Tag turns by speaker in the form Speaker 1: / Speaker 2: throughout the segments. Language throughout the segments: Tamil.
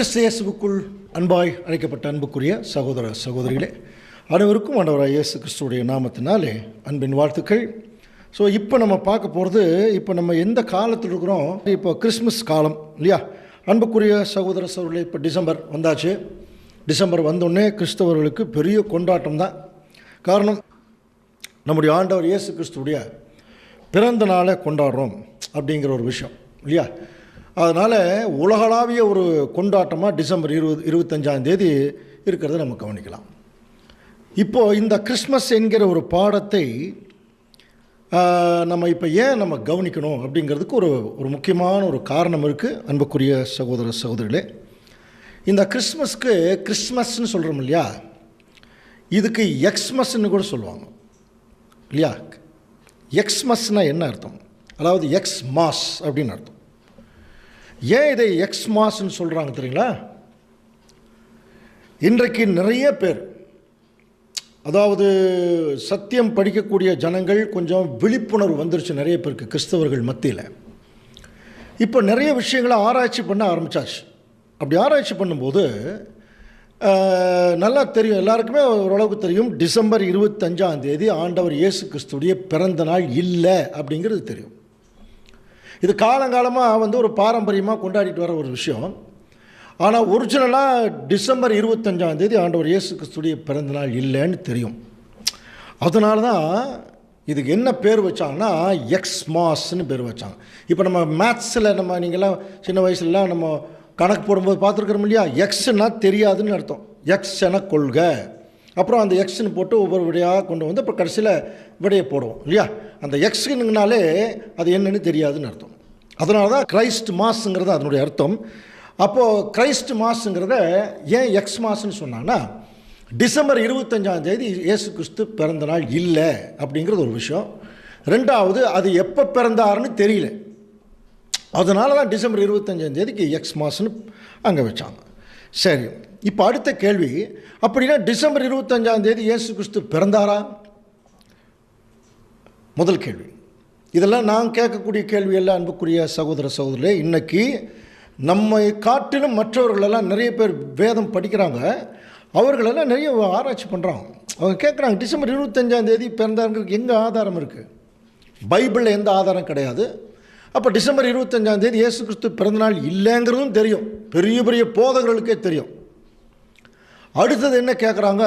Speaker 1: கிறிஸ்து இயேசுவுக்குள் அன்பாய் அழைக்கப்பட்ட அன்புக்குரிய சகோதர சகோதரிகளே, அனைவருக்கும் ஆண்டவராகிய இயேசு கிறிஸ்துவுடைய நாமத்தினாலே அன்பின் வாழ்த்துக்கள். ஸோ இப்போ நம்ம பார்க்க போகிறது, இப்போ நம்ம எந்த காலத்தில் இருக்கிறோம்? இப்போ கிறிஸ்மஸ் காலம் இல்லையா? அன்புக்குரிய சகோதர சகோதரிகளே, இப்போ டிசம்பர் வந்தாச்சு. டிசம்பர் வந்தோடனே கிறிஸ்தவர்களுக்கு பெரிய கொண்டாட்டம் தான். காரணம், நம்முடைய ஆண்டவர் இயேசு கிறிஸ்துவுடைய பிறந்த நாளை கொண்டாடுறோம் அப்படிங்கிற ஒரு விஷயம் இல்லையா? அதனால் உலகளாவிய ஒரு கொண்டாட்டமாக டிசம்பர் 25 இருக்கிறத நம்ம கவனிக்கலாம். இப்போது இந்த கிறிஸ்மஸ் என்கிற ஒரு பாடத்தை நம்ம இப்போ ஏன் நம்ம கவனிக்கணும் அப்படிங்கிறதுக்கு ஒரு முக்கியமான ஒரு காரணம் இருக்குது. அன்புக்குரிய சகோதர சகோதரிகளே, இந்த கிறிஸ்மஸ்க்கு கிறிஸ்மஸ்ன்னு சொல்கிறோம் இல்லையா, இதுக்கு எக்ஸ்மஸ்ன்னு கூட சொல்லுவாங்க இல்லையா? எக்ஸ்மஸ்னால் என்ன அர்த்தம்? அதாவது எக்ஸ் மாஸ் அப்படின்னு அர்த்தம். ஏன் இதை எக்ஸ் மாஸ்ன்னு சொல்கிறாங்க தெரியுங்களா? இன்றைக்கு நிறைய பேர், அதாவது சத்தியம் படிக்கக்கூடிய ஜனங்கள் கொஞ்சம் விழிப்புணர்வு வந்துருச்சு நிறைய பேருக்கு, கிறிஸ்தவர்கள் மத்தியில். இப்போ நிறைய விஷயங்களை ஆராய்ச்சி பண்ண ஆரம்பித்தாச்சு. அப்படி ஆராய்ச்சி பண்ணும்போது நல்லா தெரியும், எல்லாருக்குமே ஓரளவுக்கு தெரியும், டிசம்பர் 25 ஆண்டவர் இயேசு கிறிஸ்துடைய பிறந்த நாள் இல்லை அப்படிங்கிறது தெரியும். இது காலங்காலமாக ஒரு பாரம்பரியமாக கொண்டாடிட்டு வர ஒரு விஷயம். ஆனால் ஒரிஜினலாக டிசம்பர் 25 ஆண்டவர் இயேசு கிறிஸ்துடைய பிறந்த நாள் இல்லைன்னு தெரியும். அதனால தான் இதுக்கு என்ன பேர் வச்சாங்கன்னா எக்ஸ் மாஸ்ன்னு பேர் வச்சாங்க. இப்போ நம்ம மேத்ஸில் நீங்கள்லாம் சின்ன வயசுலலாம் நம்ம கணக்கு போடும்போது பார்த்துருக்குறோம் இல்லையா? எக்ஸ்னா தெரியாதுன்னு அர்த்தம். எக்ஸ் என கொள்க, அப்புறம் அந்த எக்ஸ்ன்னு போட்டு ஒவ்வொரு விடையாக கொண்டு வந்து அப்புறம் கடைசியில் விடையை போடுவோம் இல்லையா? அந்த எக்ஸுங்கனாலே அது என்னன்னு தெரியாதுன்னு அர்த்தம். அதனால தான் கிரைஸ்ட் மாஸுங்கிறது அதனுடைய அர்த்தம். அப்போது கிரைஸ்ட் மாஸுங்கிறத ஏன் எக்ஸ் மாஸ்ன்னு சொன்னாங்கன்னா, டிசம்பர் 25 இயேசு கிறிஸ்து பிறந்த நாள் இல்லை அப்படிங்கிறது ஒரு விஷயம். ரெண்டாவது, அது எப்போ பிறந்தாருன்னு தெரியல. அதனால தான் டிசம்பர் 25 எக்ஸ் மாஸ்ன்னு அங்கே வச்சாங்க. சரி, இப்போ அடுத்த கேள்வி, அப்படின்னா டிசம்பர் 25 இயேசு கிறிஸ்து பிறந்தாரா? முதல் கேள்வி. இதெல்லாம் நான் கேட்கக்கூடிய கேள்வி எல்லாம் அன்புக்குரிய சகோதர சகோதரிகளே. இன்றைக்கி நம்மை காட்டிலும் மற்றவர்களெல்லாம் நிறைய பேர் வேதம் படிக்கிறாங்க, அவர்களெல்லாம் நிறைய ஆராய்ச்சி பண்ணுறாங்க. அவங்க கேட்குறாங்க, டிசம்பர் 25 பிறந்தாருங்கிறதுக்கு எங்கே ஆதாரம் இருக்குது? பைபிளில் எந்த ஆதாரம் கிடையாது. அப்போ டிசம்பர் 25 இயேசு கிறிஸ்து பிறந்தநாள் இல்லைங்கிறதும் தெரியும், பெரிய பெரிய போதகர்களுக்கே தெரியும். அடுத்தது என்ன கேட்குறாங்க,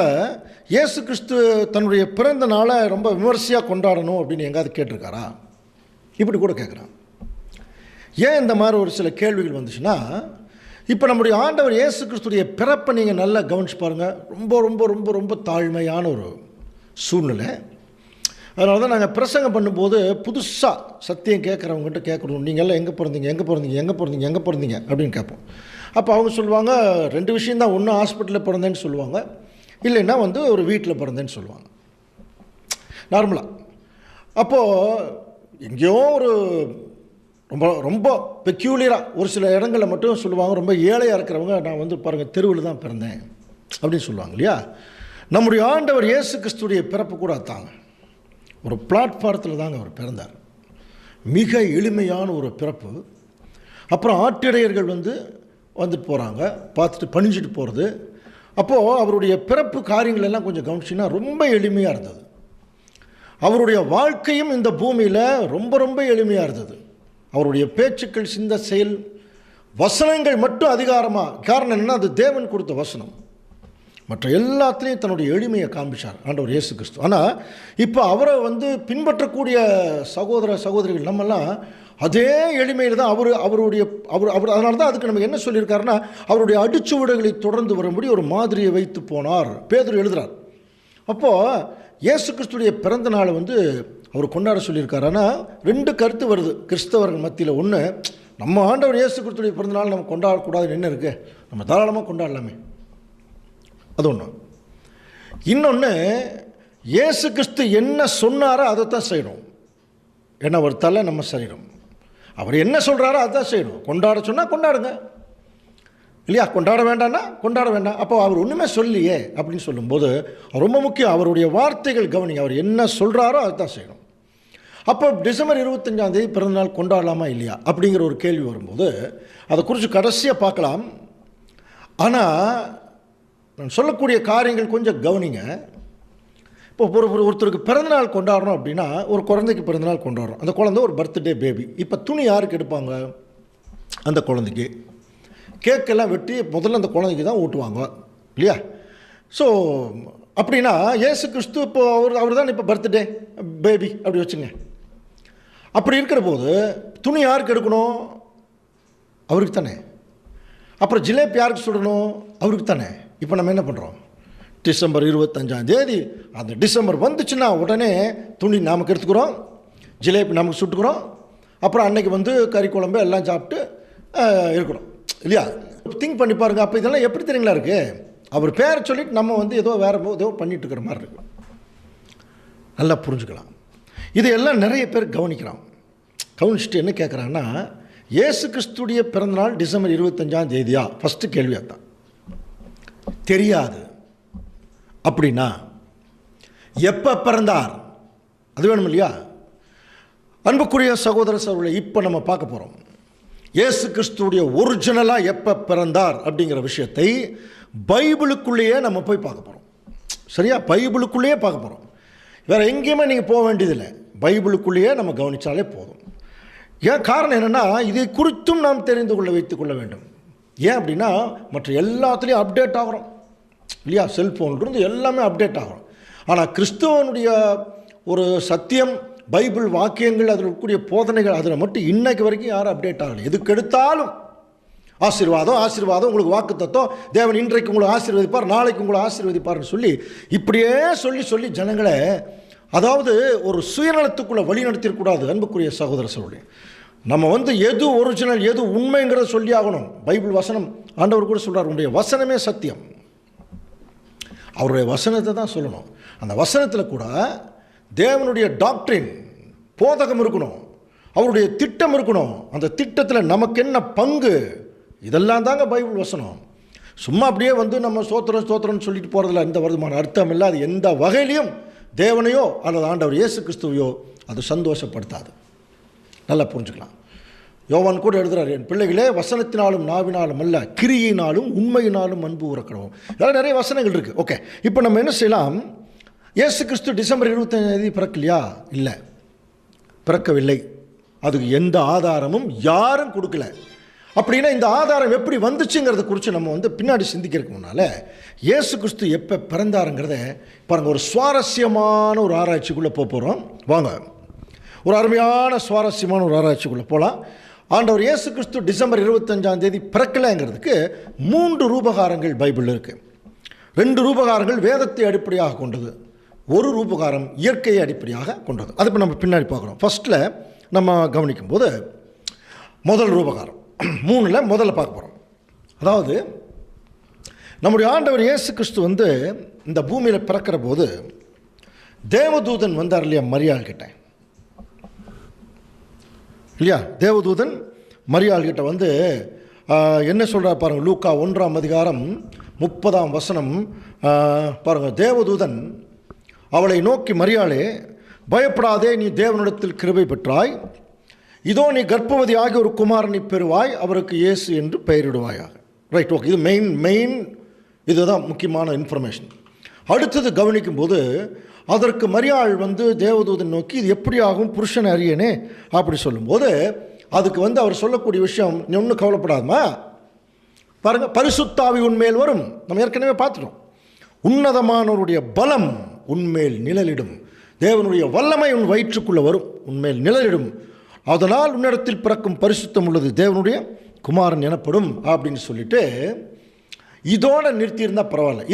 Speaker 1: இயேசு கிறிஸ்து தன்னுடைய பிறந்த நாளை ரொம்ப விமர்சையாக கொண்டாடணும் அப்படின்னு எங்காவது கேட்டிருக்காரா? இப்படி கூட கேட்குறாங்க. ஏன் இந்த மாதிரி ஒரு சில கேள்விகள் வந்துச்சுன்னா, இப்போ நம்முடைய ஆண்டவர் இயேசு கிறிஸ்துடைய பிறப்பை நீங்கள் நல்லா கவனிச்சு பாருங்கள். ரொம்ப ரொம்ப ரொம்ப ரொம்ப தாழ்மையான ஒரு சூழ்நிலை. அதனால தான் நாங்கள் பிரசங்கம் பண்ணும்போது புதுசாக சத்தியம் கேட்குறவங்ககிட்ட கேட்கணும், நீங்கள்லாம் எங்கே பிறந்தீங்க எங்கே பிறந்தீங்க எங்கே பிறந்தீங்க எங்கே பிறந்தீங்க அப்படின்னு கேட்போம். அப்போ அவங்க சொல்லுவாங்க, 2 விஷயந்தான், ஒன்று ஹாஸ்பிட்டலில் பிறந்தேன்னு சொல்லுவாங்க, இல்லைன்னா ஒரு வீட்டில் பிறந்தேன்னு சொல்லுவாங்க நார்மலாக. அப்போது எங்கேயோ ஒரு ரொம்ப ரொம்ப பெக்யூலியராக ஒரு சில இடங்களில் மட்டும் சொல்லுவாங்க, ரொம்ப ஏழையாக இருக்கிறவங்க நான் பாருங்கள் தெருவில் தான் பிறந்தேன் அப்படின்னு சொல்லுவாங்க இல்லையா? நம்முடைய ஆண்டவர் இயேசு கிறிஸ்துடைய பிறப்பு கூட தாங்க ஒரு பிளாட்ஃபாரத்தில் தாங்க அவர் பிறந்தார். மிக எளிமையான ஒரு பிறப்பு. அப்புறம் ஆட்டிடையர்கள் வந்துட்டு போகிறாங்க, பார்த்துட்டு பணிஞ்சிட்டு போகிறது. அப்போது அவருடைய பிறப்பு காரியங்கள் எல்லாம் கொஞ்சம் கவனிச்சிங்கன்னா ரொம்ப எளிமையாக இருந்தது. அவருடைய வாழ்க்கையும் இந்த பூமியில் ரொம்ப ரொம்ப எளிமையாக இருந்தது. அவருடைய பேச்சுக்கள், சிந்த, செயல், வசனங்கள் மட்டும் அதிகாரமாக. காரணம் என்னென்னா, அது தேவன் கொடுத்த வசனம். மற்ற எல்லாத்துலேயும் தன்னுடைய எளிமையை காண்பிச்சார் ஆண்டவர் இயேசு கிறிஸ்து. ஆனால் இப்போ அவரை பின்பற்றக்கூடிய சகோதர சகோதரிகள் நம்மெல்லாம் அதே எளிமையில் தான் அதனால தான் அதுக்கு நம்ம என்ன சொல்லியிருக்காருன்னா, அவருடைய அடிச்சுவடுகளை தொடர்ந்து வரும்படி ஒரு மாதிரியை வைத்து போனார் பேதுரு எழுதுகிறார். அப்போது இயேசு கிறிஸ்துடைய பிறந்த நாளை அவர் கொண்டாட சொல்லியிருக்காரு. ஆனால் 2 கருத்து வருது கிறிஸ்தவர்கள் மத்தியில். ஒன்று, நம்ம ஆண்டவர் இயேசு கிறிஸ்துடைய பிறந்த நாள் நம்ம கொண்டாடக்கூடாதுன்னு என்ன இருக்குது? நம்ம தாராளமாக கொண்டாடலாமே, அது ஒன்று. இன்னொன்று, இயேசு கிறிஸ்து என்ன சொன்னாரோ அதைத்தான் செய்யணும். ஏன்னா அவர் தலை, நம்ம சரீரம். அவர் என்ன சொல்கிறாரோ அதுதான் செய்யணும். கொண்டாட சொன்னால் கொண்டாடுங்க இல்லையா? கொண்டாட வேண்டாம்னா கொண்டாட வேண்டாம். அப்போ அவர் ஒன்றுமே சொல்லியே அப்படின்னு சொல்லும்போது ரொம்ப முக்கியம், அவருடைய வார்த்தைகள் கவனிங்க. அவர் என்ன சொல்கிறாரோ அதுதான் செய்யணும். அப்போ டிசம்பர் 25 பிறந்தநாள் கொண்டாடலாமா இல்லையா அப்படிங்கிற ஒரு கேள்வி வரும்போது அதை குறித்து கடைசியாக பார்க்கலாம். ஆனால் நான் சொல்லக்கூடிய காரியங்கள் கொஞ்சம் கவனிங்க. இப்போ ஒருத்தருக்கு பிறந்தநாள் கொண்டாடுறோம் அப்படின்னா, ஒரு குழந்தைக்கு பிறந்தநாள் கொண்டாடுறோம். அந்த குழந்தை ஒரு பர்த்டே பேபி. இப்போ துணி யாருக்கு எடுப்பாங்க? அந்த குழந்தைக்கு. கேக்கெல்லாம் வெட்டி முதல்ல அந்த குழந்தைக்கு தான் ஊட்டுவாங்க இல்லையா? ஸோ அப்படின்னா இயேசு கிறிஸ்து இப்போ அவர் தான் இப்போ பர்த்டே பேபி அப்படி வச்சுங்க. அப்படி இருக்கிற போது துணி யாருக்கு எடுக்கணும்? அவருக்கு தானே. அப்புறம் ஜிலேபி யாருக்கு சுடணும்? அவருக்கு தானே. இப்போ நம்ம என்ன பண்ணுறோம்? டிசம்பர் 25 அந்த டிசம்பர் வந்துச்சுன்னா உடனே துணி நமக்கு எடுத்துக்கிறோம், ஜிலேபி நமக்கு சுட்டுக்கிறோம், அப்புறம் அன்னைக்கு வந்து கறி குழம்பு எல்லாம் சாப்பிட்டு இருக்கிறோம் இல்லையா? திங்க் பண்ணி பாருங்க. அப்போ இதெல்லாம் எப்படி தெரியுங்களா இருக்குது? அவர் பேரை சொல்லிட்டு நம்ம வந்து ஏதோ வேறு ஏதோ பண்ணிட்டு இருக்கிற மாதிரி இருக்கு. நல்லா புரிஞ்சுக்கலாம். இதையெல்லாம் நிறைய பேர் கவனிச்சுட்டு என்ன கேட்குறாங்கன்னா, இயேசு கிறிஸ்துடைய பிறந்தநாள் டிசம்பர் 25 ஃபஸ்ட்டு கேள்வியாக தான். தெரியாது. அப்படின்னா எப்போ பிறந்தார்? அது வேணும் இல்லையா? அன்புக்குரிய சகோதர சகோதரர்களை, இப்போ நம்ம பார்க்க போகிறோம் இயேசு கிறிஸ்துடைய ஒரிஜினலாக எப்போ பிறந்தார் அப்படிங்கிற விஷயத்தை பைபிளுக்குள்ளேயே நம்ம போய் பார்க்க போகிறோம். சரியா? பைபிளுக்குள்ளேயே பார்க்க போகிறோம். வேறு எங்கேயுமே நீங்கள் போக வேண்டியதில்லை. பைபிளுக்குள்ளேயே நம்ம கவனித்தாலே போதும். ஏன் காரணம் என்னென்னா, இதை குறித்தும் நாம் தெரிந்து கொள்ள வைத்துக்கொள்ள வேண்டும். ஏன் அப்படின்னா, மற்ற எல்லாத்துலேயும் அப்டேட் ஆகிறோம் இல்லையா? செல்ஃபோன்லேருந்து எல்லாமே அப்டேட் ஆகிறோம். ஆனால் கிறிஸ்துவனுடைய ஒரு சத்தியம், பைபிள் வாக்கியங்கள், அதில் இருக்கக்கூடிய போதனைகள், அதில் மட்டும் இன்னைக்கு வரைக்கும் யாரும் அப்டேட் ஆகலை. எதுக்கு எடுத்தாலும் ஆசீர்வாதம், உங்களுக்கு வாக்கு தத்துவம், தேவன் இன்றைக்கு உங்களை ஆசீர்வதிப்பார், நாளைக்கு உங்களை ஆசீர்வதிப்பார்னு இப்படியே சொல்லி ஜனங்களை அதாவது ஒரு சுயநலத்துக்குள்ளே வழி நடத்திடக்கூடாது. அன்புக்குரிய சகோதர சகோதரி, நம்ம வந்து எது ஒரிஜினல் எது உண்மைங்கிறத சொல்லி ஆகணும். பைபிள் வசனம், ஆண்டவர் கூட சொல்கிறார், உங்களுடைய வசனமே சத்தியம். அவருடைய வசனத்தை தான் சொல்லணும். அந்த வசனத்தில் கூட தேவனுடைய டாக்ட்ரின், போதகம் இருக்கணும், அவருடைய திட்டம் இருக்கணும். அந்த திட்டத்தில் நமக்கு என்ன பங்கு, இதெல்லாம் தாங்க பைபிள் வசனம். சும்மா அப்படியே வந்து நம்ம ஸ்தோத்திரம்னு சொல்லிட்டு போகிறதுல எந்த வருமான அர்த்தம் இல்லை. அது எந்த வகையிலையும் தேவனையோ அல்லது ஆண்டவர் இயேசு கிறிஸ்துவையோ அது சந்தோஷப்படுத்தாது. நல்லா புரிஞ்சுக்கலாம். யோவான் கூட எழுதுகிறார், என் பிள்ளைகளே, வசனத்தினாலும் நாவினாலும் அல்ல, கிரியினாலும் உண்மையினாலும் அன்பு உறக்கணும். இதெல்லாம் நிறைய வசனங்கள் இருக்குது. ஓகே, இப்போ நம்ம என்ன செய்யலாம்? இயேசு கிறிஸ்து டிசம்பர் 25 பிறக்கலையா? இல்லை, பிறக்கவில்லை. அதுக்கு எந்த ஆதாரமும் யாரும் கொடுக்கல. அப்படின்னா இந்த ஆதாரம் எப்படி வந்துச்சுங்கிறத குறித்து நம்ம வந்து பின்னாடி சிந்திக்கிறதுக்கு முன்னால் இயேசு கிறிஸ்து எப்போ பிறந்தாருங்கிறத பாருங்கள். ஒரு சுவாரஸ்யமான ஒரு ஆராய்ச்சிக்குள்ளே போகிறோம். வாங்க, ஒரு அருமையான சுவாரஸ்யமான ஒரு ஆராய்ச்சிக்குள்ளே போகலாம். ஆண்டவர் இயேசு கிறிஸ்து டிசம்பர் 25 பிறக்கலைங்கிறதுக்கு 3 ரூபகாரங்கள் பைபிளில் இருக்குது. 2 ரூபகாரங்கள் வேதத்தை அடிப்படையாக கொண்டது, ஒரு ரூபகாரம் இயற்கையை அடிப்படையாக கொண்டது. அது இப்போ நம்ம பின்னாடி பார்க்குறோம். ஃபஸ்ட்டில் நம்ம கவனிக்கும் போது முதல் ரூபகாரம் 3ல் முதல்ல பார்க்க போகிறோம். அதாவது நம்முடைய ஆண்டவர் இயேசு கிறிஸ்து வந்து இந்த பூமியில் பிறக்கிற போது தேவதூதன் வந்தார் இல்லையா மரியாள் கிட்ட இல்லையா? தேவதூதன் மரியாள் கிட்ட வந்து என்ன சொல்கிறா பாருங்கள். லூக்கா 1:30 பாருங்கள். தேவதூதன் அவளை நோக்கி, மரியாளே, பயப்படாதே, நீ தேவனிடத்தில் கிருபை பெற்றாய். இதோ நீ கர்ப்பவதி ஆகி ஒரு குமாரனை பெறுவாய், அவருக்கு இயேசு என்று பெயரிடுவாயாக. Right, okay. இது மெயின் இதுதான் முக்கியமான இன்ஃபர்மேஷன். அடுத்தது கவனிக்கும்போது அதற்கு மரியாள் வந்து தேவதூதன் நோக்கி, இது எப்படி ஆகும், புருஷன் அறியனே அப்படி சொல்லும்போது அதுக்கு வந்து அவர் சொல்லக்கூடிய விஷயம், நீ ஒன்றும் கவலைப்படாதமா பாருங்கள், பரிசுத்தாவி உன்மேல் வரும். நம்ம ஏற்கனவே பார்த்துட்டோம். உன்னதமானவருடைய பலம் உன்மேல் நிழலிடும், தேவனுடைய வல்லமை உன் வயிற்றுக்குள்ளே வரும், உன்மேல் நிழலிடும், அதனால் உன்னிடத்தில் பிறக்கும் பரிசுத்தம் உள்ளது தேவனுடைய குமாரன் எனப்படும் அப்படின்னு சொல்லிட்டு இதோட நிறுத்தியிருந்தால் பரவாயில்ல.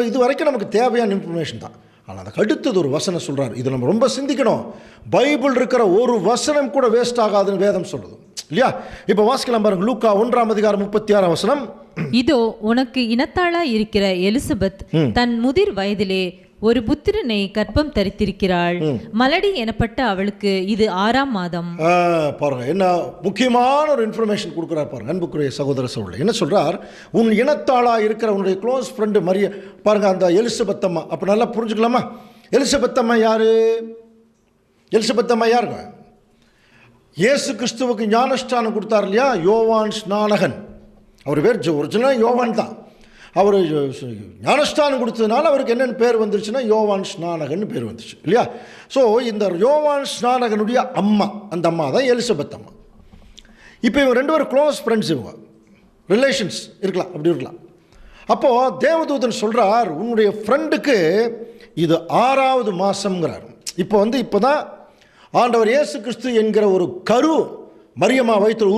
Speaker 1: இது வரைக்கும் நமக்கு தேவையான இன்ஃபர்மேஷன் தான். ஆனால் அதுக்கு அடுத்தது ஒரு வசனம் சொல்கிறார். இது நம்ம ரொம்ப சிந்திக்கணும். பைபிள் இருக்கிற ஒரு வசனம் கூட வேஸ்ட் ஆகாதுன்னு வேதம் சொல்லுது இல்லையா? இப்போ வாசிக்கலாம் பாருங்க. லூக்கா 1:36.
Speaker 2: இதோ உனக்கு இனத்தாளா இருக்கிற எலிசபெத் தன் முதிர் வயதிலே ஒரு புத்திரனை கர்ப்பம் தரித்திருக்கிறாள். மலடி எனப்பட்ட அவளுக்கு இது 6ஆம் மாதம்.
Speaker 1: பாருங்க, என்ன முக்கியமான ஒரு இன்ஃபர்மேஷன் கொடுக்குறார் பாருங்க. அன்புக்குரிய சகோதர சகோதரி, என்ன சொல்றார்? உன் இனத்தாளா இருக்கிற உன்னுடைய க்ளோஸ் ஃப்ரெண்டு மரிய பாருங்க, அந்த எலிசபெத் அம்மா. அப்போ நல்லா புரிஞ்சுக்கலாமா? எலிசபெத் அம்மா யாரு? எலிசபெத் அம்மா யாருங்க? இயேசு கிறிஸ்துவுக்கு ஞானஸ்தானம் கொடுத்தார் இல்லையா யோவான் ஸ்நானகன். அவர் பேர் ஒரிஜினலாக யோவான் தான். அவர் ஞானஸ்தானம் கொடுத்ததுனால அவருக்கு என்னென்னு பேர் வந்துருச்சுன்னா யோவான் ஸ்நானகன் பேர் வந்துச்சு இல்லையா. ஸோ இந்த யோவான் ஸ்நானகனுடைய அம்மா, அந்த அம்மா தான் எலிசபெத் அம்மா. இப்போ இவங்க 2 பேரும் க்ளோஸ் ஃப்ரெண்ட்ஸ், இவங்க ரிலேஷன்ஸ் இருக்கலாம், அப்படி இருக்கலாம். அப்போது தேவதூதன் சொல்கிறார், உன்னுடைய ஃப்ரெண்டுக்கு இது 6வது மாதம்ங்கிறார். இப்போ தான் ஆண்டவர் இயேசு கிறிஸ்து என்கிற ஒரு கரு மரியம்மா வயிற்றில்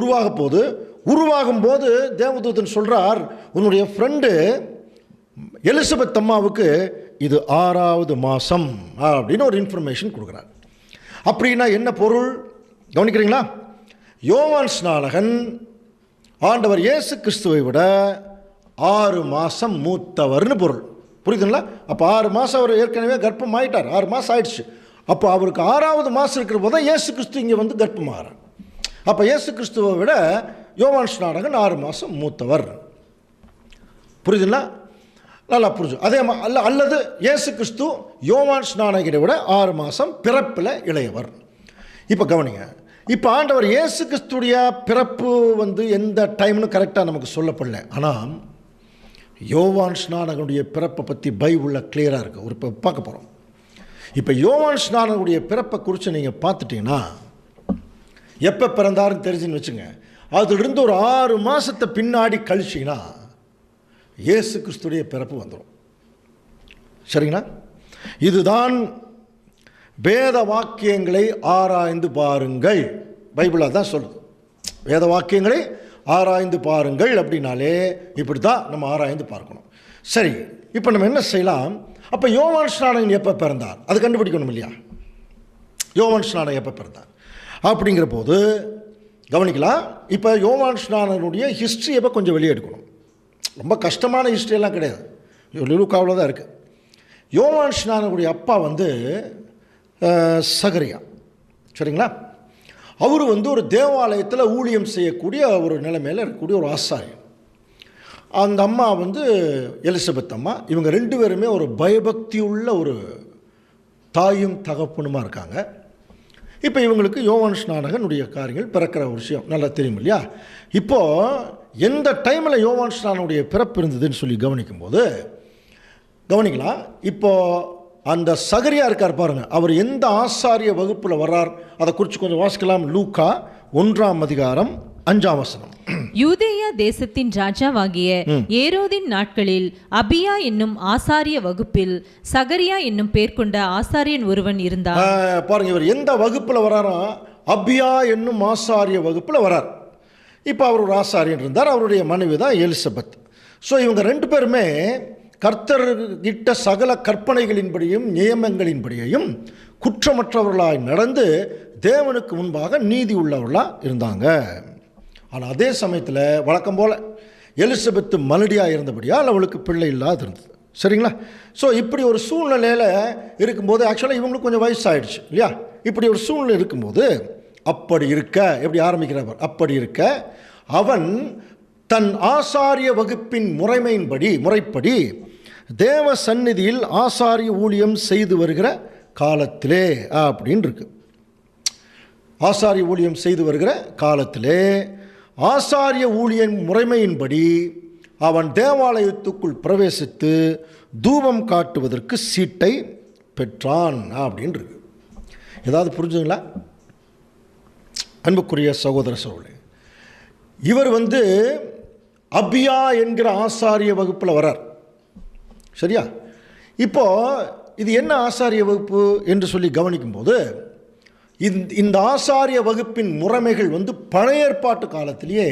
Speaker 1: உருவாகும் போது தேவதூதன் சொல்கிறார், உன்னுடைய ஃப்ரெண்டு எலிசபெத் அம்மாவுக்கு இது 6வது மாதம் அப்படின்னு ஒரு இன்ஃபர்மேஷன் கொடுக்குறார். அப்படின்னா என்ன பொருள் கவனிக்கிறீங்களா? யோவான் ஸ்நானகன் ஆண்டவர் இயேசு கிறிஸ்துவை விட 6 மாதம் மூத்தவர்னு பொருள். புரியுதுங்களா? அப்போ 6 மாதம் அவர் ஏற்கனவே கர்ப்பம் ஆகிட்டார், 6 மாதம் ஆயிடுச்சு. அப்போ அவருக்கு 6வது மாதம் இருக்கிற போது தான் இயேசு கிறிஸ்து இங்கே வந்து கர்ப்பமாகிறார். அப்போ இயேசு கிறிஸ்துவை விட யோவான் ஸ்நானகன் 6 மாதம் மூத்தவர். புரியுதுங்களா? நல்லா புரிஞ்சு. அதே அல்லது இயேசு கிறிஸ்து யோவான் ஸ்நானகரை விட 6 மாதம் பிறப்பில் இளையவர். இப்போ கவனிங்க, இப்போ ஆண்டவர் இயேசு கிறிஸ்துடைய பிறப்பு வந்து எந்த டைம்னு கரெக்டாக நமக்கு சொல்லப்படல. ஆனால் யோவான் ஸ்நானகனுடைய பிறப்பை பற்றி பைபிளில் கிளியராக இருக்குது. ஒரு இப்போ பார்க்க போகிறோம். இப்போ யோவான் ஸ்நானகனுடைய பிறப்பை குறித்து நீங்கள் பார்த்துட்டிங்கன்னா, எப்போ பிறந்தாருன்னு தெரிஞ்சுன்னு வச்சுங்க, அதிலிருந்து ஒரு 6 மாதத்தை பின்னாடி கழிச்சிங்கன்னா இயேசு கிறிஸ்துடைய பிறப்பு வந்துடும். சரிங்களா? இதுதான் வேத வாக்கியங்களை ஆராய்ந்து பாருங்கள், பைபிளாக தான் சொல்லுது. வேத வாக்கியங்களை ஆராய்ந்து பாருங்கள் அப்படின்னாலே இப்படி தான் நம்ம ஆராய்ந்து பார்க்கணும். சரி, இப்போ நம்ம என்ன செய்யலாம்? அப்போ யோவான் ஸ்நானகன் எப்போ பிறந்தார் அது கண்டுபிடிக்கணும் இல்லையா? யோவான் ஸ்நானகன் எப்போ பிறந்தார் அப்படிங்கிற போது கவனிக்கலாம். இப்போ யோவான் ஸ்நானகனுடைய ஹிஸ்ட்ரி எப்போ கொஞ்சம் வெளியே எடுக்கணும். ரொம்ப கஷ்டமான ஹிஸ்ட்ரியெல்லாம் கிடையாது, லூக்காவில் தான் இருக்குது. யோவான் ஸ்நானகனுடைய அப்பா வந்து சகரியா. சரிங்களா? அவர் வந்து ஒரு தேவாலயத்தில் ஊழியம் செய்யக்கூடிய ஒரு நிலைமையில் இருக்கக்கூடிய ஒரு ஆசாரியன். அந்த அம்மா வந்து எலிசபெத் அம்மா. இவங்க 2 பேருமே ஒரு பயபக்தி உள்ள ஒரு தாயும் தகப்பனுமா இருக்காங்க. இப்போ இவங்களுக்கு யோவான் ஸ்நானகனுடைய காரியங்கள் பிறக்கிற ஒரு விஷயம் நல்லா தெரியும் இல்லையா? இப்போது எந்த டைமில் யோவான் ஸ்நானனுடைய பிறப்பு இருந்ததுன்னு சொல்லி கவனிக்கும்போது கவனிக்கலாம். இப்போது அந்த சகரியா இருக்கார் பாருங்கள், அவர் எந்த ஆசாரிய வகுப்பில் வர்றார் அதை குறித்து கொஞ்சம் வாசிக்கலாம். லூக்கா 1ஆம் அதிகாரம் 5ஆம் வசனம்.
Speaker 2: யூதேயா தேசத்தின் ராஜாவாகிய ஏரோதின் நாட்களில் அபியா என்னும் ஆசாரிய வகுப்பில் சகரியா என்னும் பேர் கொண்ட ஆசாரியன் ஒருவன் இருந்தார்.
Speaker 1: பாருங்க, இவர் எந்த வகுப்பில் வராரா? அபியா என்னும் ஆசாரிய வகுப்பில் வரார். இப்போ அவர் ஒரு ஆசாரியன் இருந்தார், அவருடைய மனைவி தான் எலிசபெத். ஸோ இவங்க 2 பேருமே கர்த்தர்கிட்ட சகல கற்பனைகளின்படியும் நியமங்களின்படியும் குற்றமற்றவர்களாய் நடந்து தேவனுக்கு முன்பாக நீதி உள்ளவர்களாக இருந்தாங்க. ஆனால் அதே சமயத்தில் வழக்கம் போல் எலிசபெத்து மலடியாக இருந்தபடியால் அவளுக்கு பிள்ளை இல்லாது இருந்தது. சரிங்களா? ஸோ இப்படி ஒரு சூழ்நிலையில் இருக்கும்போது ஆக்சுவலாக இவங்களுக்கு கொஞ்சம் வயசாகிடுச்சு இல்லையா? இப்படி ஒரு சூழ்நிலை இருக்கும்போது அப்படி இருக்க எப்படி ஆரம்பிக்கிறவர், அப்படி இருக்க அவன் தன் ஆசாரிய வகுப்பின் முறைப்படி தேவ சந்நிதியில் ஆசாரிய ஊழியம் செய்து வருகிற காலத்திலே அப்படின்னு இருக்கு. ஆசாரிய ஊழியம் செய்து வருகிற காலத்திலே ஆசாரிய ஊழியன் முறைமையின்படி அவன் தேவாலயத்துக்குள் பிரவேசித்து தூபம் காட்டுவதற்கு சீட்டை பெற்றான் அப்படின்னு இருக்கு. ஏதாவது புரிஞ்சுங்களா அன்புக்குரிய சகோதர சகோதரி? இவர் வந்து அபியா என்கிற ஆசாரிய வகுப்பில் வரார். சரியா? இப்போது இது என்ன ஆசாரிய வகுப்பு என்று சொல்லி கவனிக்கும்போது இந்த ஆசாரிய வகுப்பின் முறைமைகள் வந்து பழைய ஏற்பாட்டு காலத்திலேயே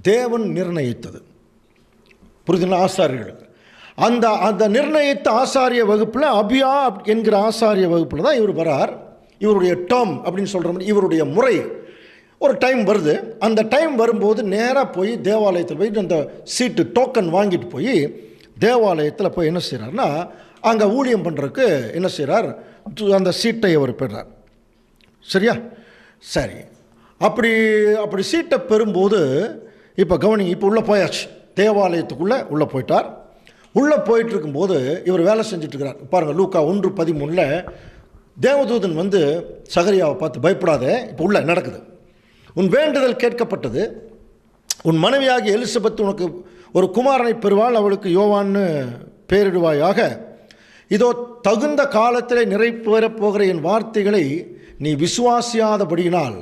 Speaker 1: தேவன் நிர்ணயித்தது. புரிதுங்களா? ஆசாரியர்களுக்கு அந்த நிர்ணயித்த ஆசாரிய வகுப்பில் அபியா என்கிற ஆசாரிய வகுப்பில் தான் இவர் வரார். இவருடைய டேர்ம் அப்படின்னு சொல்கிற மாதிரி இவருடைய முறை ஒரு டைம் வருது. அந்த டைம் வரும்போது நேராக போய் தேவாலயத்தில் போய் அந்த சீட்டு டோக்கன் வாங்கிட்டு போய் தேவாலயத்தில் போய் என்ன செய்கிறார்னா அங்கே ஊழியம் பண்ணுறதுக்கு என்ன செய்கிறார், அந்த சீட்டை அவர் பெறார். சரியா? சரி, அப்படி சீட்டை பெறும்போது இப்போ கவனிங்க, இப்போ உள்ளே போயாச்சு, தேவாலயத்துக்குள்ளே உள்ளே போயிட்டார். உள்ளே போயிட்டுருக்கும்போது இவர் வேலை செஞ்சிட்ருக்கிறார். பாருங்கள், லூக்கா 1:13 தேவதூதன் வந்து சகரியாவை பார்த்து பயப்படாத, இப்போ உள்ள நடக்குது, உன் வேண்டுதல் கேட்கப்பட்டது, உன் மனைவியாகிய எலிசபெத் உனக்கு ஒரு குமாரனை பெறுவாள், அவளுக்கு யோவான்னு பெயரிடுவாயாக. இதோ தகுந்த காலத்திலே நிறைவேறப் போகிற என் வார்த்தைகளை நீ விசுவாசியாதபடியினால்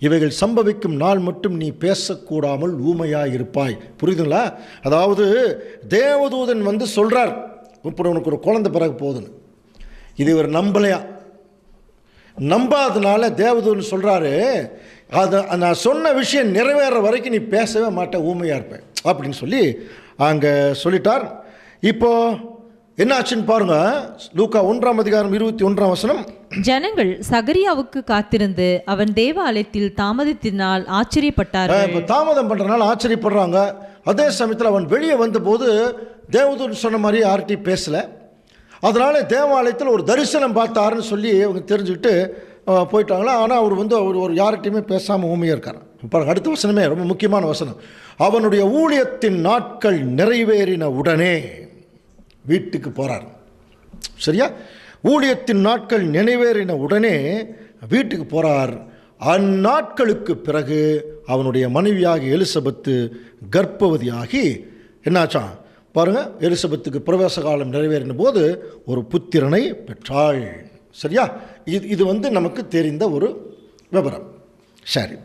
Speaker 1: இவைகள் சம்பவிக்கும் நாள் மட்டும் நீ பேசக்கூடாமல் ஊமையாயிருப்பாய். புரியுதுங்களா? அதாவது தேவதூதன் வந்து சொல்கிறார், இப்போ உனக்கு ஒரு குழந்தை பிறகு போகுதுன்னு. இது இவர் நம்பலையா? நம்பாதனால தேவதூதன் சொல்கிறாரு, அதை நான் சொன்ன விஷயம் நிறைவேற வரைக்கும் நீ பேசவே மாட்டேன், ஊமையாக இருப்பேன் அப்படின்னு சொல்லி அங்கே சொல்லிட்டார். இப்போது என்னாச்சுன்னு பாருங்க. லூக்கா 1:21.
Speaker 2: ஜனங்கள் சகரியாவுக்கு காத்திருந்து அவன் தேவாலயத்தில் தாமதத்தினால் ஆச்சரியப்பட்டார்கள்.
Speaker 1: இப்போ தாமதம் பண்ணுறதுனால ஆச்சரியப்படுறாங்க. அதே சமயத்தில் அவன் வெளியே வந்தபோது தேவதூதன் சொன்ன மாதிரி யார்கிட்டையும் பேசலை. அதனால தேவாலயத்தில் ஒரு தரிசனம் பார்த்தாருன்னு சொல்லி அவங்க தெரிஞ்சுக்கிட்டு போயிட்டாங்களா. ஆனால் அவர் வந்து ஒரு யார்கிட்டையுமே பேசாமல் ஊமையாக இருக்கார். இப்போ அடுத்த வசனமே ரொம்ப முக்கியமான வசனம். அவனுடைய ஊழியத்தின் நாட்கள் நிறைவேறின உடனே வீட்டுக்கு போகிறார். சரியா? ஊழியத்தின் நாட்கள் நிறைவேறின உடனே வீட்டுக்கு போகிறார். அந்நாட்களுக்கு பிறகு அவனுடைய மனைவியாகி எலிசபெத்து கர்ப்பவதியாகி என்னாச்சான் பாருங்கள். எலிசபெத்துக்கு பிரவேச காலம் நிறைவேறின போது ஒரு புத்திரனை பெற்றாள். சரியா? இது வந்து நமக்கு தெரிந்த ஒரு விவரம். சரி,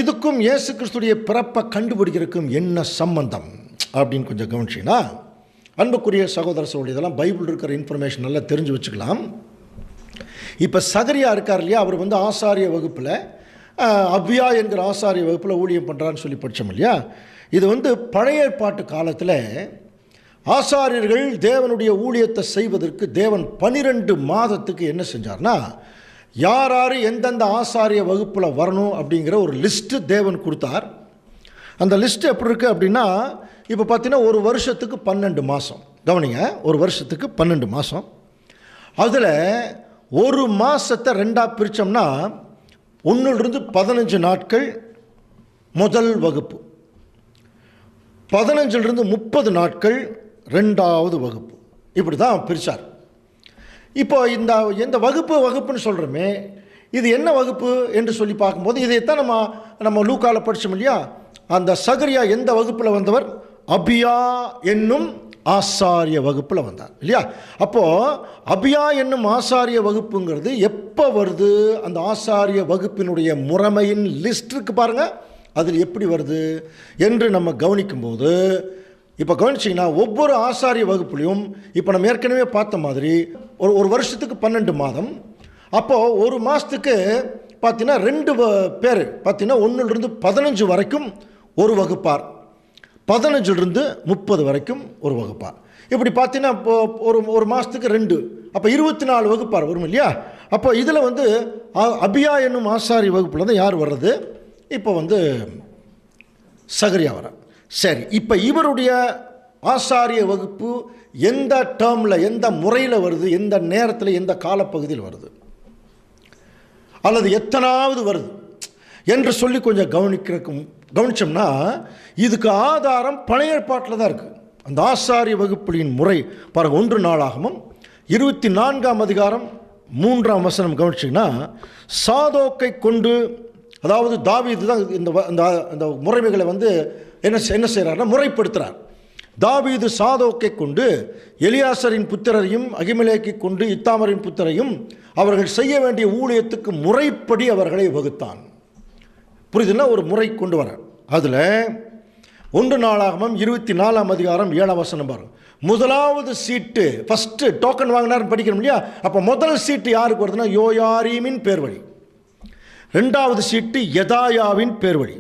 Speaker 1: இதுக்கும் இயேசு கிறிஸ்துடைய பிறப்பை கண்டுபிடிக்கிறதுக்கும் என்ன சம்பந்தம் அப்படின்னு கொஞ்சம் கவனிச்சிங்கன்னா, அன்புக்குரிய சகோதர சகோதரி, இதெல்லாம் பைபிள் இருக்கிற இன்ஃபர்மேஷன் நல்லா தெரிஞ்சு வச்சுக்கலாம். இப்போ சகரியா இருக்கார் இல்லையா, அவர் வந்து ஆசாரிய வகுப்பில் அபியா என்கிற ஆசாரிய வகுப்பில் ஊழியம் பண்ணுறான்னு சொல்லி படித்தோம் இல்லையா. இது வந்து பழைய ஏற்பாட்டு காலத்தில் ஆசாரியர்கள் தேவனுடைய ஊழியத்தை செய்வதற்கு தேவன் 12 மாதத்துக்கு என்ன செஞ்சார்னா, யார் யார் எந்தெந்த ஆசாரிய வகுப்பில் வரணும் அப்படிங்கிற ஒரு லிஸ்ட்டு தேவன் கொடுத்தார். அந்த லிஸ்ட்டு எப்படி இருக்குது அப்படின்னா, இப்போ பார்த்தீங்கன்னா ஒரு வருஷத்துக்கு 12 மாதம். கவனிங்க, ஒரு வருஷத்துக்கு 12 மாதம். அதில் ஒரு மாதத்தை 2ஆக பிரித்தோம்னா 1லிருந்து 15 நாட்கள் முதல் வகுப்பு, 15லிருந்து 30 நாட்கள் 2வது வகுப்பு. இப்படி தான் பிரித்தார். இப்போ இந்த வகுப்புன்னு சொல்கிறோமே, இது என்ன வகுப்பு என்று சொல்லி பார்க்கும்போது இதைத்தான் நம்ம லூக்காவில் படித்தோம் இல்லையா. அந்த சகரியா எந்த வகுப்பில் வந்தவர்? அபியா என்னும் ஆசாரிய வகுப்பில் வந்தார் இல்லையா. அப்போது அபியா என்னும் ஆசாரிய வகுப்புங்கிறது எப்போ வருது? அந்த ஆசாரிய வகுப்பினுடைய முறைமையின் லிஸ்ட் இருக்கு பாருங்கள், அதில் எப்படி வருது என்று நம்ம கவனிக்கும்போது, இப்போ கவனிச்சிங்கன்னா ஒவ்வொரு ஆசாரிய வகுப்புலையும் இப்போ நம்ம ஏற்கனவே பார்த்த மாதிரி ஒரு வருஷத்துக்கு 12 மாதம். அப்போது ஒரு மாதத்துக்கு பார்த்தீங்கன்னா 2 பேர் பார்த்தீங்கன்னா 1லிருந்து 15 வரைக்கும் ஒரு வகுப்பார், 15லிருந்து 30 வரைக்கும் ஒரு வகுப்பார். இப்படி பார்த்தீங்கன்னா இப்போ ஒரு மாதத்துக்கு 2, அப்போ 24 வகுப்பார் வரும் இல்லையா. அப்போ இதில் வந்து அபியா என்னும் ஆசாரிய வகுப்பில் தான் யார் வர்றது? இப்போ வந்து சகரியா வர. சரி, இப்போ இவருடைய ஆசாரிய வகுப்பு எந்த டேர்மில், எந்த முறையில் வருது, எந்த நேரத்தில், எந்த காலப்பகுதியில் வருது, அல்லது எத்தனாவது வருது என்று சொல்லி கொஞ்சம் கவனிச்சோம்னா இதுக்கு ஆதாரம் பழைய ஏற்பாட்டில் தான் இருக்குது. அந்த ஆசாரிய வகுப்புகளின் முறை பாருங்கள். 1 நாளாகமம் 24ஆம் அதிகாரம் 3ஆம் வசனம் கவனிச்சிங்கன்னா, சாதோக்கை கொண்டு, அதாவது தாவீது தான் இந்த முறைமைகளை வந்து என்ன செய்கிறார்னா முறைப்படுத்துகிறார். தாவீது சாதோக்கை கொண்டு எலியாசரின் புத்திரரையும் அகிமெலேக்கை கொண்டு இத்தாமரின் புத்திரையும் அவர்கள் செய்ய வேண்டிய ஊழியத்துக்கு முறைப்படி அவர்களை வகுத்தான். புரியுதுன்னா, ஒரு முறை கொண்டு வர. அதில் 1 நாளாகமம் 24ஆம் அதிகாரம் 7ஆம் வசனம் பாருங்க. முதலாவது சீட்டு, ஃபஸ்ட்டு டோக்கன் வாங்கினார்னு படிக்கணும் இல்லையா. அப்போ முதல் சீட்டு யாருக்கு வருதுன்னா யோயாரீமின் பேர் வழி, 2வது சீட்டு யதாயாவின் பேர் வழி,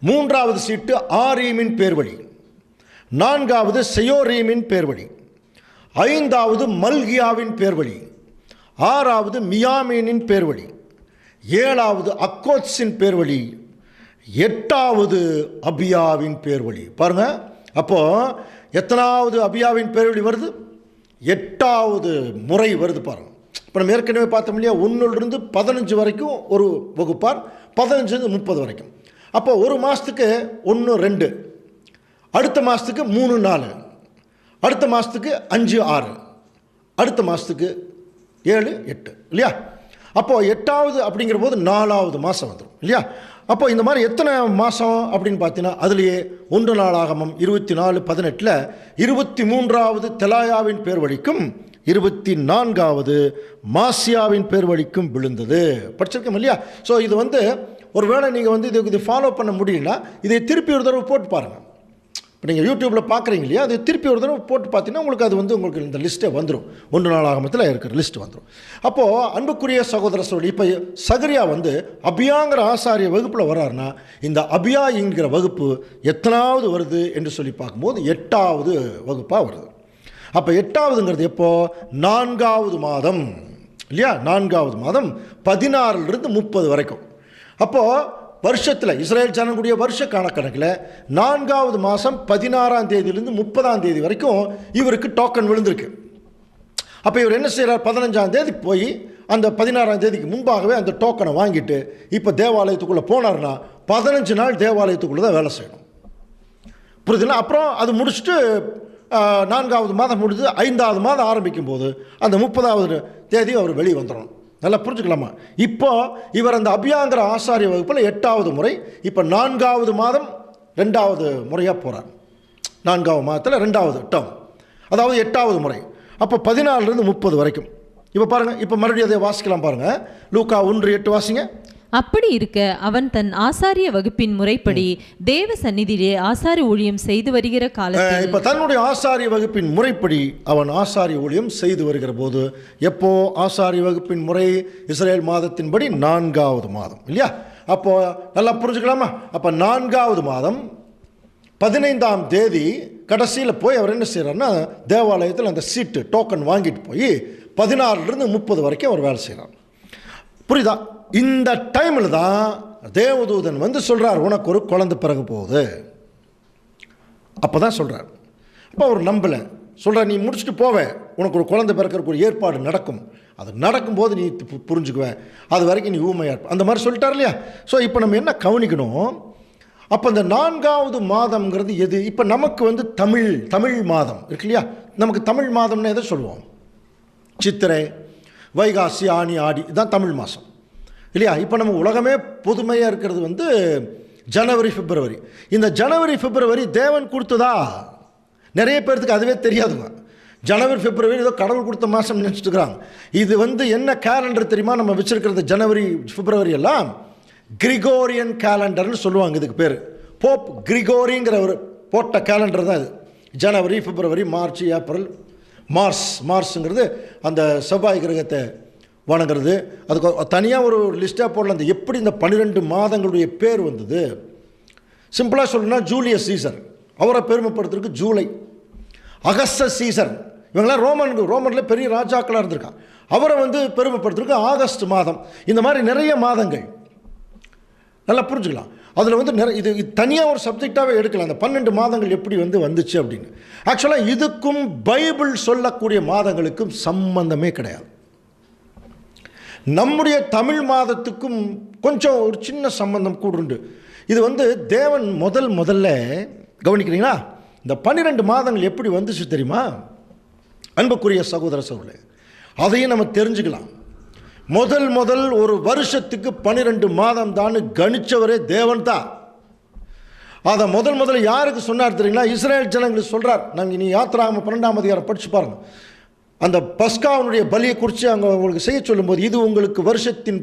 Speaker 1: 3வது சீட்டு ஆரீமின் பேர் வழி, 4வது செயோரீமின் பேர் வழி, 5வது மல்கியாவின் பேர் வழி, 6வது மியாமீனின் பேர் வழி, 7வது அக்கோத்ஸின் பேர் வழி, 8வது அபியாவின் பேர் வழி. பாருங்க, அப்போ எத்தனாவது அபியாவின் பேர் வழி வருது? 8வது முறை வருது பாருங்க. இப்போ நம்ம ஏற்கனவே பார்த்தோம் இல்லையா, 1லிருந்து 15 வரைக்கும் ஒரு வகுப்பார், 15லிருந்து 30 வரைக்கும். அப்போ ஒரு மாதத்துக்கு 1, 2, அடுத்த மாதத்துக்கு 3, 4, அடுத்த மாதத்துக்கு 5, 6, அடுத்த மாதத்துக்கு 7, 8 இல்லையா. அப்போது 8வது அப்படிங்கிற போது 4வது மாதம் வந்துடும் இல்லையா. அப்போ இந்த மாதிரி எத்தனை மாதம் அப்படின்னு பார்த்தீங்கன்னா அதுலேயே 1 நாளாகமம் 24:18 23வது தெலாயாவின் பேர் வழிக்கும் 24வது மாசியாவின் பேர் வழிக்கும் விழுந்தது. படிச்சிருக்கோம் இல்லையா? ஸோ இது வந்து ஒருவேளை நீங்கள் வந்து இது ஃபாலோ பண்ண முடியலன்னா இதை திருப்பி ஒரு தடவை போட்டு பாருங்கள். இப்போ நீங்கள் யூடியூப்பில் பார்க்குறீங்க இல்லையா, அது திருப்பி ஒரு தடவை போட்டு பார்த்தீங்கன்னா உங்களுக்கு அது வந்து உங்களுக்கு இந்த லிஸ்ட்டே வந்துடும். 1 நாளாகமத்தில் இருக்கிற லிஸ்ட் வந்துடும். அப்போது அன்புக்குரிய சகோதர சகோதரி, இப்போ சகரியா வந்து அபியாங்கிற ஆசாரிய வகுப்பில் வர்றாருன்னா இந்த அபியா என்கிற வகுப்பு எத்தனாவது வருது என்று சொல்லி பார்க்கும்போது 8வது வகுப்பாக வருது. அப்போ 8வதுங்கிறது எப்போது? 4வது மாதம் இல்லையா? 4வது மாதம் 16லிருந்து 30 வரைக்கும். அப்போது வருஷத்தில் இஸ்ரேல் ஜனங்களுடைய வருஷ கணக்கில் 4வது மாதம் 16ஆம் தேதியிலிருந்து 30ஆம் தேதி வரைக்கும் இவருக்கு டோக்கன் விழுந்திருக்கு. அப்போ இவர் என்ன செய்கிறார்? 15ஆம் தேதி போய் அந்த 16ஆம் தேதிக்கு முன்பாகவே அந்த டோக்கனை வாங்கிட்டு இப்போ தேவாலயத்துக்குள்ளே போனார்னா 15 நாள் தேவாலயத்துக்குள்ளே தான் வேலை செய்யணும். புரியுதுன்னா? அப்புறம் அது முடிச்சுட்டு 4வது மாதம் முடிஞ்சு 5வது மாதம் ஆரம்பிக்கும் போது அந்த 30வது தேதி அவர் வெளியே வந்துடணும். நல்லா புரிஞ்சுக்கலாமா? இப்போ இவர் அந்த அபியாங்கிற ஆசாரிய வகுப்பில் 8வது முறை, இப்போ 4வது மாதம் 2வது முறையாக போகிறார். 4வது மாதத்தில் 2வது டேர்ம், அதாவது 8வது முறை. அப்போ 14லிருந்து 30 வரைக்கும். இப்போ பாருங்கள், இப்போ மறுபடியும் அதை வாசிக்கலாம் பாருங்கள். லூக்கா 1:8 வாசிங்க.
Speaker 2: அப்படி இருக்க அவன் தன் ஆசாரிய வகுப்பின் முறைப்படி தேவ சந்நிதியிலே ஆசாரி ஊழியம் செய்து வருகிற காலத்தில்,
Speaker 1: இப்போ தன்னுடைய ஆசாரிய வகுப்பின் முறைப்படி அவன் ஆசாரிய ஊழியம் செய்து வருகிற போது, எப்போ ஆசாரிய வகுப்பின் முறை? இஸ்ரேல் மாதத்தின்படி 4வது மாதம் இல்லையா? அப்போ நல்லா புரிஞ்சுக்கலாமா? அப்போ 4வது மாதம் 15ஆம் தேதி கடைசியில் போய் அவர் என்ன செய்கிறார்னா தேவாலயத்தில் அந்த சீட்டு டோக்கன் வாங்கிட்டு போய் 16லிருந்து 30 வரைக்கும் அவர் வேலை செய்கிறார். புரியுதா? இந்த டைமில் தான் தேவதூதன் வந்து சொல்கிறார், உனக்கு ஒரு குழந்தை பிறகு போகுது. அப்போ தான் சொல்கிறார். அப்போ அவர் நம்பலை. சொல்கிறார், நீ முடிச்சுட்டு போவேன், உனக்கு ஒரு குழந்தை பிறக்கிறதுக்கு ஒரு ஏற்பாடு நடக்கும், அது நடக்கும்போது நீ புரிஞ்சுக்குவேன், அது வரைக்கும் நீ ஊமையாக இருப்ப, அந்த மாதிரி சொல்லிட்டார் இல்லையா? ஸோ இப்போ நம்ம என்ன கவனிக்கணும்? அப்போ இந்த 4வது மாதம்ங்கிறது எது? இப்போ நமக்கு வந்து தமிழ் மாதம் இருக்கு இல்லையா? நமக்கு தமிழ் மாதம்னு எதை சொல்லுவோம்? சித்திரை, வைகாசி, ஆனி, ஆடி, இதுதான் தமிழ் மாதம் இல்லையா? இப்போ நம்ம உலகமே பொதுமையாக இருக்கிறது வந்து ஜனவரி, பிப்ரவரி. இந்த ஜனவரி, பிப்ரவரி தேவன் கொடுத்ததா? நிறைய பேர்த்துக்கு அதுவே தெரியாதுங்க. ஜனவரி, பிப்ரவரி ஏதோ கடவுள் கொடுத்த மாதம் நினச்சிட்டு இருக்கிறாங்க. இது வந்து என்ன கேலண்டர் தெரியுமா? நம்ம வச்சுருக்கிறது ஜனவரி, பிப்ரவரி எல்லாம் கிரிகோரியன் கேலண்டர்னு சொல்லுவாங்க. இதுக்கு பேர் போப் கிரிகோரிங்கிற ஒரு போட்ட கேலண்டர் தான் இது. ஜனவரி, பிப்ரவரி, மார்ச், ஏப்ரல், மார்ஸுங்கிறது அந்த செவ்வாய் கிரகத்தை வணங்குறது. அதுக்கு தனியாக ஒரு லிஸ்ட்டாக போடலாம். அந்த எப்படி இந்த 12 மாதங்களுடைய பேர் வந்தது? சிம்பிளாக சொல்லணும்னா ஜூலியஸ் சீசர், அவரை பெருமைப்படுத்துறதுக்கு ஜூலை. அகஸ்டஸ் சீசர், இவங்களாம் ரோமனில் பெரிய ராஜாக்களாக இருந்திருக்காங்க, அவரை வந்து பெருமைப்படுத்துறதுக்கு ஆகஸ்ட் மாதம். இந்த மாதிரி நிறைய மாதங்கள் நல்லா புரிஞ்சுக்கலாம். அதில் வந்து இது தனியாக ஒரு சப்ஜெக்டாகவே எடுக்கலாம், அந்த 12 மாதங்கள் எப்படி வந்துச்சு அப்படின்னு. ஆக்சுவலாக இதுக்கும் பைபிள் சொல்லக்கூடிய மாதங்களுக்கும் சம்பந்தமே கிடையாது. நம்முடைய தமிழ் மாதத்துக்கும் கொஞ்சம் ஒரு சின்ன சம்பந்தம் கூட உண்டு. இது வந்து தேவன் முதல்ல கவனிக்கிறீங்களா? இந்த 12 மாதங்கள் எப்படி வந்துச்சு தெரியுமா? அன்புக்குரிய சகோதர சகோதரர்களே, அதையும் நம்ம தெரிஞ்சுக்கலாம். முதல் ஒரு வருஷத்துக்கு 12 மாதம் தான் கணிச்சவரே தேவன் தான். அதை முதல்ல யாருக்கு சொன்னார் தெரியுங்களா? இஸ்ரேல் ஜனங்களுக்கு சொல்கிறார். நாங்கள் இனி யாத்திராகமம் 12ஆம் அதிகாரம் படித்து பாருங்கள். அந்த பஸ்காவுடைய பலியை குறித்து அங்கே உங்களுக்கு செய்ய சொல்லும்போது, இது உங்களுக்கு வருஷத்தின்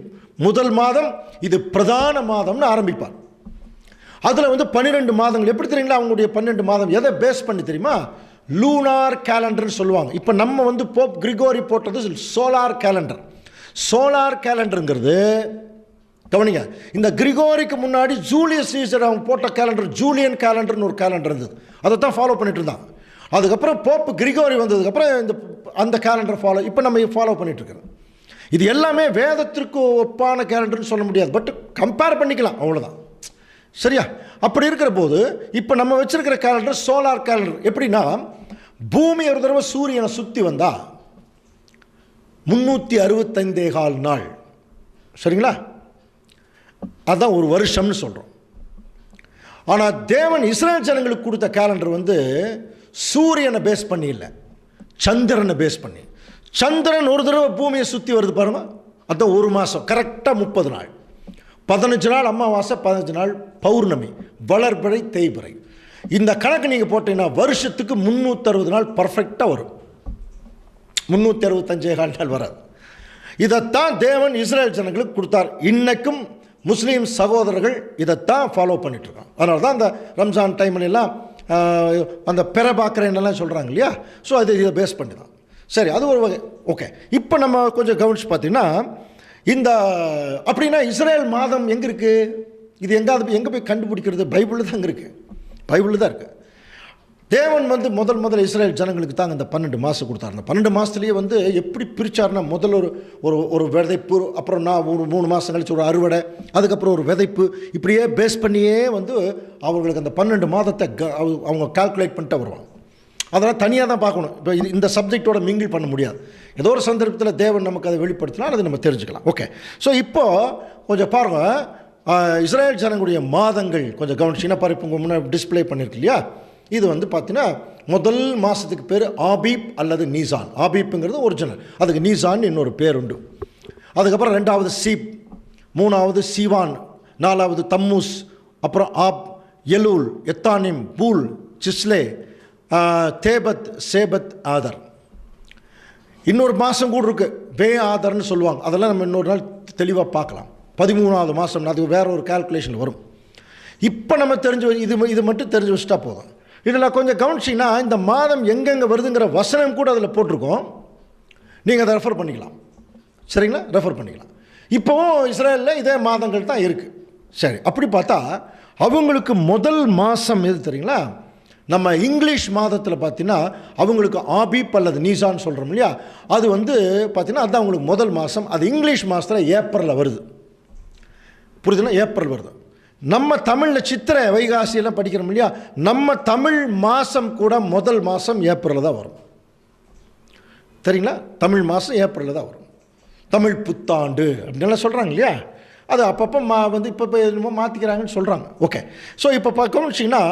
Speaker 1: முதல் மாதம், இது பிரதான மாதம்னு ஆரம்பிப்பார். அதில் வந்து 12 மாதங்கள் எப்படி தெரியுங்களா? அவங்களுடைய 12 மாதம் எதை பேஸ் பண்ணி தெரியுமா? லூனார் கேலண்டர்னு சொல்லுவாங்க. இப்போ நம்ம வந்து போப் கிரிகோரி போட்டது சோலார் கேலண்டர். சோலார் கேலண்டருங்கிறது கவனிங்க, இந்த கிரிகோரிக்கு முன்னாடி ஜூலியஸ் சீசர் அவங்க போட்ட கேலண்டர் ஜூலியன் கேலண்டர்னு ஒரு கேலண்டர் இருந்தது. அதை தான் ஃபாலோ பண்ணிட்டு இருந்தாங்க. அதுக்கப்புறம் போப் கிரிகோரி வந்ததுக்கப்புறம் அந்த கேலண்டர் இப்போ நம்ம ஃபாலோ பண்ணிகிட்ருக்கிறோம். இது எல்லாமே வேதத்திற்கு ஒப்பான கேலண்டர்னு சொல்ல முடியாது, பட் கம்பேர் பண்ணிக்கலாம், அவ்வளோதான். சரியா? அப்படி இருக்கிற போது இப்போ நம்ம வச்சுருக்கிற கேலண்டர் சோலார் கேலண்டர். எப்படின்னா, பூமி ஒரு தடவை சூரியனை சுற்றி வந்தால் 365 நாள், சரிங்களா? அதுதான் ஒரு வருஷம்னு சொல்கிறோம். ஆனால் தேவன் இஸ்ரேல் ஜனங்களுக்கு கொடுத்த கேலண்டர் வந்து சூரியனை பேஸ் பண்ணி இல்லை, சந்திரனை பேஸ் பண்ணி. சந்திரன் ஒரு தடவை பூமியை சுற்றி வருது பாருங்க, அதுதான் ஒரு மாதம், கரெக்டாக 30 நாள். 15 நாள் அமாவாசை, 15 நாள் பௌர்ணமி, வளர்பிறை தேய்பிறை. இந்த கணக்கு நீங்கள் போட்டீங்கன்னா வருஷத்துக்கு 360 நாள் பர்ஃபெக்டாக வரும். 365 நாள் வராது. இதைத்தான் தேவன் இஸ்ரேல் ஜனங்களுக்கு கொடுத்தார். இன்னைக்கும் முஸ்லீம் சகோதரர்கள் இதைத்தான் ஃபாலோ பண்ணிட்டுருக்காங்க. அதனால தான் அந்த ரம்ஜான் டைம்லாம் அந்த பெற பார்க்குறேன்னெல்லாம் சொல்கிறாங்க இல்லையா. ஸோ அது இதை பேஸ் பண்ணி தான். சரி, அது ஒரு வகை. ஓகே, இப்போ நம்ம கொஞ்சம் கவனித்து பார்த்தீங்கன்னா இந்த அப்படின்னா இஸ்ரேல் மாதம் எங்கே இருக்குது? இது எங்கே போய் கண்டுபிடிக்கிறது? பைபிளில் தான் இருக்குது. பைபிளில் தான் இருக்குது. தேவன் முதல் இஸ்ரேல் ஜனங்களுக்கு தாங்க இந்த 12 மாதம் கொடுத்தாரு. அந்த 12 மாதத்துலேயே எப்படி பிரித்தார்னா, முதல்ல ஒரு விதைப்பு, அப்புறம் நான் 3 மாதம் கழிச்சு ஒரு அறுவடை, அதுக்கப்புறம் ஒரு விதைப்பு, இப்படியே பேஸ் பண்ணியே அவங்களுக்கு அந்த 12 மாதத்தை அவங்க கால்குலேட் பண்ணிட்டு வருவாங்க. அதெல்லாம் தனியாக தான் பார்க்கணும். இப்போ இந்த சப்ஜெக்டோட மிங்கிள் பண்ண முடியாது. ஏதோ ஒரு சந்தர்ப்பத்தில் தேவன் நமக்கு அதை வெளிப்படுத்தினால் அதை நம்ம தெரிஞ்சுக்கலாம். ஓகே, ஸோ இப்போது கொஞ்சம் பாருங்கள், இஸ்ரேல் ஜனங்களுடைய மாதங்கள் கொஞ்சம் கவனிச்சிங்கன்னா பாரு. இப்போ உங்கள் முன்னாடி டிஸ்பிளே பண்ணியிருக்கு இல்லையா. இது பார்த்தீங்கன்னா முதல் மாதத்துக்கு பேர் ஆபீப் அல்லது நீசான். ஆபீப்புங்கிறது ஒரிஜினல், அதுக்கு நீசான் இன்னொரு பேர் உண்டு. அதுக்கப்புறம் 2வது சீப், 3வது சீவான், 4வது தம்மூஸ், அப்புறம் Ab, Elul, Ethanim, Bul, Chislev, Tebeth, Shebat, Adar. இன்னொரு மாதம் கூட இருக்குது, வே ஆதர்னு சொல்லுவாங்க. அதெல்லாம் நம்ம இன்னொரு நாள் தெளிவாக பார்க்கலாம். 13வது மாதம், அது வேற ஒரு கால்குலேஷன் வரும். இப்போ நம்ம இது மட்டும் தெரிஞ்சு வச்சுட்டா போதும். இதில் கொஞ்சம் கவனிச்சிங்கன்னா இந்த மாதம் எங்கெங்கே வருதுங்கிற வசனம் கூட அதில் போட்டிருக்கோம். நீங்கள் அதை ரெஃபர் பண்ணிக்கலாம். சரிங்களா, ரெஃபர் பண்ணிக்கலாம். இப்போவும் இஸ்ரேலில் இதே மாதங்கள் தான் இருக்குது. சரி, அப்படி பார்த்தா அவங்களுக்கு முதல் மாதம் எது தெரியுங்களா? நம்ம இங்கிலீஷ் மாதத்தில் பார்த்தீங்கன்னா அவங்களுக்கு ஆபீப் அல்லது நீசான்னு சொல்கிறோம் இல்லையா. அது பார்த்தீங்கன்னா அதுதான் அவங்களுக்கு முதல் மாதம். அது இங்கிலீஷ் மாதத்தில் ஏப்ரலில் வருது. புரியுதுன்னா, ஏப்ரல் வருது. நம்ம தமிழில் சித்திரை, வைகாசியெல்லாம் படிக்கிறோம் இல்லையா. நம்ம தமிழ் மாதம் கூட முதல் மாதம் ஏப்ரலில் தான் வரும். சரிங்களா, தமிழ் மாதம் ஏப்ரலில் தான் வரும். தமிழ் புத்தாண்டு அப்படின்லாம் சொல்கிறாங்க இல்லையா. அது அப்பப்போ இப்போ என்னமோ மாற்றிக்கிறாங்கன்னு சொல்கிறாங்க. ஓகே, ஸோ இப்போ கவனிச்சிங்கன்னா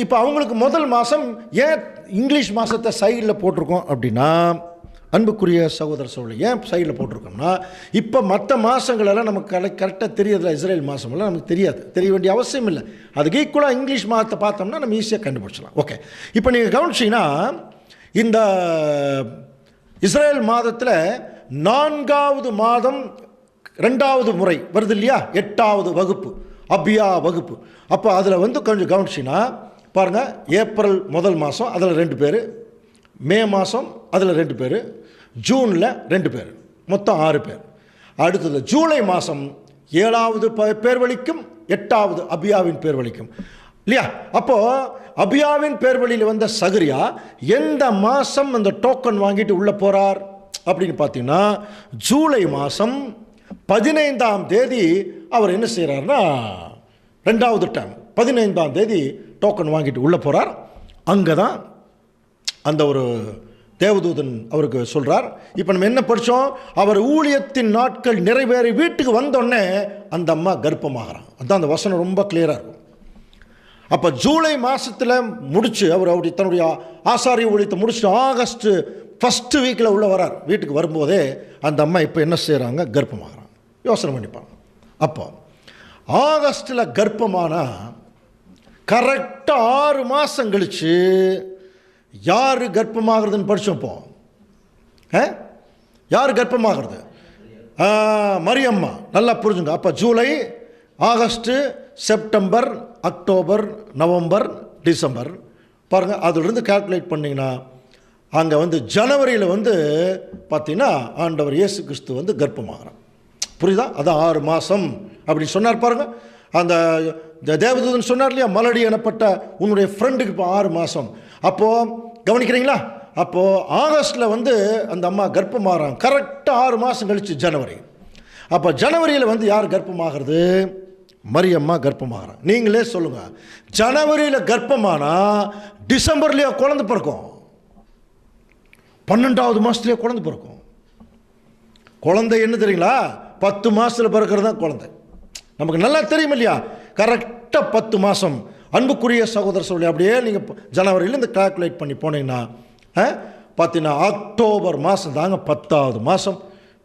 Speaker 1: இப்போ அவங்களுக்கு முதல் மாதம் ஏன் இங்கிலீஷ் மாதத்தை சைடில் போட்டிருக்கோம் அப்படின்னா, அன்புக்குரிய சகோதர சகோதரி, ஏன் சைடில் போட்டிருக்கோம்னா, இப்போ மற்ற மாதங்களெல்லாம் நமக்கு கரெக்டாக தெரியறதில்ல. இஸ்ரேல் மாதமெல்லாம் நமக்கு தெரியாது, தெரிய வேண்டிய அவசியம் இல்லை. அதுக்கு ஈக்குவலாக இங்கிலீஷ் மாதத்தை பார்த்தோம்னா நம்ம ஈஸியாக கண்டுபிடிச்சலாம். ஓகே, இப்போ நீங்கள் கவனிச்சிங்கன்னா இந்த இஸ்ரேல் மாதத்தில் 4வது மாதம் 2வது முறை வருது இல்லையா. 8வது வகுப்பு, அபியா வகுப்பு. அப்போ அதில் கொஞ்சம் கவனிச்சிங்கன்னா பாருங்கள், ஏப்ரல் முதல் மாதம் அதில் 2 பேர், மே மாதம் அதில் 2 பேர், ஜூனில் 2 பேர், மொத்தம் 6 பேர். அடுத்தது ஜூலை மாதம் 7வது பேர் வலிக்கும், 8வது அபியாவின் பேர் வலிக்கும் இல்லையா. அப்போது அபியாவின் பேர் வழியில் வந்த சகரியா எந்த மாதம் அந்த டோக்கன் வாங்கிட்டு உள்ளே போகிறார் அப்படின்னு பார்த்தீங்கன்னா, ஜூலை மாதம் 15ஆம் தேதி அவர் என்ன செய்கிறார்னா, 2வது டைம் 15ஆம் தேதி டோக்கன் வாங்கிட்டு உள்ளே போகிறார். அங்கே தான் அந்த ஒரு தேவதூதன் அவருக்கு சொல்கிறார். இப்போ நம்ம என்ன படித்தோம்? அவர் ஊழியத்தின் நாட்கள் நிறைவேறி வீட்டுக்கு வந்தோடனே அந்த அம்மா கர்ப்பமாகறாங்க. அதுதான் அந்த வசனம் ரொம்ப கிளியராக இருக்கும். அப்போ ஜூலை மாதத்தில் முடித்து அவர் தன்னுடைய ஆசாரிய ஊழியத்தை முடிச்சுட்டு ஆகஸ்ட் ஃபஸ்ட்டு வீக்கில் உள்ள வரார். வீட்டுக்கு வரும்போதே அந்த அம்மா இப்போ என்ன செய்கிறாங்க? கர்ப்பமாகறாங்க. யோசனை பண்ணிப்பாங்க. அப்போ ஆகஸ்டில் கர்ப்பமானால் கரெக்டாக 6 மாதம் கழித்து யார் கர்ப்பமாகிறதுன்னு படித்தோம்ப்போ. யார் கர்ப்பமாகிறது? மரியம்மா. நல்லா புரிஞ்சுங்க. அப்போ July, August, September, October, November, December பாருங்கள். அதிலிருந்து கால்குலேட் பண்ணிங்கன்னா அங்கே ஜனவரியில் பார்த்தீங்கன்னா ஆண்டவர் இயேசு கிறிஸ்து கர்ப்பமாகிறார். புரியுதா? அதான் 6 மாதம் அப்படி சொன்னார் பாருங்கள். அந்த தேவதூதன் சொன்னார் இல்லையா, மலடி எனப்பட்ட உன்னுடைய ஃப்ரெண்டுக்கு இப்போ 6 மாதம். அப்போது கவனிக்கிறீங்களா? அப்போது ஆகஸ்ட்டில் அந்த அம்மா கர்ப்பமாகறாங்க. கரெக்டாக 6 மாதம் கழித்து ஜனவரி. அப்போ ஜனவரியில் யார் கர்ப்பமாகிறது? மரியம்மா கர்ப்பமாகறாங்க. நீங்களே சொல்லுங்கள், ஜனவரியில் கர்ப்பமானால் டிசம்பர்லேயே குழந்தை பிறக்கும். 12வது மாதத்துலேயே குழந்தை பிறக்கும். குழந்தை என்ன தெரியுங்களா? 10 மாதத்தில் பிறக்கிறது தான் குழந்தை. நமக்கு நல்லா தெரியும் இல்லையா? கரெக்டாக 10 மாதம். அன்புக்குரிய சகோதர சொல்லி அப்படியே நீங்கள் ஜனவரியில் இந்த கால்குலேட் பண்ணி போனீங்கன்னா பார்த்தீங்கன்னா அக்டோபர் மாதம் தாங்க 10வது மாதம்.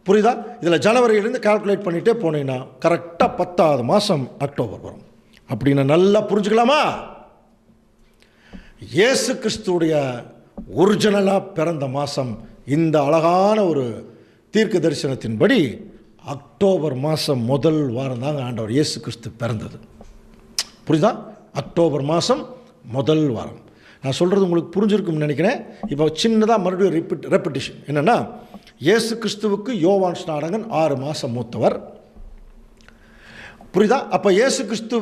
Speaker 1: புரியுதா? இதில் ஜனவரியிலேருந்து கால்குலேட் பண்ணிகிட்டே போனீங்கன்னா கரெக்டாக 10வது மாதம் அக்டோபர் வரும். அப்படின்னு நல்லா புரிஞ்சுக்கலாமா? இயேசு கிறிஸ்துடைய ஒரிஜினலாக பிறந்த மாதம் இந்த அழகான ஒரு தீர்க்க தரிசனத்தின்படி அக்டோபர் மாதம் முதல் வாரம் தாங்க ஆண்டவர் இயேசு கிறிஸ்து பிறந்தது. புரியுதா? அக்டோபர் மாதம் முதல் வாரம். நான் சொல்கிறது உங்களுக்கு புரிஞ்சிருக்கும்னு நினைக்கிறேன். இப்போ சின்னதாக மறுபடியும் ரெப்பிட்டிஷன் என்னென்னா, இயேசு கிறிஸ்துவுக்கு யோவான் ஸ்நானகன் 6 மாதம் மூத்தவர். புரியுதா? அப்போ இயேசு கிறிஸ்து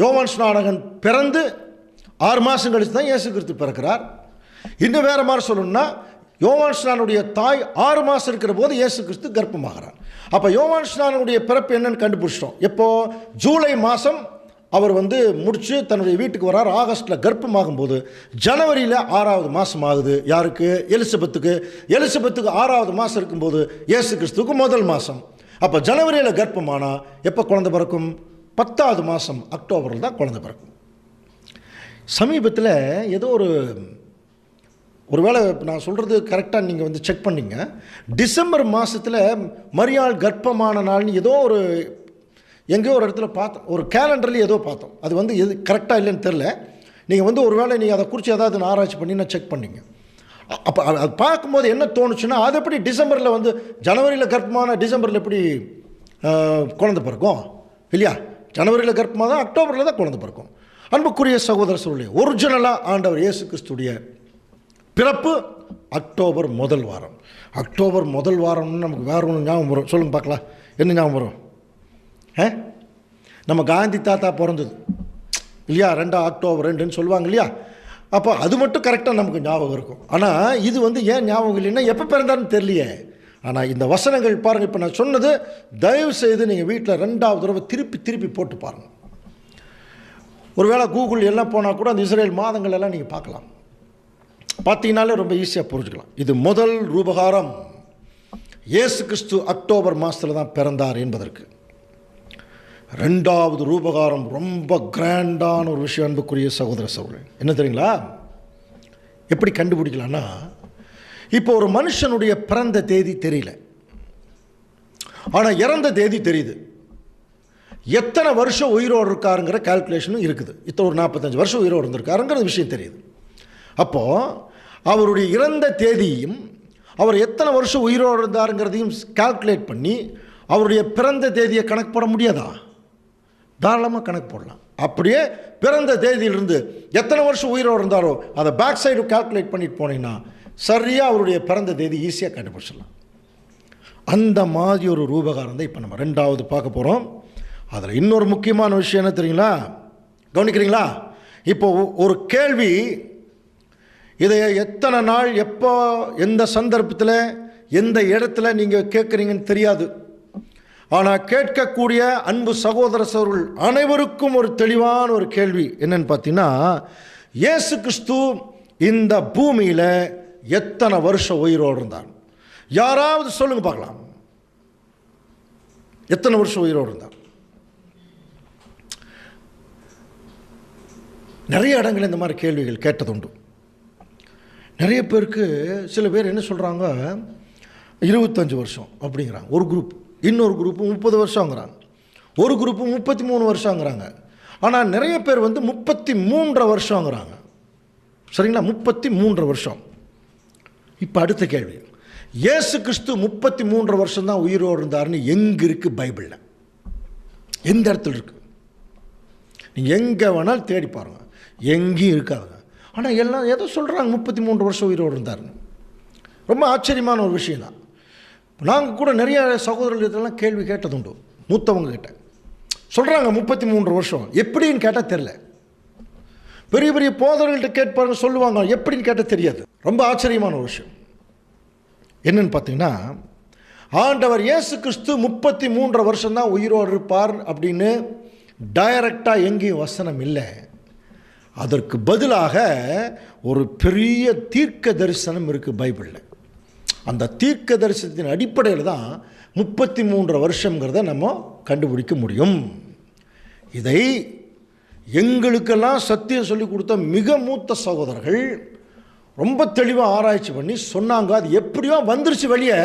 Speaker 1: யோவான் ஸ்நானகன் பிறந்து 6 மாதம் கழித்து தான் இயேசு கிறிஸ்து பிறக்கிறார். இன்னும் வேறு மாதிரி சொல்லணும்னா, யோவான் ஸ்நானனுடைய தாய் 6 மாதம் இருக்கிற போது இயேசு கிறிஸ்து கர்ப்பமாகிறார். அப்போ யோவான் ஸ்நானனுடைய பிறப்பு என்னன்னு கண்டுபிடிச்சிட்டோம். எப்போது? ஜூலை மாதம் அவர் முடித்து தன்னுடைய வீட்டுக்கு வரார். ஆகஸ்ட்டில் கர்ப்பமாகும்போது ஜனவரியில் 6வது மாதம் ஆகுது. யாருக்கு? எலிசபெத்துக்கு. எலிசபெத்துக்கு 6வது மாதம் இருக்கும்போது இயேசு கிறிஸ்துவுக்கு முதல் மாதம். அப்போ ஜனவரியில் கர்ப்பமானால் எப்போ குழந்தை பிறக்கும்? 10வது மாதம் அக்டோபரில் தான் குழந்தை பிறக்கும். சமீபத்தில் ஏதோ ஒரு வேளை நான் சொல்கிறது கரெக்டாக நீங்கள் செக் பண்ணிங்க. டிசம்பர் மாதத்தில் மரியாள் கர்ப்பமான நாள்னு ஏதோ எங்கேயோ ஒரு இடத்துல பார்த்தோம், ஒரு கேலண்டர்லேயும் ஏதோ பார்த்தோம். அது எது கரெக்டாக இல்லைன்னு தெரில. நீங்கள் ஒரு வேளை நீங்கள் அதை குறித்து ஏதாவது ஆராய்ச்சி பண்ணி நான் செக் பண்ணிங்க. அப்போ அது பார்க்கும்போது என்ன தோணுச்சுன்னா, அது எப்படி டிசம்பரில் ஜனவரியில் கர்ப்பமான டிசம்பரில் எப்படி குழந்தை பிறக்கும்? இல்லையா? ஜனவரியில் கர்ப்பமாக தான் அக்டோபரில் தான் குழந்தை பிறக்கும். அன்புக்குரிய சகோதர சூழலே, ஒரிஜினலாக ஆண்டவர் இயேசு கிறிஸ்துடைய பிறப்பு அக்டோபர் முதல் வாரம். அக்டோபர் முதல் வாரம்னு நமக்கு வேறு ஒன்று ஞாபகம் வரும். சொல்லுங்கள் பார்க்கலாம், என்ன ஞாபகம் வரும்? நம்ம காந்தி தாத்தா பிறந்தது இல்லையா? 2 அக்டோபர் 2ன்னு சொல்லுவாங்க இல்லையா? அப்போ அது மட்டும் கரெக்டாக நமக்கு ஞாபகம் இருக்கும். ஆனால் இது ஏன் ஞாபகம் இல்லைன்னா எப்போ பிறந்தாருன்னு தெரியலையே. ஆனால் இந்த வசனங்கள் பாருங்கள், இப்போ நான் சொன்னது தயவு செய்து நீங்கள் வீட்டில் 2வது தடவை திருப்பி போட்டு பாருங்கள். ஒருவேளை கூகுள் எல்லாம் போனால் கூட அந்த இஸ்ரேல் மாதங்கள் எல்லாம் நீங்கள் பார்க்கலாம். பார்த்தீங்கன்னாலே ரொம்ப ஈஸியாக புரிஞ்சுக்கலாம். இது முதல் ரூபகாரம். இயேசு கிறிஸ்து அக்டோபர் மாதத்தில் தான் பிறந்தார் என்பதற்கு. 2வது ரூபகாரம் ரொம்ப கிராண்டான ஒரு விஷயம். அன்புக்குரிய சகோதர சகோதரன், என்ன தெரியுங்களா? எப்படி கண்டுபிடிக்கலான்னா, இப்போ ஒரு மனுஷனுடைய பிறந்த தேதி தெரியல, ஆனால் இறந்த தேதி தெரியுது. எத்தனை வருஷம் உயிரோடு இருக்காருங்கிற கால்குலேஷனும் இருக்குது. ஒரு 45 வருஷம் உயிரோடு இருந்திருக்காருங்கிற விஷயம் தெரியுது. அப்போது அவருடைய இறந்த தேதியும் அவர் எத்தனை வருஷம் உயிரோடு இருந்தாருங்கிறதையும் கால்குலேட் பண்ணி அவருடைய பிறந்த தேதியை கணக்கு போட முடியாதா? தாராளமாக கணக்கு போடலாம். அப்படியே பிறந்த தேதியிலிருந்து எத்தனை வருஷம் உயிரோடு இருந்தாரோ அதை பேக் சைடு கால்குலேட் பண்ணிட்டு போனீங்கன்னா சரியாக அவருடைய பிறந்த தேதி ஈஸியாக கண்டுபிடிச்சிடலாம். அந்த மாதிரி ஒரு ரூபகாரம் தான் இப்போ நம்ம 2வது பார்க்க போகிறோம். அதில் இன்னொரு முக்கியமான விஷயம் என்ன தெரியுங்களா? கவனிக்கிறீங்களா? இப்போ ஒரு கேள்வி, இதை எத்தனை நாள், எப்போ, எந்த சந்தர்ப்பத்தில், எந்த இடத்துல நீங்கள் கேட்குறீங்கன்னு தெரியாது. ஆனால் கேட்கக்கூடிய அன்பு சகோதர சகோதரர்கள் அனைவருக்கும் ஒரு தெளிவான ஒரு கேள்வி என்னன்னு பார்த்தீங்கன்னா, இயேசு கிறிஸ்து இந்த பூமியில் எத்தனை வருஷம் உயிரோடு இருந்தார்? யாராவது சொல்லுங்க பார்க்கலாம், எத்தனை வருஷம் உயிரோடு இருந்தார்? நிறைய இடங்கள் இந்த மாதிரி கேள்விகள் கேட்டதுண்டு. நிறைய பேருக்கு சில பேர் என்ன சொல்கிறாங்க, 25 வருஷம் அப்படிங்கிறாங்க ஒரு குரூப். இன்னொரு குரூப்பு 30 வருஷங்கிறாங்க. ஒரு குரூப்பு 33 வருஷங்கிறாங்க. ஆனால் நிறைய பேர் 33 வருஷங்கிறாங்க. சரிங்களா? 33 வருஷம். இப்போ அடுத்த கேள்வி, இயேசு கிறிஸ்து 33 வருஷம் தான் உயிரோடு இருந்தார்னு எங்கே இருக்குது பைபிளில்? எந்த இடத்துல இருக்குது? நீங்கள் எங்கே வேணாலும் தேடி பாருங்கள், எங்கேயும் இருக்காதுங்க. ஆனால் எல்லாம் ஏதோ சொல்கிறாங்க 33 வருஷம் உயிரோடு இருந்தார்னு. ரொம்ப ஆச்சரியமான ஒரு விஷயம் தான். நாங்கள் கூட நிறைய சகோதரர்களெல்லாம் கேள்வி கேட்டதுண்டு. மூத்தவங்க கிட்ட சொல்கிறாங்க 33 வருஷம். எப்படின்னு கேட்டால் தெரில. பெரிய பெரிய போதர்கள்ட்ட கேட்பாருங்க, சொல்லுவாங்க, எப்படின்னு கேட்டால் தெரியாது. ரொம்ப ஆச்சரியமான ஒரு விஷயம் என்னன்னு பார்த்தீங்கன்னா, ஆண்டவர் இயேசு கிறிஸ்து 33 வருஷம்தான் உயிரோடு இருப்பார் அப்படின்னு டைரக்டாக எங்கேயும் வசனம் இல்லை. அதற்கு பதிலாக ஒரு பெரிய தீர்க்க தரிசனம் இருக்குது பைபிளில். அந்த தீர்க்க தரிசனத்தின் அடிப்படையில் தான் 33 வருஷங்கிறத நம்ம கண்டுபிடிக்க முடியும். இதை எங்களுக்கெல்லாம் சத்தியம் சொல்லிக் கொடுத்த மிக மூத்த சகோதரர்கள் ரொம்ப தெளிவாக ஆராய்ச்சி பண்ணி சொன்னாங்க. அது எப்படியோ வந்துருச்சு வெளியே.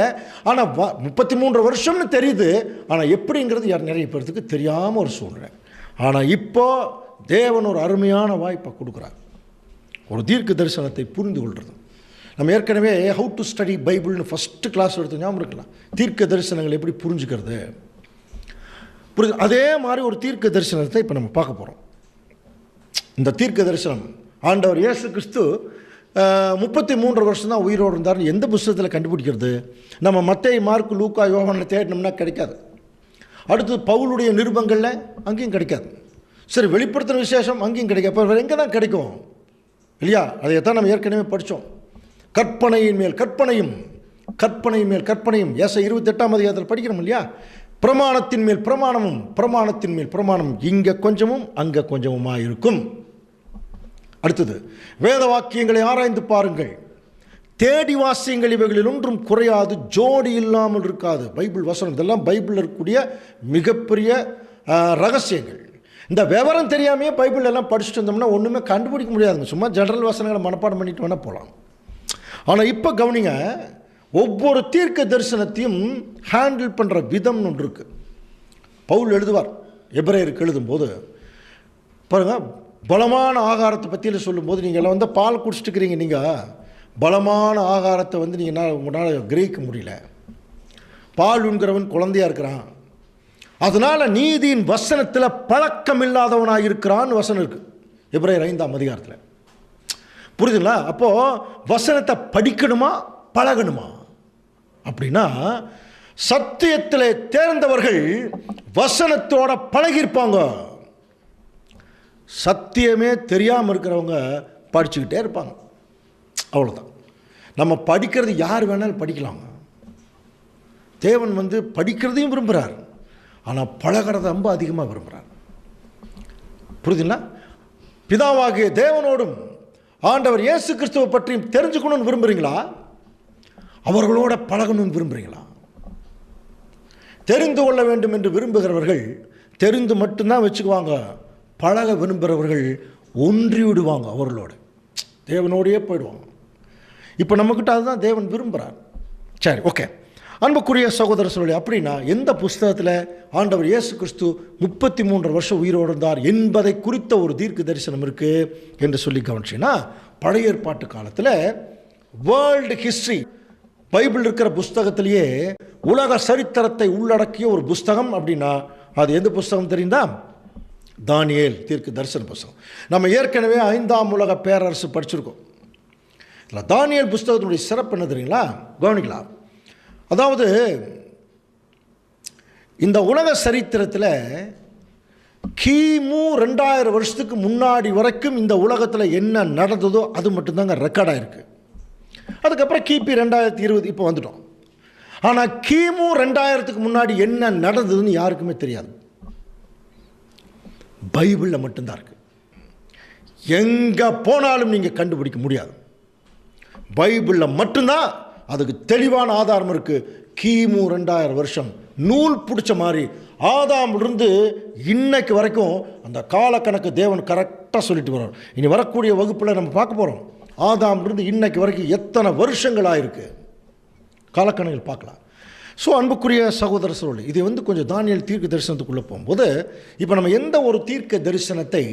Speaker 1: ஆனால் 33 வருஷம்னு தெரியுது, ஆனால் எப்படிங்கிறது நிறைய பேருக்கு தெரியாமல் ஒரு சூழ்நிலை. ஆனால் இப்போ தேவன் ஒரு அருமையான வாய்ப்பை கொடுக்குறார், ஒரு தீர்க்க தரிசனத்தை புரிந்து கொள்வது. நம்ம ஏற்கனவே ஹவு டு ஸ்டடி பைபிள்னு ஃபஸ்ட்டு கிளாஸ் எடுத்து ஞாபகம் இருக்கலாம். தீர்க்க தரிசனங்கள் எப்படி புரிஞ்சுக்கிறது, அதே மாதிரி ஒரு தீர்க்க தரிசனத்தை இப்போ நம்ம பார்க்க போகிறோம். இந்த தீர்க்க தரிசனம் ஆண்டவர் இயேசு கிறிஸ்து 33 வருஷம் தான் உயிரோடு இருந்தார்னு எந்த புத்தகத்தில் கண்டுபிடிக்கிறது? நம்ம மத்தேயு, மார்க்கு, லூக்கா, யோவானில் தேடினோம்னா கிடைக்காது. அடுத்தது பவுலுடைய நிருபங்களில் அங்கேயும் கிடைக்காது. சரி, வெளிப்படுத்தின விசேஷம் அங்கேயும் கிடைக்காது. அப்போ வேறு எங்கே தான் கிடைக்கும் இல்லையா? அதைத்தான் நம்ம ஏற்கனவே படித்தோம். கற்பனையின் மேல் கற்பனையும், கற்பனையின் மேல் கற்பனையும், ஏசாயா 28ஆம் அதிகாரத்தில் படிக்கிறோம் இல்லையா? பிரமாணத்தின் மேல் பிரமாணமும், பிரமாணத்தின் மேல் பிரமாணம், இங்கே கொஞ்சமும் அங்கே கொஞ்சமுமாக இருக்கும். அடுத்தது, வேத வாக்கியங்களை ஆராய்ந்து பாருங்கள், தேடி வாசியுங்கள், இவைகளில் ஒன்றும் குறையாது, ஜோடி இல்லாமல் இருக்காது. பைபிள் வசனம், இதெல்லாம் பைபிளில் இருக்கக்கூடிய மிகப்பெரிய ரகசியங்கள். இந்த விவரம் தெரியாமையே பைபிள் எல்லாம் படிச்சுட்டு வந்தோம்னா ஒன்றுமே கண்டுபிடிக்க முடியாதுங்க. சும்மா ஜெனரல் வசனங்களை மனப்பாடம் பண்ணிட்டு வேணால் போகலாம். ஆனால் இப்போ கவனிங்க, ஒவ்வொரு தீர்க்க தரிசனத்தையும் ஹேண்டில் பண்ணுற விதம்னு ஒன்று இருக்குது. பவுல் எழுதுவார், எபிரேயருக்கு எழுதும்போது பாருங்கள், பலமான ஆகாரத்தை பற்றியில் சொல்லும்போது, நீங்கள் எல்லாம் வந்து பால் குடிச்சிட்டுக்கிறீங்க, நீங்கள் பலமான ஆகாரத்தை வந்து நீங்கள் உங்களால் கிரகிக்க முடியல. பால் உண்கிறவன் குழந்தையாக இருக்கிறான், அதனால் நீதியின் வசனத்தில் பழக்கம் இல்லாதவனாக இருக்கிறான்னு வசனம் இருக்குது எபிரேயர் 5ஆம் அதிகாரத்தில். புரியுதுங்களா? அப்போது வசனத்தை படிக்கணுமா பழகணுமா அப்படின்னா, சத்தியத்தில் தேர்ந்தவர்கள் வசனத்தோட பழகியிருப்பாங்க. சத்தியமே தெரியாமல் இருக்கிறவங்க படிச்சுக்கிட்டே இருப்பாங்க. அவ்வளோதான். நம்ம படிக்கிறது யார் வேணாலும் படிக்கலாங்க. தேவன் வந்து படிக்கிறதையும் விரும்புகிறார், ஆனால் பழகிறத ரொம்ப அதிகமாக விரும்புகிறார். புரியுதுங்களா? பிதாவாகிய தேவனோடும் ஆண்டவர் இயேசு கிறிஸ்துவை பற்றி தெரிஞ்சுக்கணும்னு விரும்புகிறீங்களா? அவர்களோட பழகணும்னு விரும்புகிறீங்களா? தெரிந்து கொள்ள வேண்டும் என்று விரும்புகிறவர்கள் தெரிந்து மட்டும்தான் வச்சுக்குவாங்க. பழக விரும்புகிறவர்கள் ஒன்றி விடுவாங்க, அவர்களோடு தேவனோடையே போயிடுவாங்க. இப்போ நம்மக்கிட்ட அதுதான் தேவன் விரும்புகிறார். சரி, ஓகே. அன்புக்குரிய சகோதர சொல்லி, அப்படின்னா எந்த புஸ்தகத்தில் ஆண்டவர் இயேசு கிறிஸ்து 33 வருஷம் உயிரோடு இருந்தார் என்பதை குறித்த ஒரு தீர்க்க தரிசனம் இருக்குது என்று சொல்லி கவனிச்சிங்கன்னா, பழைய ஏற்பாட்டு காலத்தில் வேர்ல்டு ஹிஸ்ட்ரி, பைபிள் இருக்கிற புஸ்தகத்திலேயே உலக சரித்திரத்தை உள்ளடக்கிய ஒரு புஸ்தகம் அப்படின்னா அது எந்த புஸ்தகம் தெரியுதா? தானியேல் தீர்க்க தரிசன புஸ்தகம். நம்ம ஏற்கனவே 5ஆம் உலக பேரரசு படிச்சிருக்கோம். இல்லை, தானியேல் புஸ்தகத்தினுடைய சிறப்பு என்ன தெரியுங்களா? கவனிக்கலாம். அதாவது இந்த உலக சரித்திரத்தில் கிமு 2000 வருஷத்துக்கு முன்னாடி வரைக்கும் இந்த உலகத்தில் என்ன நடந்ததோ அது மட்டும்தாங்க ரெக்கார்டாக இருக்குது. அதுக்கப்புறம் கிபி 2020 இப்போ வந்துட்டோம். ஆனால் கிமு 2000க்கு முன்னாடி என்ன நடந்ததுன்னு யாருக்குமே தெரியாது. பைபிளில் மட்டும்தான் இருக்குது. எங்கே போனாலும் நீங்கள் கண்டுபிடிக்க முடியாது. பைபிளில் மட்டும்தான் அதுக்கு தெளிவான ஆதாரம் இருக்குது. கிமு 2000 வருஷம் நூல் பிடிச்ச மாதிரி ஆதாமிலிருந்து இன்னைக்கு வரைக்கும் அந்த காலக்கணக்கு தேவன் கரெக்டாக சொல்லிட்டு வர்றார். இனி வரக்கூடிய வகுப்பில் நம்ம பார்க்க போகிறோம், ஆதாமிலிருந்து இன்னைக்கு வரைக்கும் எத்தனை வருஷங்களாக இருக்குது காலக்கணக்கில் பார்க்கலாம். ஸோ அன்புக்குரிய சகோதர சகோதரி, இது வந்து கொஞ்சம் தானியேல் தீர்க்க தரிசனத்துக்குள்ளே போகும்போது, இப்போ நம்ம எந்த ஒரு தீர்க்க தரிசனத்தை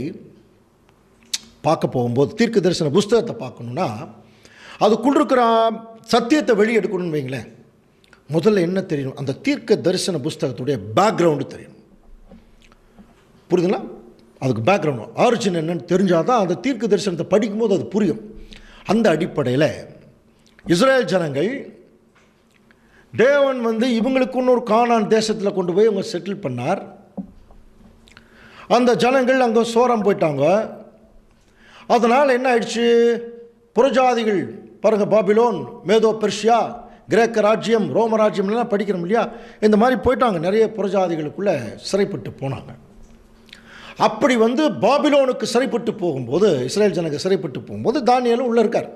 Speaker 1: பார்க்க போகும்போது, தீர்க்க தரிசன புஸ்தகத்தை பார்க்கணுன்னா அதுக்குள்ள இருக்கிற சத்தியத்தை வெளியெடுக்கணும்னு வைங்களேன், முதல்ல என்ன தெரியணும்? அந்த தீர்க்க தரிசன புஸ்தகத்துடைய பேக்ரவுண்டு தெரியணும். புரியுதுங்களா? அதுக்கு பேக்ரவுண்டு, ஆரிஜின் என்னன்னு தெரிஞ்சால் தான் அந்த தீர்க்க தரிசனத்தை படிக்கும்போது அது புரியும். அந்த அடிப்படையில் இஸ்ரேல் ஜனங்கள், தேவன் வந்து இவங்களுக்கு இன்னொரு கானான் தேசத்தில் கொண்டு போய் அவங்க செட்டில் பண்ணார். அந்த ஜனங்கள் அங்கே சோரம் போயிட்டாங்க. அதனால் என்ன ஆயிடுச்சு? புறஜாதிகள் பாருங்கள், பாபிலோன், மேதோ பெர்ஷியா, கிரேக்க ராஜ்யம், ரோம ராஜ்யம்லாம் படிக்கிறோம் இல்லையா, இந்த மாதிரி போயிட்டாங்க. நிறைய புறஜாதிகளுக்குள்ளே சிறைப்பட்டு போனாங்க. அப்படி வந்து பாபிலோனுக்கு சிறைப்பட்டு போகும்போது, இஸ்ரேல் ஜனங்க சிறைப்பட்டு போகும்போது தானியேலும் உள்ளே இருக்கார்.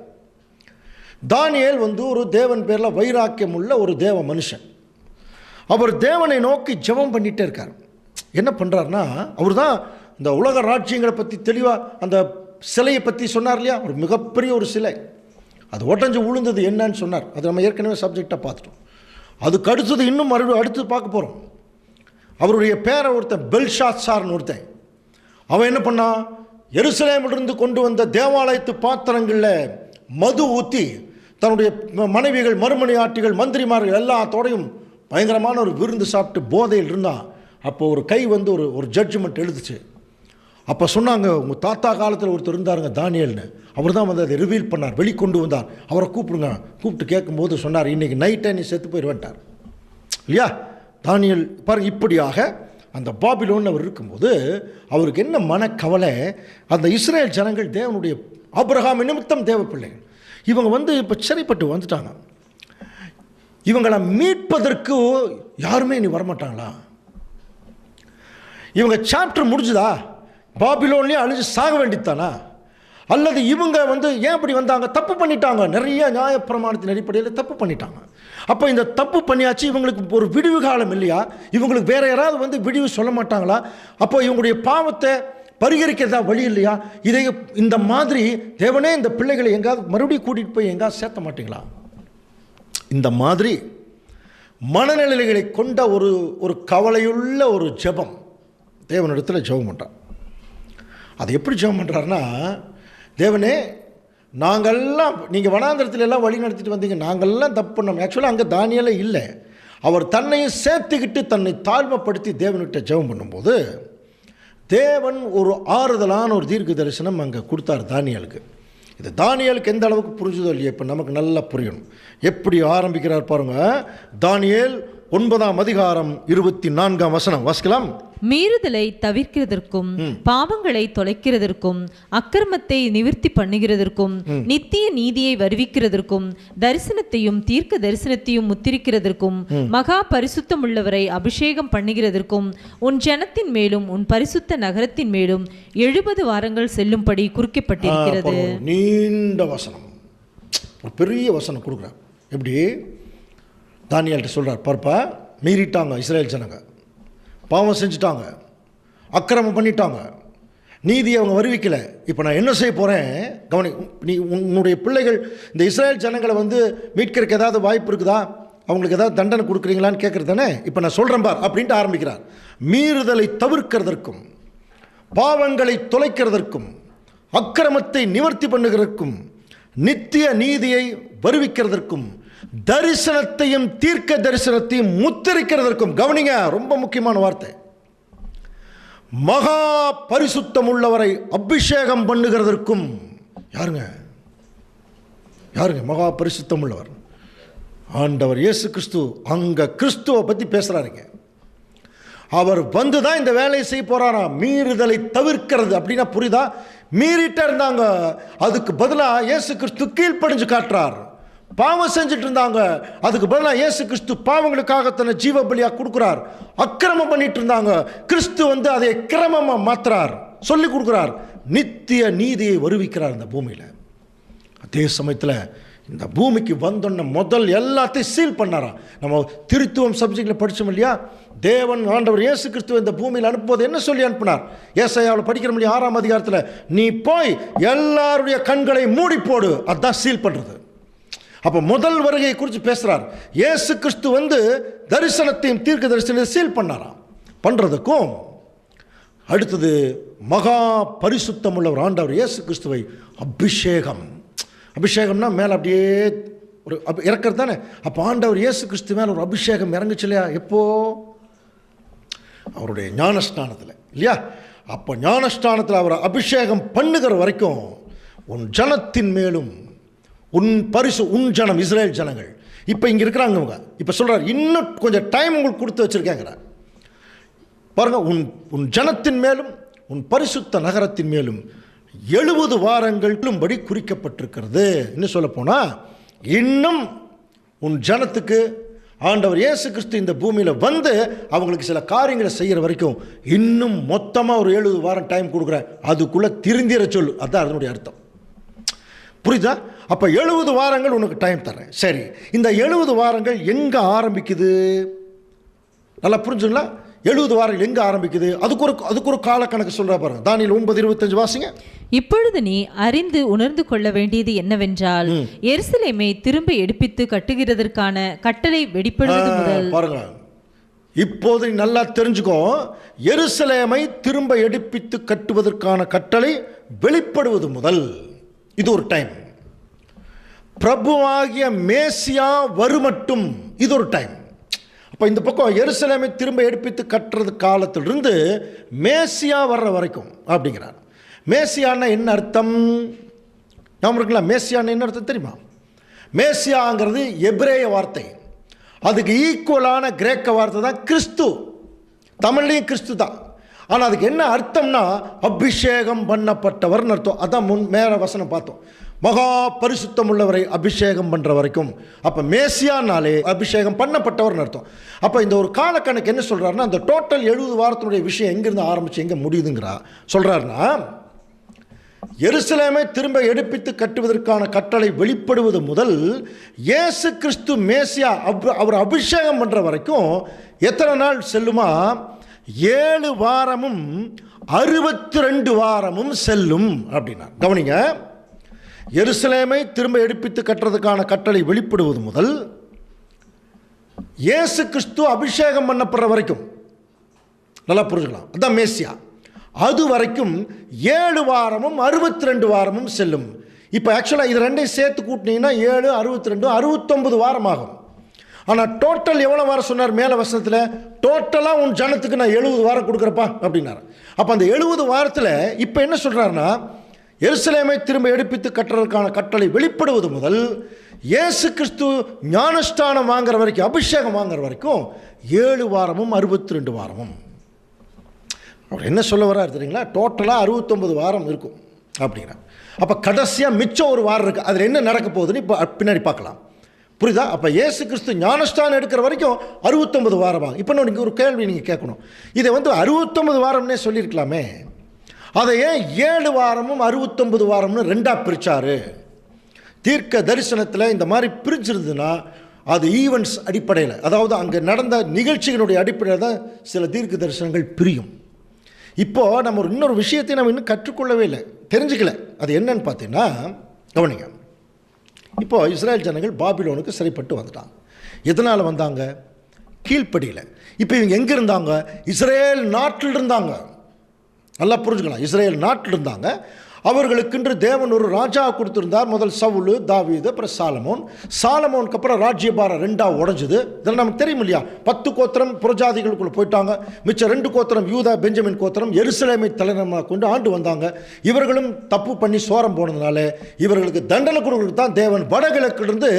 Speaker 1: தானியேல் வந்து ஒரு தேவன் பேரில் வைராக்கியம் உள்ள ஒரு தேவ மனுஷன். அவர் தேவனை நோக்கி ஜெபம் பண்ணிகிட்டே இருக்கார். என்ன பண்ணுறாருனா, அவர் தான் இந்த உலக ராஜ்யங்களை பற்றி தெளிவாக அந்த சிலையை பற்றி சொன்னார் இல்லையா, ஒரு மிகப்பெரிய ஒரு சிலை. அது உடஞ்சி விழுந்தது என்னன்னு சொன்னார். அது நம்ம ஏற்கனவே சப்ஜெக்டாக பார்த்துட்டோம். அதுக்கு அடுத்தது இன்னும் மறுபடியும் அடுத்து பார்க்க போகிறோம். அவருடைய பேரை ஒருத்தன் பெல்ஷாத்சார்னு ஒருத்தன், அவன் என்ன பண்ணான், எருசலேமிலிருந்து கொண்டு வந்த தேவாலயத்து பாத்திரங்களில் மது ஊற்றி தன்னுடைய மனைவிகள், மறுமணி ஆட்டிகள், மந்திரிமார்கள் எல்லாத்தோடையும் பயங்கரமான ஒரு விருந்து சாப்பிட்டு போதையில் இருந்தான். அப்போ ஒரு கை வந்து ஒரு ஜட்ஜ்மெண்ட் எழுதுச்சு. அப்போ சொன்னாங்க, உங்கள் தாத்தா காலத்தில் ஒருத்தர் இருந்தாருங்க தானியல்னு, அவர் தான் வந்து அதை ரிவீல் பண்ணார், வெளிக்கொண்டு வந்தார், அவரை கூப்பிடுங்க. கூப்பிட்டு கேட்கும்போது சொன்னார், இன்றைக்கி நைட்டே நீ செத்து போயிடுவேன்ட்டார் இல்லையா தானியல். பாருங்க, இப்படியாக அந்த பாபிலோன் அவர் இருக்கும்போது அவருக்கு என்ன மனக்கவலை, அந்த இஸ்ரேல் ஜனங்கள் தேவனுடைய ஆபிரகாம் நிமித்தம் தேவ பிள்ளைகள், இவங்க வந்து இப்போ சிறைப்பட்டு வந்துட்டாங்க, இவங்களை மீட்பதற்கு யாருமே இனி வரமாட்டாங்களா? இவங்க சாப்டர் முடிஞ்சுதா? பாபிலோன்லேயே அழிஞ்சு சாக வேண்டித்தானா? அல்லது இவங்க வந்து ஏன் இப்படி வந்தாங்க? தப்பு பண்ணிட்டாங்க, நிறைய நியாயப்பிரமாணத்தின் அடிப்படையில் தப்பு பண்ணிட்டாங்க. அப்போ இந்த தப்பு பண்ணியாச்சு, இவங்களுக்கு ஒரு விடிவு காலம் இல்லையா? இவங்களுக்கு வேற யாராவது வந்து விடிவு சொல்ல மாட்டாங்களா? அப்போ இவங்களுடைய பாவத்தை பரிகரிக்கிறதா வழி இல்லையா? இதை இந்த மாதிரி தேவனே இந்த பிள்ளைகளை எங்காவது மறுபடியும் கூட்டிகிட்டு போய் எங்காவது சேர்த்த மாட்டீங்களா? இந்த மாதிரி மனநிலைகளை கொண்ட ஒரு கவலையுள்ள ஒரு ஜெபம் தேவனிடத்தில் ஜெபம் பண்ணுறார். அது எப்படி ஜெபம் பண்ணுறாருன்னா, தேவனே நாங்கள்லாம், நீங்கள் வனாந்திரத்தில் எல்லாம் வழி நடத்திட்டு வந்தீங்க, நாங்கள்லாம் தப்பு பண்ணோம். ஆக்சுவலாக அங்கே தானியலே இல்லை, அவர் தன்னையும் சேர்த்துக்கிட்டு தன்னை தாழ்மைப்படுத்தி தேவன்கிட்ட ஜெபம் பண்ணும்போது தேவன் ஒரு ஆறுதலான ஒரு தீர்க்க தரிசனம் அங்கே கொடுத்தார் தானியலுக்கு. இது தானியலுக்கு எந்த அளவுக்கு புரிஞ்சுதோ இல்லையா, இப்போ நமக்கு நல்லா புரியணும். எப்படி ஆரம்பிக்கிறார் பாருங்க. தானியேல் 9ஆம் அதிகாரம் 24ஆம் வசனம் வாசிக்கலாம்.
Speaker 2: மீறுதலை தவிர்க்கிறதற்கும், பாவங்களை தொலைக்கிறதற்கும், அக்கிரமத்தை நிவர்த்தி பண்ணுகிறதற்கும், நித்திய நீதியை வருவிக்கிறதற்கும், தரிசனத்தையும் தீர்க்க தரிசனத்தையும் முத்திரிக்கிறதற்கும், மகா பரிசுத்தம் உள்ளவரை அபிஷேகம் பண்ணுகிறதற்கும், உன் ஜனத்தின் மேலும் உன் பரிசுத்த நகரத்தின் மேலும் 70 வாரங்கள் செல்லும்படி குறிக்கப்பட்டிருக்கிறது.
Speaker 1: நீண்ட வசனம், ஒரு பெரிய வசனம் கொடுக்குறார். எப்படி தானியேல்கிட்ட சொல்றார், பார்ப்பா, மீறிட்டாங்க இஸ்ரேல் ஜனங்க, பாவம் செஞ்சுட்டாங்க, அக்கிரமம் பண்ணிட்டாங்க, நீதியை அவங்க வருவிக்கலை. இப்போ நான் என்ன செய்ய போகிறேன் கவனி. நீ உன்னுடைய பிள்ளைகள் இந்த இஸ்ரேல் ஜனங்களை வந்து மீட்கிறதுக்கு ஏதாவது வாய்ப்பு இருக்குதா, அவங்களுக்கு ஏதாவது தண்டனை கொடுக்குறீங்களான்னு கேட்குறது தானே. இப்போ நான் சொல்கிறேன் பார் அப்படின்ட்டு ஆரம்பிக்கிறார். மீறுதலை தவிர்க்கிறதற்கும், பாவங்களை தொலைக்கிறதற்கும், அக்கிரமத்தை நிவர்த்தி பண்ணுகிறதற்கும், நித்திய நீதியை வருவிக்கிறதற்கும், தரிசனத்தையும் தீர்க்க தரிசனத்தையும் முத்திரிக்கிறதற்கும், கவனிங்க, ரொம்ப முக்கியமான வார்த்தை, மகா பரிசுத்தம் உள்ளவரை அபிஷேகம் பண்ணுகிறதற்கும். யாருங்க யாருங்க மகா பரிசுத்தம் உள்ளவர்? ஆண்டவர் இயேசு கிறிஸ்து. அங்க கிறிஸ்துவை பத்தி பேசுறாருங்க. அவர் வந்து தான் இந்த வேலையை செய்ய போறாரா. மீறுதலை தவிர்க்கிறது அப்படின்னா புரியுதா? மீறிட்டே இருந்தாங்க, அதுக்கு பதிலாக இயேசு கிறிஸ்து கீழ்ப்படிஞ்சு காட்டுறார். பாவம் செஞ்சுட்டு இருந்தாங்க, அதுக்கு பதிலாக இயேசு கிறிஸ்து பாவங்களுக்காக தன்னை ஜீவ பலியாக கொடுக்குறார். அக்கிரமம் பண்ணிட்டு இருந்தாங்க, கிறிஸ்து வந்து அதை கிரமமாக மாத்துறார், சொல்லி கொடுக்குறார். நித்திய நீதியை வருவிக்கிறார் இந்த பூமியில். அதே சமயத்தில் இந்த பூமிக்கு வந்தோன்ன முதல் எல்லாத்தையும் சீல் பண்ணாராம். நம்ம திருத்துவம் சப்ஜெக்டில் படித்தோம் இல்லையா, தேவன் ஆண்டவர் இயேசு கிறிஸ்துவ இந்த பூமியில் அனுப்பும்போது என்ன சொல்லி அனுப்பினார்? ஏசாயாவில் படிக்கிற முடியும் 6ஆம் அதிகாரத்தில், நீ போய் எல்லாருடைய கண்களை மூடி போடு, அதுதான் சீல் பண்ணுறது. அப்போ முதல் வருகையை குறித்து பேசுகிறார். இயேசு கிறிஸ்து வந்து தரிசனத்தையும் தீர்க்க தரிசனத்தையும் சீல் பண்ணாராம். பண்ணுறதுக்கும் அடுத்தது மகா பரிசுத்தம் உள்ளவர் ஆண்டவர் இயேசு கிறிஸ்துவை அபிஷேகம். அபிஷேகம்னா மேலே அப்படியே ஒரு இறக்கிறது தானே. அப்போ ஆண்டவர் இயேசு கிறிஸ்து மேலே ஒரு அபிஷேகம் இறங்குச்சு இல்லையா? எப்போ? அவருடைய ஞானஸ்நானத்தில் இல்லையா? அப்போ ஞானஸ்நானத்தில் அவர் அபிஷேகம் பண்ணுகிற வரைக்கும் உன் ஜனத்தின் மேலும், உன் ஜனம் இஸ்ரேல் ஜனங்கள் இப்போ இங்கே இருக்கிறாங்க. அவங்க இப்போ சொல்கிறார், இன்னும் கொஞ்சம் டைம் உங்களுக்கு கொடுத்து வச்சுருக்கேங்கிறார். பாருங்கள், உன் ஜனத்தின் மேலும் உன் பரிசுத்த நகரத்தின் மேலும் 70 வாரங்களும் படி குறிக்கப்பட்டிருக்கிறது. இன்னும் சொல்ல போனால், இன்னும் உன் ஜனத்துக்கு ஆண்டவர் இயேசு கிறிஸ்து இந்த பூமியில் வந்து அவங்களுக்கு சில காரியங்களை செய்கிற வரைக்கும் இன்னும் மொத்தமாக ஒரு 70 வாரம் டைம் கொடுக்குறேன், அதுக்குள்ளே திருந்திர சொல்லு. அதுதான் அதனுடைய அர்த்தம். புரியுதா? அப்போ 70 வாரங்கள் உனக்கு டைம் தரேன். சரி, இந்த 70 வாரங்கள் எங்கே ஆரம்பிக்குது? நல்லா புரிஞ்சுங்களா? 70 வாரங்கள் எங்கே ஆரம்பிக்குது? அதுக்கு ஒரு கால கணக்கு சொல்கிறா பாருங்க. தானியேல் 9:25 வாசிங்க.
Speaker 2: இப்பொழுது நீ அறிந்து உணர்ந்து கொள்ள வேண்டியது என்னவென்றால், எருசலேமை திரும்ப எடுப்பித்து கட்டுகிறதற்கான கட்டளை வெளிப்படுவது முதல்.
Speaker 1: பாருங்க, இப்போது நீ நல்லா தெரிஞ்சுக்கோ, எருசலேமை திரும்ப எடுப்பித்து கட்டுவதற்கான கட்டளை வெளிப்படுவது முதல். இது ஒரு டைம். பிரபுவாகிய மேசியா வருமட்டும் இது ஒரு டைம். அப்போ இந்த பக்கம் எருசலேமை திரும்ப எடுப்பித்து கட்டுறது காலத்திலிருந்து மேசியா வர்ற வரைக்கும் அப்படிங்கிறார். மேசியான்னா என்ன அர்த்தம்? ஞாபகம் இருக்குல்ல? மேசியான்னு என்ன அர்த்தம் தெரியுமா? மேசியாங்கிறது எபிரேய வார்த்தை. அதுக்கு ஈக்குவலான கிரேக்க வார்த்தை தான் கிறிஸ்து. தமிழ்லையும் கிறிஸ்து தான். ஆனால் அதுக்கு என்ன அர்த்தம்னா அபிஷேகம் பண்ணப்பட்டவர்னு அர்த்தம். அதான் மேல வசனம் பார்த்தோம், மகா பரிசுத்தம் உள்ளவரை அபிஷேகம் பண்ணுற வரைக்கும். அப்போ மேசியானாலே அபிஷேகம் பண்ணப்பட்டவர்னு அர்த்தம். அப்போ இந்த ஒரு காலக்கணக்கு என்ன சொல்கிறாருன்னா, அந்த டோட்டல் 70 வாரத்தினுடைய விஷயம் எங்கேருந்து ஆரம்பித்து எங்கே முடியுதுங்கிறா சொல்கிறாருன்னா, எருசலேமை திரும்ப எடுப்பித்து கட்டுவதற்கான கட்டளை வெளிப்படுவது முதல் இயேசு கிறிஸ்து மேசியா அவர் அபிஷேகம் பண்ணுற வரைக்கும் எத்தனை நாள் செல்லுமா? 7 வாரமும் 62 வாரமும் செல்லும் அப்படின்னா. கவனிங்க, எருசலேமை திரும்ப எடுப்பித்து கட்டுறதுக்கான கட்டளை வெளிப்படுவது முதல் இயேசு கிறிஸ்து அபிஷேகம் பண்ணப்படுற வரைக்கும், நல்லா புரிஞ்சுக்கலாம், அதுதான் மேசியா. அது வரைக்கும் 7 வாரமும் 62 வாரமும் செல்லும். இப்போ ஆக்சுவலாக இது ரெண்டையும் சேர்த்து கூட்டினீங்கன்னா 7, 62, 69 வாரம் ஆகும். ஆனால் டோட்டல் எவ்வளோ வாரம் சொன்னார் மேலே வசனத்தில்? டோட்டலாக உன் ஜனத்துக்கு நான் 70 வாரம் கொடுக்குறப்பா அப்படின்னாரு. அப்போ அந்த 70 வாரத்தில் இப்போ என்ன சொல்கிறாருன்னா, எருசலேமை திரும்ப எடுப்பித்து கட்டுறதுக்கான கட்டளை வெளிப்படுவது முதல் இயேசு கிறிஸ்து ஞானஸ்தானம் வாங்குற வரைக்கும், அபிஷேகம் வாங்குற வரைக்கும் 7 வாரமும் 62 வாரமும். அவர் என்ன சொல்ல வர்றாரு தெரியுங்களா? டோட்டலாக 69 வாரம் இருக்கும் அப்படிங்கிறார். அப்போ கடைசியாக மிச்சம் ஒரு வாரம் இருக்குது. அதில் என்ன நடக்க போகுதுன்னு இப்போ பின்னாடி பார்க்கலாம். புரியுதா? அப்போ இயேசு கிறிஸ்து ஞானஸ்தானம் எடுக்கிற வரைக்கும் 69 வாரமாக. இப்போ நீங்கள் ஒரு கேள்வி நீங்கள் கேட்கணும், இதை 69 வாரம்னே சொல்லியிருக்கலாமே, அதை ஏன் 7 வாரமும் 69 வாரம்னு ரெண்டாக பிரித்தார்? தீர்க்க தரிசனத்தில் இந்த மாதிரி பிரிச்சிருந்ததுன்னா அது ஈவெண்ட்ஸ் அடிப்படையில், அதாவது அங்கே நடந்த நிகழ்ச்சிகளுடைய அடிப்படையில் தான் சில தீர்க்க தரிசனங்கள் பிரியும். இப்போது நம்ம இன்னொரு விஷயத்தை நம்ம இன்னும் கற்றுக்கொள்ளவே இல்லை, தெரிஞ்சுக்கல. அது என்னன்னு பார்த்தீங்கன்னா, கவனிங்க, இப்போது இஸ்ரேல் ஜனங்கள் பாபிலோனுக்கு சிறைப்பட்டு வந்துட்டாங்க. எதனால் வந்தாங்க? கீழ்ப்படியில். இப்போ இவங்க எங்கே இருந்தாங்க? இஸ்ரேல் நாட்டில் இருந்தாங்க. நல்லா புரிஞ்சுக்கலாம், இஸ்ரேல் நாட்டில் இருந்தாங்க. அவர்களுக்கென்று தேவன் ஒரு ராஜா கொடுத்துருந்தார். முதல் சவுலு, தாவீது, அப்புறம் சாலமோனுக்கு அப்புறம் ராஜ்யபாரம் 2ஆக உடஞ்சுது. இதெல்லாம் நமக்கு தெரியும் இல்லையா? 10 கோத்திரம் புறஜாதிகளுக்குள்ளே போயிட்டாங்க. மிச்சம் 2 கோத்திரம் யூதா, பெஞ்சமின் கோத்திரம் எருசலேமை தலைநகரமாக கொண்டு ஆண்டு வந்தாங்க. இவர்களும் தப்பு பண்ணி சோரம் போனதுனால இவர்களுக்கு தண்டனை கொடுக்கிறது தான் தேவன் வடகிழக்கிலிருந்து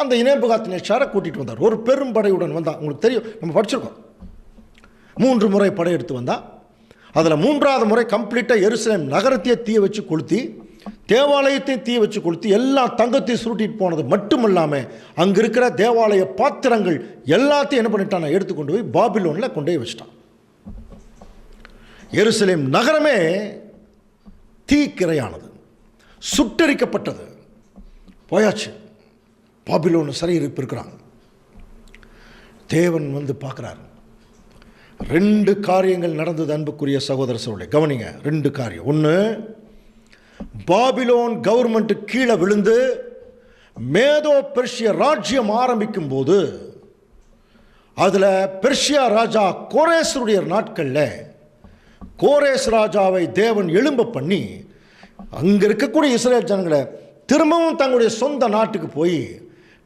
Speaker 1: அந்த நேபுகாத்நேச்சாரை கூட்டிகிட்டு வந்தார். ஒரு பெரும் படையுடன் வந்தான். உங்களுக்கு தெரியும், நம்ம படிச்சிருக்கோம். 3 முறை படையெடுத்து வந்தான். அதில் 3ஆவது முறை கம்ப்ளீட்டாக எருசலேம் நகரத்தையே தீய வச்சு கொளுத்தி, தேவாலயத்தையும் தீய வச்சு கொளுத்தி, எல்லா தங்கத்தையும் சுருட்டிட்டு போனது மட்டும் இல்லாமல் அங்கே இருக்கிற தேவாலய பாத்திரங்கள் எல்லாத்தையும் என்ன பண்ணிட்டான்? எடுத்துக்கொண்டு போய் பாபிலோனில் கொண்டு போய் வச்சிட்டான். எருசலேம் நகரமே தீக்கிரையானது, சுட்டரிக்கப்பட்டது, போயாச்சு. பாபிலோன் சிறையிருப்பு இருக்கிறாங்க. தேவன் வந்து பார்க்குறாரு. 2 காரியங்கள் நடந்தது அன்புக்குரிய சகோதர சகோதரர்களே, கவனிங்க. 2 காரியம். ஒன்று, பாபிலோன் கவர்மெண்ட் கீழே விழுந்து மேதோ பெர்ஷிய ராஜ்யம் ஆரம்பிக்கும் போது அதில் பெர்ஷியா ராஜா கோரேசருடைய நாட்களில் கோரேஸ் ராஜாவை தேவன் எழும்ப பண்ணி அங்கே இருக்கக்கூடிய இஸ்ரேல் ஜனங்களை திரும்பவும் தங்களுடைய சொந்த நாட்டுக்கு போய்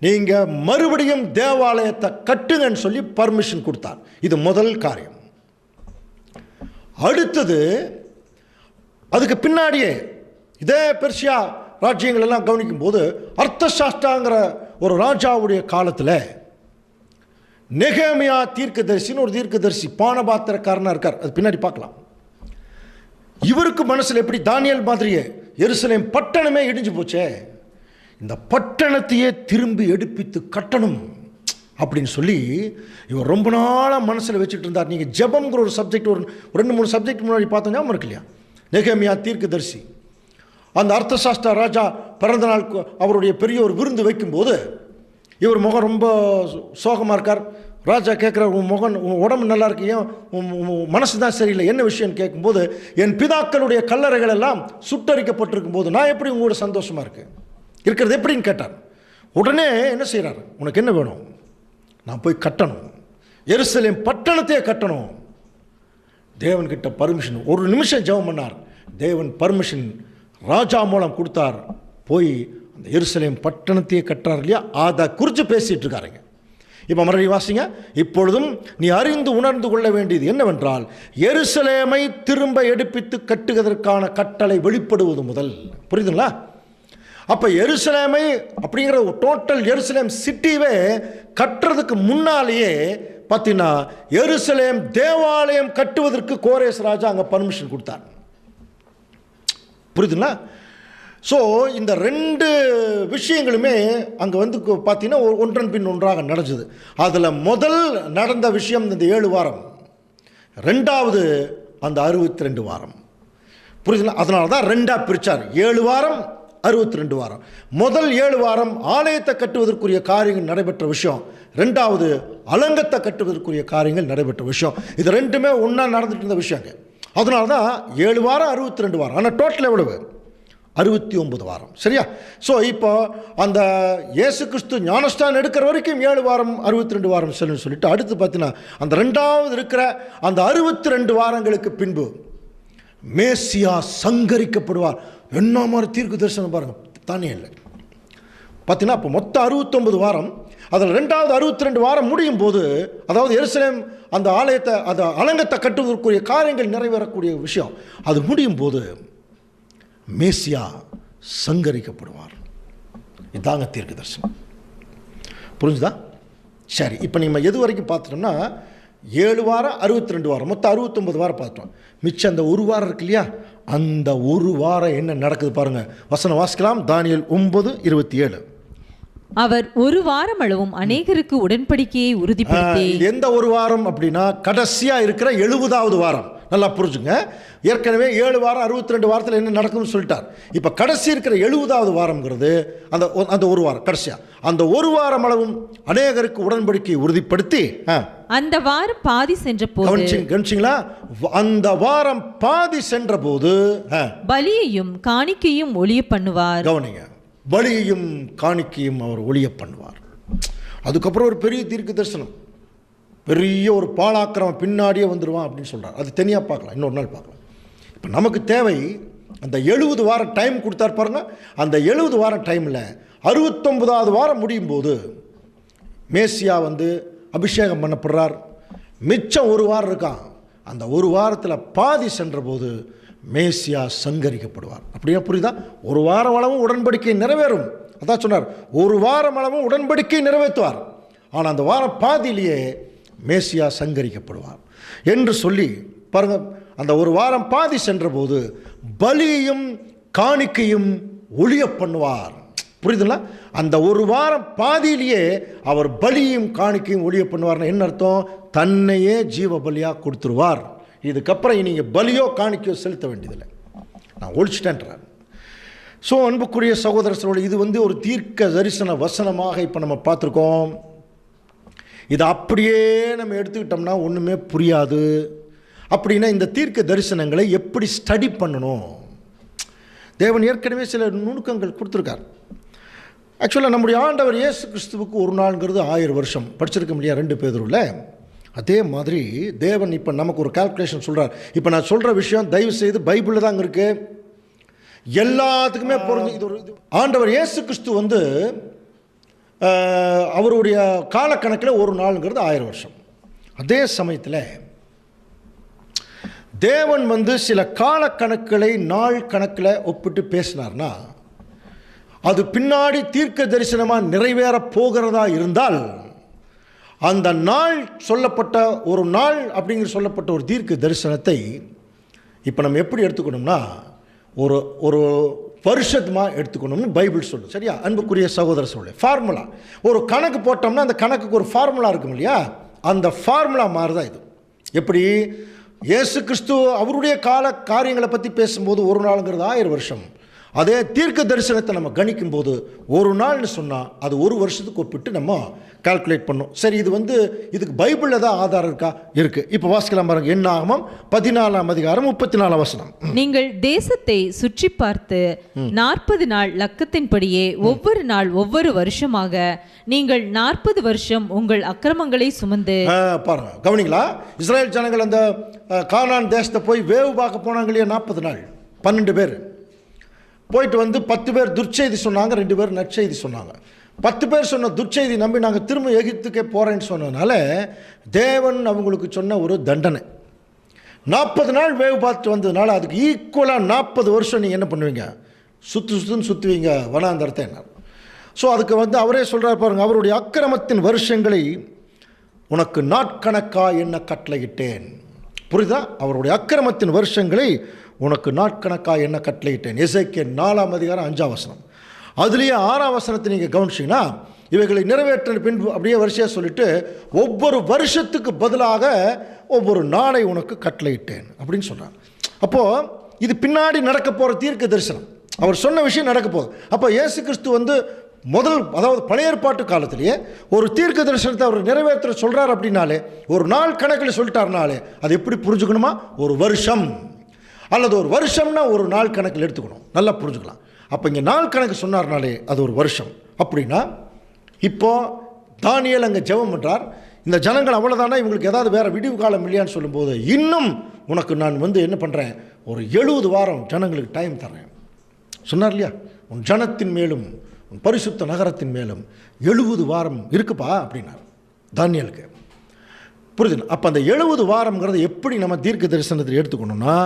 Speaker 1: நீங்கள் மறுபடியும் தேவாலயத்தை கட்டுங்கன்னு சொல்லி பர்மிஷன் கொடுத்தார். இது முதல் காரியம். அடுத்தது, அதுக்கு பின்னாடியே இதே பெர்ஷியா ராஜ்யங்கள் எல்லாம் கவனிக்கும் போது அர்த்தசாஸ்தாங்கிற ஒரு ராஜாவுடைய காலத்தில் நெகேமியா தீர்க்கதரிசின்னு ஒரு தீர்க்கதரிசி பானபாத்திரக்காரனாக இருக்கார். அது பின்னாடி பார்க்கலாம். இவருக்கு மனசில் எப்படி தானியேல் மாதிரியே எருசலேம் பட்டணமே இடிஞ்சு போச்சே, இந்த பட்டணத்தையே திரும்பி எடுப்பித்து கட்டணும் அப்படின்னு சொல்லி இவர் ரொம்ப நாளாக மனசில் வச்சுட்டு இருந்தார். நீங்கள் ஜெபம்ங்கிற ஒரு சப்ஜெக்ட் ஒரு 2-3 சப்ஜெக்ட் முன்னாடி பார்த்தோம், ஞாபகம் இருக்கு இல்லையா? நெகேமியா தீர்க்கதரிசி அந்த அர்த்தசாஸ்திர ராஜா பிறந்த நாள் அவருடைய பெரிய ஒரு விருந்து வைக்கும்போது இவர் முகம் ரொம்ப சோகமாக இருக்கார். ராஜா கேட்குற, உன் முகம், உன் உடம்பு நல்லா இருக்கு, ஏன் உன் மனசு தான் சரியில்லை, என்ன விஷயம்னு கேட்கும்போது, என் பிதாக்களுடைய கல்லறைகள் எல்லாம் சுட்டரிக்கப்பட்டிருக்கும் போது நான் எப்படி உங்களோட சந்தோஷமாக இருக்கிறது எப்படின்னு கேட்டார். உடனே என்ன செய்கிறார், உனக்கு என்ன வேணும், நான் போய் கட்டணும், எருசலேம் பட்டணத்தையே கட்டணும். தேவன்கிட்ட பர்மிஷன், ஒரு நிமிஷம் ஜெபம் பண்ணார், தேவன் பர்மிஷன் ராஜா மூலம் கொடுத்தார். போய் அந்த எருசலேம் பட்டணத்தையே கட்டுறார் இல்லையா, அதை குறித்து பேசிகிட்டு இருக்காருங்க. இப்போ மறுபடியும் வாசிங்க. இப்பொழுதும் நீ அறிந்து உணர்ந்து கொள்ள வேண்டியது என்னவென்றால், எருசலேமை திரும்ப எடுப்பித்து கட்டுவதற்கான கட்டளை வெளிப்படுவது முதல். புரியுதுங்களா? அப்போ எருசலேமை அப்படிங்கிற டோட்டல் எருசலேம் சிட்டிவே கட்டுறதுக்கு முன்னாலேயே பார்த்தீங்கன்னா எருசலேம் தேவாலயம் கட்டுவதற்கு கோரேஸ் ராஜா அங்கே பர்மிஷன் கொடுத்தார். புரியுதுங்களா? ஸோ இந்த ரெண்டு விஷயங்களுமே அங்கே வந்து பார்த்தீங்கன்னா ஒன்றன் பின் ஒன்றாக நடந்தது. அதில் முதல் நடந்த விஷயம் இந்த 7 வாரம், ரெண்டாவது அந்த 62 வாரம். புரியுதுங்களா? அதனால தான் ரெண்டாக பிரித்தார். 7 வாரம் 62 வாரம். முதல் 7 வாரம் ஆலயத்தை கட்டுவதற்குரிய காரியங்கள் நடைபெற்ற விஷயம், ரெண்டாவது அலங்கத்தை கட்டுவதற்குரிய காரியங்கள் நடைபெற்ற விஷயம். இது ரெண்டுமே ஒன்றா நடந்துட்டு இருந்த விஷயங்க. அதனால தான் 7 வாரம் 62 வாரம். ஆனால் டோட்டல் எவ்வளவு? 69 வாரம். சரியா? ஸோ இப்போ அந்த இயேசு கிறிஸ்து ஞானஸ்தானம் எடுக்கிற வரைக்கும் 7 வாரம் 62 வாரம் செல்லுன்னு சொல்லிட்டு, அடுத்து பார்த்தீங்கன்னா அந்த ரெண்டாவது இருக்கிற அந்த 62 வாரங்களுக்கு பின்பு மேசியா சங்கரிக்கப்படுவார். என்ன மாதிரி தீர்க்க தரிசனம் பாருங்கள், தானே இல்லை பார்த்தீங்கன்னா. அப்போ மொத்தம் 69 வாரம், அதில் ரெண்டாவது 62 வாரம் முடியும் போது, அதாவது எருசலேம் அந்த ஆலயத்தை, அந்த அலங்கத்தை கட்டுவதற்குரிய காரியங்கள் நிறைவேறக்கூடிய விஷயம் அது முடியும் போது மேசியா சங்கரிக்கப்படுவார். இதாங்க தீர்க்க தரிசனம். புரிஞ்சுதா? சரி, இப்போ நீங்கள் எது வரைக்கும் பார்த்துட்டோம்னா 7 வாரம் 62 வாரம், மொத்தம் 69 வாரம் பார்த்துட்டோம். மிச்சம் அந்த 1 வாரம் இருக்கு இல்லையா, அந்த 1 வாரம் என்ன நடக்குது பாருங்கள். வசனம் வாசிக்கலாம். தானியேல் 9:27.
Speaker 2: அவர் 1 வாரம் அளவும் அநேகருக்கு உடன்படிக்கையை உறுதிப்படுத்தி.
Speaker 1: எந்த 1 வாரம் அப்படின்னா கடைசியாக இருக்கிற 70வது வாரம். நல்லா புரிஞ்சுங்க. ஏற்கனவே 7 வாரம் 62 வாரத்தில் என்ன நடக்கும்னு சொல்லிட்டார். இப்போ கடைசி இருக்கிற 70வது வாரம்ங்கிறது அந்த 1 வாரம் கடைசியா, அந்த 1 வாரம் அளவும் அநேகருக்கு உடன்படிக்கையை உறுதிப்படுத்தி.
Speaker 2: அந்த வாரம் பாதி சென்ற போது,
Speaker 1: கவனிச்சிங்களா? அந்த வாரம் பாதி சென்ற போது
Speaker 2: பலியையும் காணிக்கையும் ஒளிய பண்ணுவார்.
Speaker 1: கவனிங்க, பலியையும் காணிக்கையும் அவர் ஒளிய பண்ணுவார். அதுக்கப்புறம் ஒரு பெரிய தீர்க்க தரிசனம், பெரிய ஒரு பாலாக்கிரமம் பின்னாடியே வந்துடுவான் அப்படின்னு சொல்கிறார். அது தனியாக பார்க்கலாம், இன்னொரு நாள் பார்க்கலாம். இப்போ நமக்கு தேவை அந்த 70 வாரம் டைம் கொடுத்தார் பாருங்க. அந்த 70 வாரம் டைமில் 69வது வாரம் முடியும் போது மேசியா வந்து அபிஷேகம் பண்ணப்படுறார். மிச்சம் 1 வாரம் இருக்கான். அந்த 1 வாரத்தில் பாதி சென்ற போது மேசியா சங்கரிக்கப்படுவார். அப்படியே புரியுதா? 1 வாரம் அளவும் உடன்படிக்கை நிறைவேறும். அதான் சொன்னார், 1 வாரம் அளவும் உடன்படிக்கை நிறைவேற்றுவார். ஆனால் அந்த வாரம் பாதியிலேயே மேசியா சங்கரிக்கப்படுவார் என்று சொல்லி பாருங்க. அந்த 1 வாரம் பாதி சென்ற போது பலியையும் காணிக்கையும் ஒளிய பண்ணுவார். புரியுதுங்களா? அந்த 1 வாரம் பாதியிலேயே அவர் பலியும் காணிக்கையும் ஒளிய பண்ணுவார்னு என்ன அர்த்தம்? தன்னையே ஜீவ பலியாக கொடுத்துருவார். இதுக்கப்புறம் நீங்கள் பலியோ காணிக்கையோ செலுத்த வேண்டியதில்லை, நான் ஒழிச்சிட்டேன்றார். ஸோ அன்புக்குரிய சகோதரர்களோடு, இது வந்து ஒரு தீர்க்க தரிசன வசனமாக இப்போ நம்ம பார்த்துருக்கோம். இதை அப்படியே நம்ம எடுத்துக்கிட்டோம்னா ஒன்றுமே புரியாது. அப்படின்னா இந்த தீர்க்க தரிசனங்களை எப்படி ஸ்டடி பண்ணணும்? தேவன் ஏற்கனவே சில நுணுக்கங்கள் கொடுத்துருக்கார். ஆக்சுவலாக நம்முடைய ஆண்டவர் இயேசு கிறிஸ்துவுக்கு 1 நாள்ங்கிறது 1000 வருஷம். படிச்சிருக்க முடியாது 2 பேதுருவில். அதே மாதிரி தேவன் இப்போ நமக்கு ஒரு கால்குலேஷன் சொல்கிறார். இப்போ நான் சொல்கிற விஷயம் தயவு செய்து பைபிளில் தாங்க இருக்குது, எல்லாத்துக்குமே பொருந்தும். இது ஒரு ஆண்டவர் இயேசு கிறிஸ்து வந்து அவருடைய காலக்கணக்கில் 1 நாளுங்கிறது 1000 வருஷம். அதே சமயத்தில் தேவன் வந்து சில காலக்கணக்குகளை நாள் கணக்கில் ஒப்பிட்டு பேசினார்னா, அது பின்னாடி தீர்க்க தரிசனமாக நிறைவேற போகிறதா இருந்தால், அந்த நாள் சொல்லப்பட்ட ஒரு நாள் அப்படிங்கிற சொல்லப்பட்ட ஒரு தீர்க்க தரிசனத்தை இப்போ நம்ம எப்படி எடுத்துக்கணும்னா, ஒரு வருஷத்துமாக எடுத்துக்கணும்னு பைபிள் சொல்லுது. சரியா? அன்புக்குரிய சகோதர சொல்ல ஃபார்முலா, ஒரு கணக்கு போட்டோம்னா அந்த கணக்குக்கு ஒரு ஃபார்முலா இருக்கும் இல்லையா, அந்த ஃபார்முலா மாதிரி தான் இது. எப்படி இயேசு கிறிஸ்து அவருடைய காரியங்களை பற்றி பேசும்போது 1 நாளுங்கிறது 1000 வருஷம். அதே தீர்க்க தரிசனத்தை நம்ம கணிக்கும் போது ஒரு நாள்னு சொன்னால் அது ஒரு வருஷத்துக்கு ஒப்பிட்டு நம்ம கால்குலேட் பண்ணோம். சரி, இதுக்கு பைபிளில் தான் ஆதாரம் இருக்கா? இருக்குது. இப்போ வாசிக்கலாம் பாருங்க. என்னாகமம் 14ஆம் அதிகாரம் 34ஆம் வசனம்.
Speaker 2: நீங்கள் தேசத்தை சுற்றி பார்த்து 40 நாள் லக்கத்தின்படியே ஒவ்வொரு நாள் ஒவ்வொரு வருஷமாக நீங்கள் 40 வருஷம் உங்கள் அக்கிரமங்களை சுமந்து
Speaker 1: பாருங்க, கவனிங்களா? இஸ்ரேல் ஜனங்கள் அந்த கானான் தேசத்தை போய் வேவு பார்க்க போனாங்க இல்லையா? 40 நாள் 12 பேர் போயிட்டு 10 பேர் துர்ச்செய்தி சொன்னாங்க, 2 பேர் நற்செய்தி சொன்னாங்க. 10 பேர் சொன்ன துர்ச்செய்தி நம்பி நாங்கள் திரும்ப எகிப்துக்கே போகிறேன்னு சொன்னதுனால தேவன் அவங்களுக்கு சொன்ன ஒரு தண்டனை. 40 நாள் வேவு பார்த்துட்டு வந்ததுனால அதுக்கு ஈக்குவலாக 40 வருஷம் நீங்கள் என்ன பண்ணுவீங்க? சுற்றுன்னு சுற்றுவீங்க வனாந்தரத்தை. என்ன ஸோ அதுக்கு அவரே சொல்கிறார் பாருங்க, அவருடைய அக்கிரமத்தின் வருஷங்களை உனக்கு நாட்கணக்கா என்ன கட்டளையிட்டேன். புரியுதா? அவருடைய அக்கிரமத்தின் வருஷங்களை உனக்கு நாட்கணக்கா என்ன கட்டளையிட்டேன். எசேக்கியேல் 4ஆம் அதிகாரம் 5ஆம் வசனம். அதுலேயே 6ஆம் வசனத்தை நீங்கள் கவனிச்சிங்கன்னா இவைகளை நிறைவேற்ற பின்பு அப்படியே வரிசையாக சொல்லிட்டு ஒவ்வொரு வருஷத்துக்கு பதிலாக ஒவ்வொரு நாளை உனக்கு கட்டளையிட்டேன் அப்படின்னு சொல்கிறாங்க. அப்போது இது பின்னாடி நடக்க போகிற தீர்க்க தரிசனம். அவர் சொன்ன விஷயம் நடக்க போகுது. அப்போ இயேசு கிறிஸ்து அதாவது பழைய ஏற்பாட்டு காலத்திலேயே ஒரு தீர்க்க தரிசனத்தை அவர் நிறைவேற்ற சொல்கிறார் அப்படின்னாலே, ஒரு நாள் கணக்கில் சொல்லிட்டாருனாலே அது எப்படி புரிஞ்சுக்கணுமா? ஒரு வருஷம் அல்லது ஒரு வருஷம்னா ஒரு நாள் கணக்கில் எடுத்துக்கணும். நல்லா புரிஞ்சுக்கலாம். அப்போ இங்கே நாள் கணக்கு சொன்னார்னாலே அது ஒரு வருஷம். அப்படின்னா இப்போது தானியேல் அங்கே ஜெபம் பண்ணுறார். இந்த ஜனங்கள் அவ்வளோதானா, இவங்களுக்கு ஏதாவது வேறு விடிவு காலம் இல்லையான்னு சொல்லும்போது, இன்னும் உனக்கு நான் என்ன பண்ணுறேன், ஒரு 70 வாரம் ஜனங்களுக்கு டைம் தர்றேன் சொன்னார் இல்லையா? உன் ஜனத்தின் மேலும் உன் பரிசுத்த நகரத்தின் மேலும் 70 வாரம் இருக்குப்பா அப்படின்னார் தானியேலுக்கு. புரியுது? அப்போ அந்த 70 வாரம்ங்கிறது எப்படி நம்ம தீர்க்க தரிசனத்தில் எடுத்துக்கணும்னா,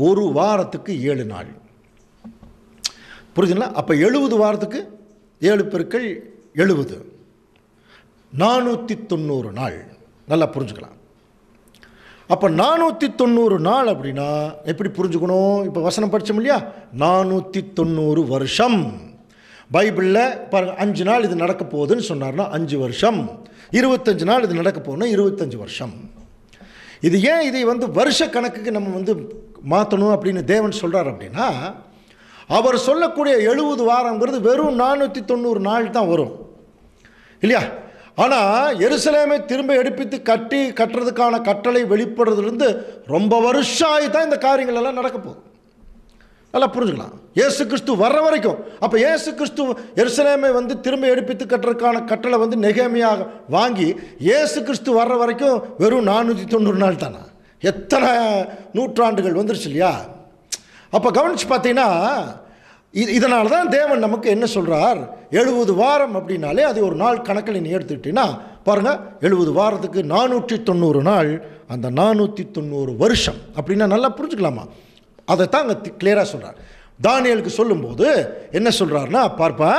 Speaker 1: ஒரு வாரத்துக்கு 7 நாள். புரியுதுங்களா? அப்போ 70 வாரத்துக்கு 7 பெருக்கள் 70 490 நாள். நல்லா புரிஞ்சுக்கலாம். அப்போ 490 நாள் அப்படின்னா எப்படி புரிஞ்சுக்கணும்? இப்போ வசனம் படித்தோம் இல்லையா? 490 வருஷம். பைபிளில் பாருங்கள், 5 நாள் இது நடக்க போகுதுன்னு சொன்னார்னா 5 வருஷம், 25 நாள் இது நடக்க போகுதுன்னா 25 வருஷம். இது ஏன் இதை வருஷ கணக்குக்கு நம்ம மாற்றணும் அப்படின்னு தேவன் சொல்கிறார் அப்படின்னா, அவர் சொல்லக்கூடிய 70 வாரங்கிறது வெறும் 490 நாள் தான் வரும் இல்லையா? ஆனால் எருசலேமை திரும்ப எடுப்பித்து கட்டுறதுக்கான கட்டளை வெளிப்படுறதுலேருந்து ரொம்ப வருஷம் ஆகி தான் இந்த காரியங்கள் எல்லாம் நடக்க போகுது. நல்லா புரிஞ்சுக்கலாம். இயேசு கிறிஸ்து வர்ற வரைக்கும். அப்போ இயேசு கிறிஸ்து எருசலேமை திரும்ப எடுப்பித்து கட்டுறதுக்கான கட்டளை நெகேமியாக வாங்கி இயேசு கிறிஸ்து வர்ற வரைக்கும் வெறும் 490 நாள் தானே. எத்தனை நூற்றாண்டுகள் வந்துருச்சு இல்லையா? அப்போ கவனித்து பார்த்தீங்கன்னா இதனால தான் தேவன் நமக்கு என்ன சொல்கிறார், 70 வாரம் அப்படின்னாலே அது ஒரு நாள் கணக்கில் நீ எடுத்துக்கிட்டீங்கன்னா பாருங்கள், 70 வாரத்துக்கு 490 நாள், அந்த 490 வருஷம் அப்படின்னா நல்லா புரிஞ்சுக்கலாமா? அதை தான் அங்கே கிளியராக சொல்கிறார். தானியேலுக்கு சொல்லும்போது என்ன சொல்கிறாருன்னா, பார்ப்பா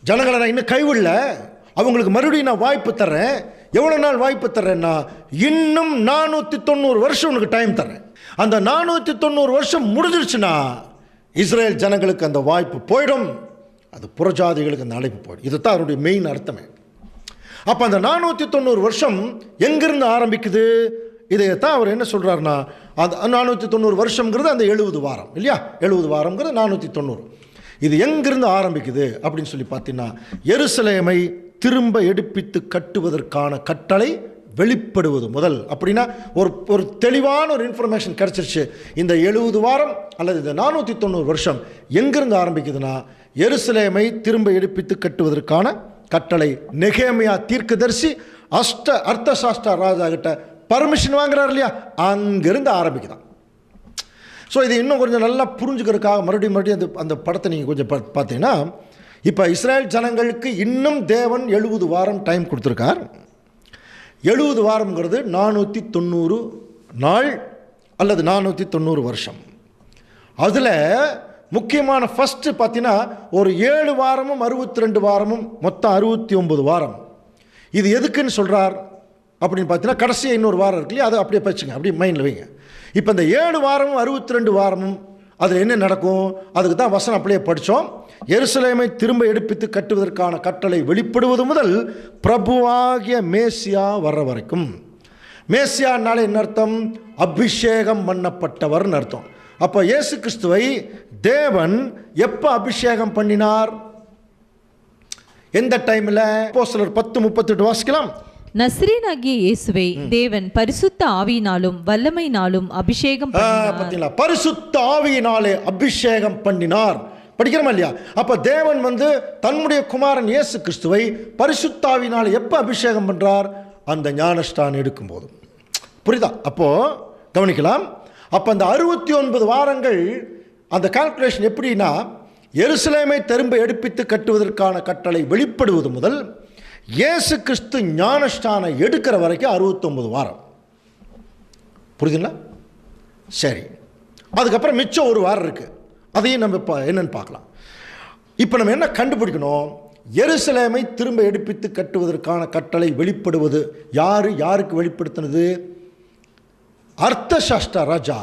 Speaker 1: ஜனங்களை நான் இன்னும் கைவிடல, அவங்களுக்கு மறுபடியும் நான் வாய்ப்பு தர்றேன். எவ்வளோ நாள் வாய்ப்பு தர்றேன்னா, இன்னும் 490 வருஷம் உனக்கு டைம் தர்றேன். அந்த 490 வருஷம் முடிஞ்சிருச்சுன்னா இஸ்ரேல் ஜனங்களுக்கு அந்த வாய்ப்பு போயிடும், அது புறஜாதிகளுக்கு அந்த அழைப்பு போயிடும். இதுதான் அவருடைய மெயின் அர்த்தமே. அப்போ அந்த 490 வருஷம் எங்கிருந்து ஆரம்பிக்குது? இதைத்தான் அவர் என்ன சொல்கிறாருன்னா, அந்த 490 வருஷங்கிறது அந்த 70 வாரம் இல்லையா? 70 வாரங்கிறது 490. இது எங்கிருந்து ஆரம்பிக்குது அப்படின்னு சொல்லி பார்த்தீங்கன்னா, எருசலேமை திரும்ப எடுப்பித்து கட்டுவதற்கான கட்டளை வெளிப்படுவது முதல். அப்படின்னா ஒரு தெளிவான ஒரு இன்ஃபர்மேஷன் கிடச்சிருச்சு. இந்த 70 வாரம் அல்லது இந்த 490 வருஷம் எங்கிருந்து ஆரம்பிக்குதுன்னா, எருசலேமை திரும்ப எடுப்பித்து கட்டுவதற்கான கட்டளை நெகேமியா தீர்க்கதரிசி அர்த்தசாஸ்டா ராஜா கிட்ட பர்மிஷன் வாங்குறாரு இல்லையா? அங்கிருந்து ஆரம்பிக்குதான். ஸோ இது இன்னும் கொஞ்சம் நல்லா புரிஞ்சுக்கிறதுக்காக மறுபடியும் அந்த படத்தை நீங்கள் கொஞ்சம் பார்த்தீங்கன்னா, இப்போ இஸ்ரேல் ஜனங்களுக்கு இன்னும் தேவன் 70 வாரம் டைம் கொடுத்துருக்கார். 70 வாரம்ங்கிறது 490 நாள் அல்லது 490 வருஷம். அதில் முக்கியமான ஃபஸ்ட்டு பார்த்தீங்கன்னா ஒரு 7 வாரமும் 62 வாரமும் மொத்தம் 69 வாரம். இது எதுக்குன்னு சொல்கிறார் அப்படின்னு பார்த்தீங்கன்னா, கடைசியாக இன்னொரு வாரம் இருக்கு இல்லையா, அதை அப்படியே பச்சுங்க, அப்படியே மைண்டில் வைங்க. இப்போ இந்த 7 வாரமும் 62 வாரமும் அதில் என்ன நடக்கும்? அதுக்கு தான் வசனம் அப்படியே படித்தோம். எருசலேமை திரும்ப எடுப்பித்து கட்டுவதற்கான கட்டளை வெளிப்படுவது முதல் பிரபுவாகிய மேசியா வர்ற வரைக்கும். மேசியானால என்ன அர்த்தம்? அபிஷேகம் பண்ணப்பட்டவர்னு அர்த்தம். அப்போ இயேசு கிறிஸ்துவை தேவன் எப்போ அபிஷேகம் பண்ணினார்? எந்த டைமில்? அப்போஸ்தலர் 10:38 வாசிக்கலாம்.
Speaker 2: நசரேயனாகிய இயேசுவை தேவன் பரிசுத்த ஆவியினாலும் வல்லமையினாலும் அபிஷேகம்
Speaker 1: பண்ணினார். பரிசுத்த ஆவியினாலே அபிஷேகம் பண்ணினார். படிக்கிறோமா இல்லையா? அப்ப தேவன் தன்னுடைய குமாரன் இயேசு கிறிஸ்துவை பரிசுத்த ஆவியினாலே எப்ப அபிஷேகம் பண்றார்? அந்த ஞானஸ்நானம் எடுக்கும் போது. புரியுதா? அப்போ கவனிக்கலாம். அப்ப அந்த 69 வாரங்கள் அந்த கால்குலேஷன் எப்படின்னா, எருசலேமை திரும்ப எடுப்பித்து கட்டுவதற்கான கட்டளை வெளிப்படுவது முதல் இயேசு கிறிஸ்து ஞானஸ்நானம் எடுக்கிற வரைக்கும் 69 வாரம். புரியுதுங்களா? சரி, அதுக்கப்புறம் மிச்சம் ஒரு வாரம் இருக்கு. அதையும் நம்ம என்னன்னு பார்க்கலாம். இப்போ நம்ம என்ன கண்டுபிடிக்கணும்? எருசலேமை திரும்ப எடுப்பித்து கட்டுவதற்கான கட்டளை வெளிப்படுவது யாருக்கு வெளிப்படுத்தினது? அர்த்தசாஸ்டா ராஜா